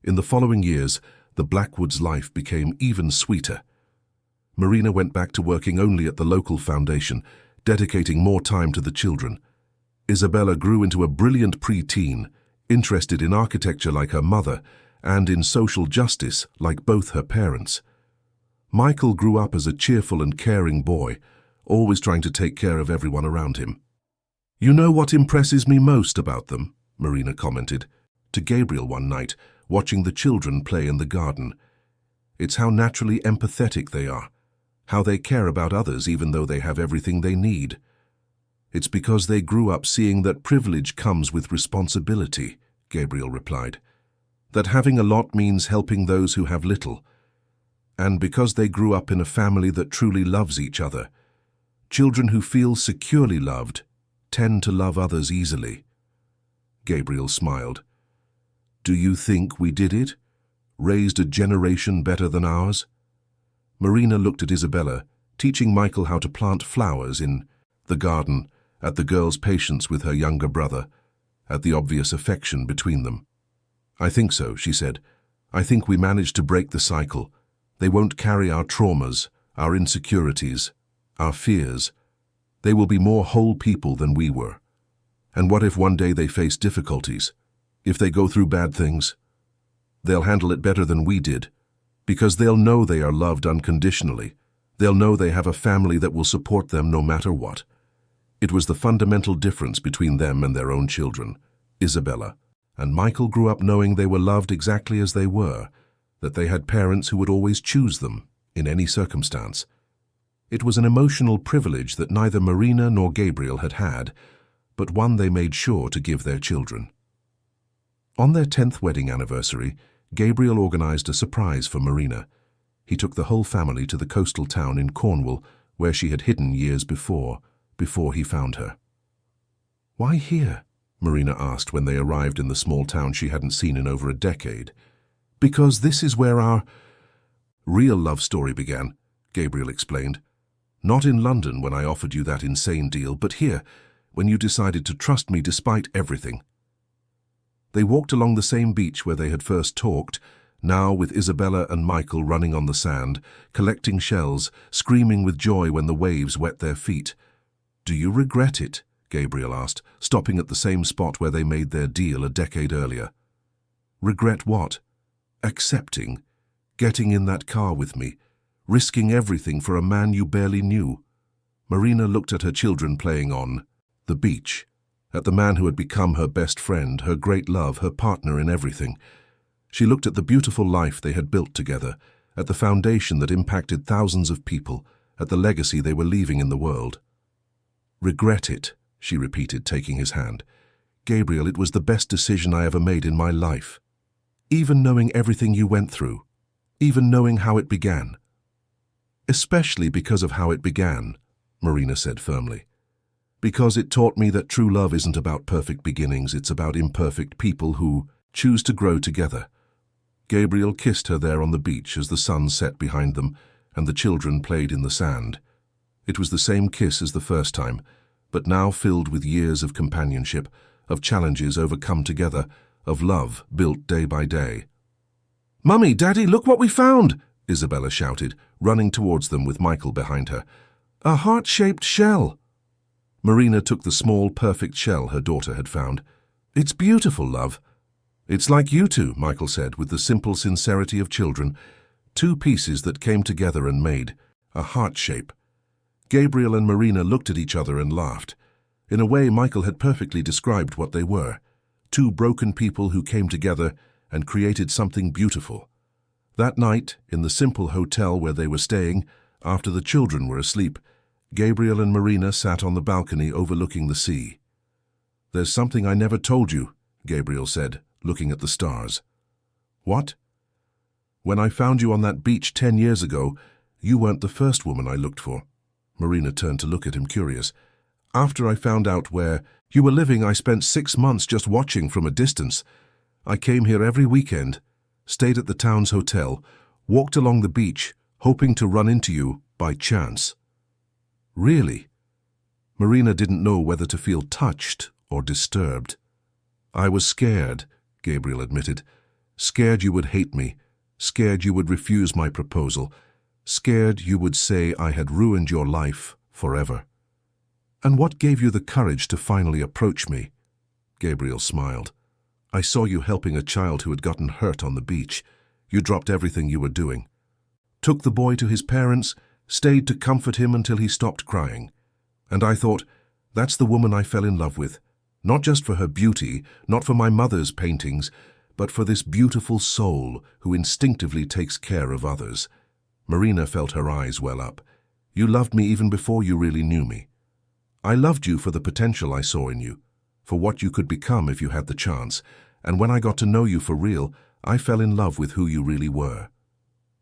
In the following years, the Blackwoods' life became even sweeter. Marina went back to working only at the local foundation, dedicating more time to the children. Isabella grew into a brilliant pre-teen, interested in architecture like her mother and in social justice like both her parents. Michael grew up as a cheerful and caring boy, always trying to take care of everyone around him. You know what impresses me most about them, Marina commented to Gabriel one night, watching the children play in the garden. It's how naturally empathetic they are, how they care about others even though they have everything they need. It's because they grew up seeing that privilege comes with responsibility, Gabriel replied. That having a lot means helping those who have little. And because they grew up in a family that truly loves each other. Children who feel securely loved tend to love others easily. Gabriel smiled. Do you think we did it? Raised a generation better than ours? Marina looked at Isabella, teaching Michael how to plant flowers in the garden at the girl's patience with her younger brother, at the obvious affection between them. "I think so," she said. "I think we managed to break the cycle. They won't carry our traumas, our insecurities, our fears. They will be more whole people than we were. And what if one day they face difficulties? If they go through bad things? They'll handle it better than we did, because they'll know they are loved unconditionally. They'll know they have a family that will support them no matter what." It was the fundamental difference between them and their own children, Isabella, and Michael grew up knowing they were loved exactly as they were, that they had parents who would always choose them, in any circumstance. It was an emotional privilege that neither Marina nor Gabriel had had, but one they made sure to give their children. On their 10th wedding anniversary, Gabriel organized a surprise for Marina. He took the whole family to the coastal town in Cornwall, where she had hidden years before he found her. "Why here?" Marina asked when they arrived in the small town she hadn't seen in over a decade. "Because this is where our real love story began," Gabriel explained. "Not in London when I offered you that insane deal, but here, when you decided to trust me despite everything." They walked along the same beach where they had first talked, now with Isabella and Michael running on the sand, collecting shells, screaming with joy when the waves wet their feet. "Do you regret it?" Gabriel asked, stopping at the same spot where they made their deal a decade earlier. "Regret what?" "Accepting. Getting in that car with me. Risking everything for a man you barely knew." Marina looked at her children playing on the beach, at the man who had become her best friend, her great love, her partner in everything. She looked at the beautiful life they had built together, at the foundation that impacted thousands of people, at the legacy they were leaving in the world. "Regret it," she repeated, taking his hand. "Gabriel, it was the best decision I ever made in my life. Even knowing everything you went through, even knowing how it began." "Especially because of how it began," Marina said firmly. "Because it taught me that true love isn't about perfect beginnings, it's about imperfect people who choose to grow together." Gabriel kissed her there on the beach as the sun set behind them and the children played in the sand. It was the same kiss as the first time, but now filled with years of companionship, of challenges overcome together, of love built day by day. "Mummy, Daddy, look what we found!" Isabella shouted, running towards them with Michael behind her. "A heart-shaped shell!" Marina took the small, perfect shell her daughter had found. "It's beautiful, love." "It's like you two," Michael said, with the simple sincerity of children. Two pieces that came together and made a heart shape. Gabriel and Marina looked at each other and laughed. In a way, Michael had perfectly described what they were. Two broken people who came together and created something beautiful. That night, in the simple hotel where they were staying, after the children were asleep, Gabriel and Marina sat on the balcony overlooking the sea. "There's something I never told you," Gabriel said, looking at the stars. "What?" "When I found you on that beach 10 years ago, you weren't the first woman I looked for." Marina turned to look at him, curious. "After I found out where you were living, I spent 6 months just watching from a distance. I came here every weekend, stayed at the town's hotel, walked along the beach, hoping to run into you by chance." "Really?" Marina didn't know whether to feel touched or disturbed. "I was scared," Gabriel admitted. "Scared you would hate me, scared you would refuse my proposal, scared you would say I had ruined your life forever." "And what gave you the courage to finally approach me?" Gabriel smiled. "I saw you helping a child who had gotten hurt on the beach. You dropped everything you were doing. Took the boy to his parents, stayed to comfort him until he stopped crying. And I thought, that's the woman I fell in love with. Not just for her beauty, not for my mother's paintings, but for this beautiful soul who instinctively takes care of others." Marina felt her eyes well up. "You loved me even before you really knew me. I loved you for the potential I saw in you, for what you could become if you had the chance, and when I got to know you for real, I fell in love with who you really were."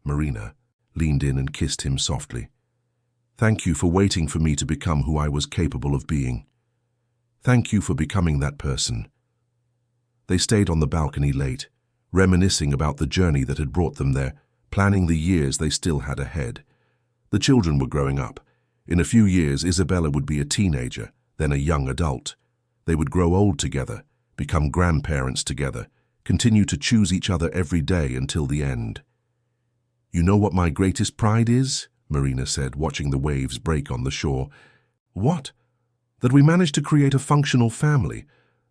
Marina leaned in and kissed him softly. "Thank you for waiting for me to become who I was capable of being. Thank you for becoming that person." They stayed on the balcony late, reminiscing about the journey that had brought them there, planning the years they still had ahead. The children were growing up. In a few years, Isabella would be a teenager, then a young adult. They would grow old together, become grandparents together, continue to choose each other every day until the end. "You know what my greatest pride is?" Marina said, watching the waves break on the shore. "What?" "That we managed to create a functional family,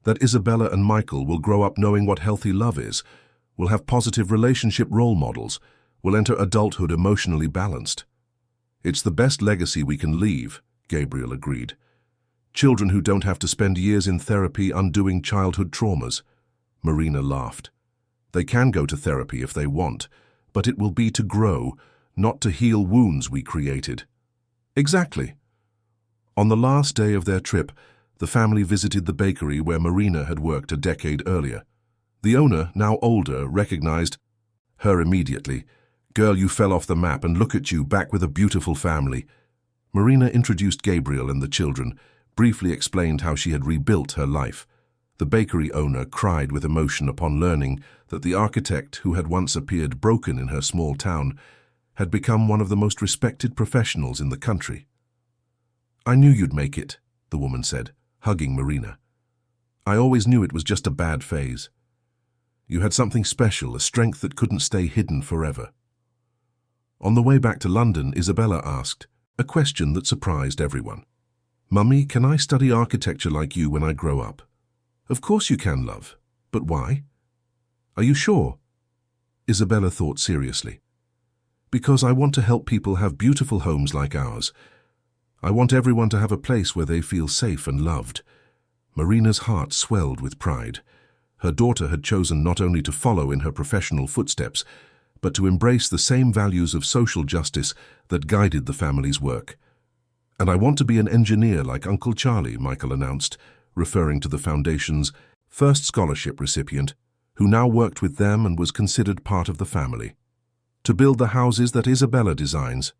that Isabella and Michael will grow up knowing what healthy love is, will have positive relationship role models, will enter adulthood emotionally balanced." "It's the best legacy we can leave," Gabriel agreed. "Children who don't have to spend years in therapy undoing childhood traumas." Marina laughed. "They can go to therapy if they want, but it will be to grow, not to heal wounds we created." "Exactly." On the last day of their trip, the family visited the bakery where Marina had worked a decade earlier. The owner, now older, recognized her immediately. "Girl, you fell off the map, and look at you, back with a beautiful family." Marina introduced Gabriel and the children, briefly explained how she had rebuilt her life. The bakery owner cried with emotion upon learning that the architect who had once appeared broken in her small town had become one of the most respected professionals in the country. "I knew you'd make it," the woman said, hugging Marina. "I always knew it was just a bad phase. You had something special, a strength that couldn't stay hidden forever." On the way back to London, Isabella asked, a question that surprised everyone. "Mummy, can I study architecture like you when I grow up?" "Of course you can, love. But why?" "Are you sure?" Isabella thought seriously. "Because I want to help people have beautiful homes like ours. I want everyone to have a place where they feel safe and loved." Marina's heart swelled with pride. Her daughter had chosen not only to follow in her professional footsteps, but to embrace the same values of social justice that guided the family's work. "And I want to be an engineer like Uncle Charlie," Michael announced, referring to the foundation's first scholarship recipient, who now worked with them and was considered part of the family. "To build the houses that Isabella designs."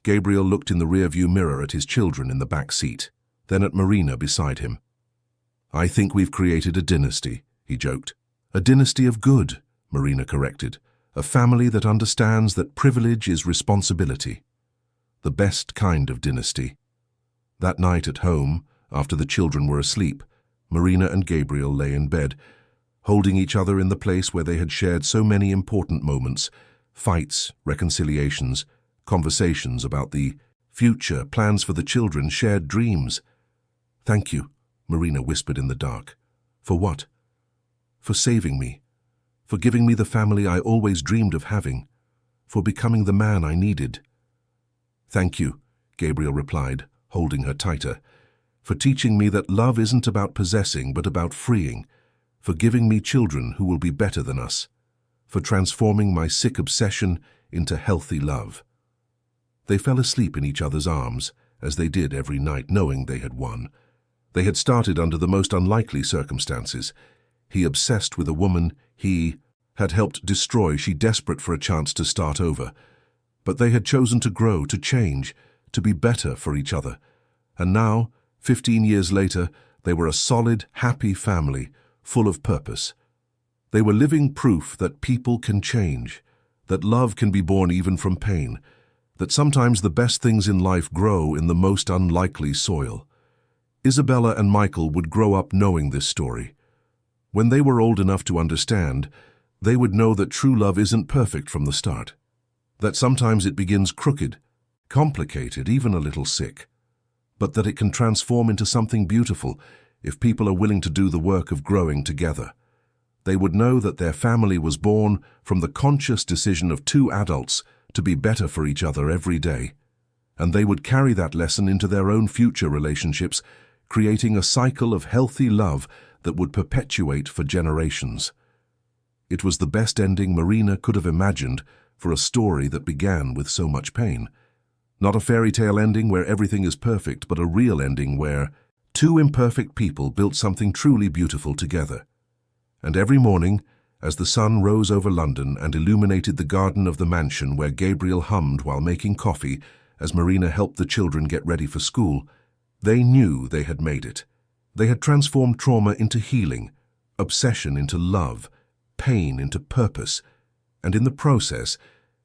Gabriel looked in the rearview mirror at his children in the back seat, then at Marina beside him. "I think we've created a dynasty," he joked. "A dynasty of good," Marina corrected. "A family that understands that privilege is responsibility. The best kind of dynasty." That night at home, after the children were asleep, Marina and Gabriel lay in bed, holding each other in the place where they had shared so many important moments, fights, reconciliations, conversations about the future, plans for the children, shared dreams. "Thank you," Marina whispered in the dark. "For what?" "For saving me. For giving me the family I always dreamed of having. For becoming the man I needed." "Thank you," Gabriel replied, holding her tighter. "For teaching me that love isn't about possessing but about freeing. For giving me children who will be better than us. For transforming my sick obsession into healthy love." They fell asleep in each other's arms, as they did every night, knowing they had won. They had started under the most unlikely circumstances. He obsessed with a woman he had helped destroy, she desperate for a chance to start over. But they had chosen to grow, to change, to be better for each other. And now, 15 years later, they were a solid, happy family, full of purpose. They were living proof that people can change, that love can be born even from pain, that sometimes the best things in life grow in the most unlikely soil. Isabella and Michael would grow up knowing this story. When they were old enough to understand, they would know that true love isn't perfect from the start, that sometimes it begins crooked, complicated, even a little sick, but that it can transform into something beautiful if people are willing to do the work of growing together. They would know that their family was born from the conscious decision of two adults to be better for each other every day, and they would carry that lesson into their own future relationships, creating a cycle of healthy love that would perpetuate for generations. It was the best ending Marina could have imagined for a story that began with so much pain. Not a fairy tale ending where everything is perfect, but a real ending where two imperfect people built something truly beautiful together. And every morning, as the sun rose over London and illuminated the garden of the mansion where Gabriel hummed while making coffee as Marina helped the children get ready for school, they knew they had made it. They had transformed trauma into healing, obsession into love, pain into purpose, and in the process,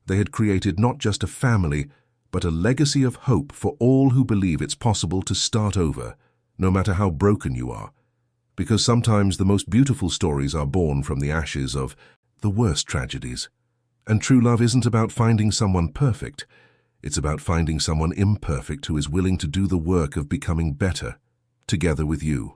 they had created not just a family, but a legacy of hope for all who believe it's possible to start over, no matter how broken you are. Because sometimes the most beautiful stories are born from the ashes of the worst tragedies. And true love isn't about finding someone perfect. It's about finding someone imperfect who is willing to do the work of becoming better, together with you.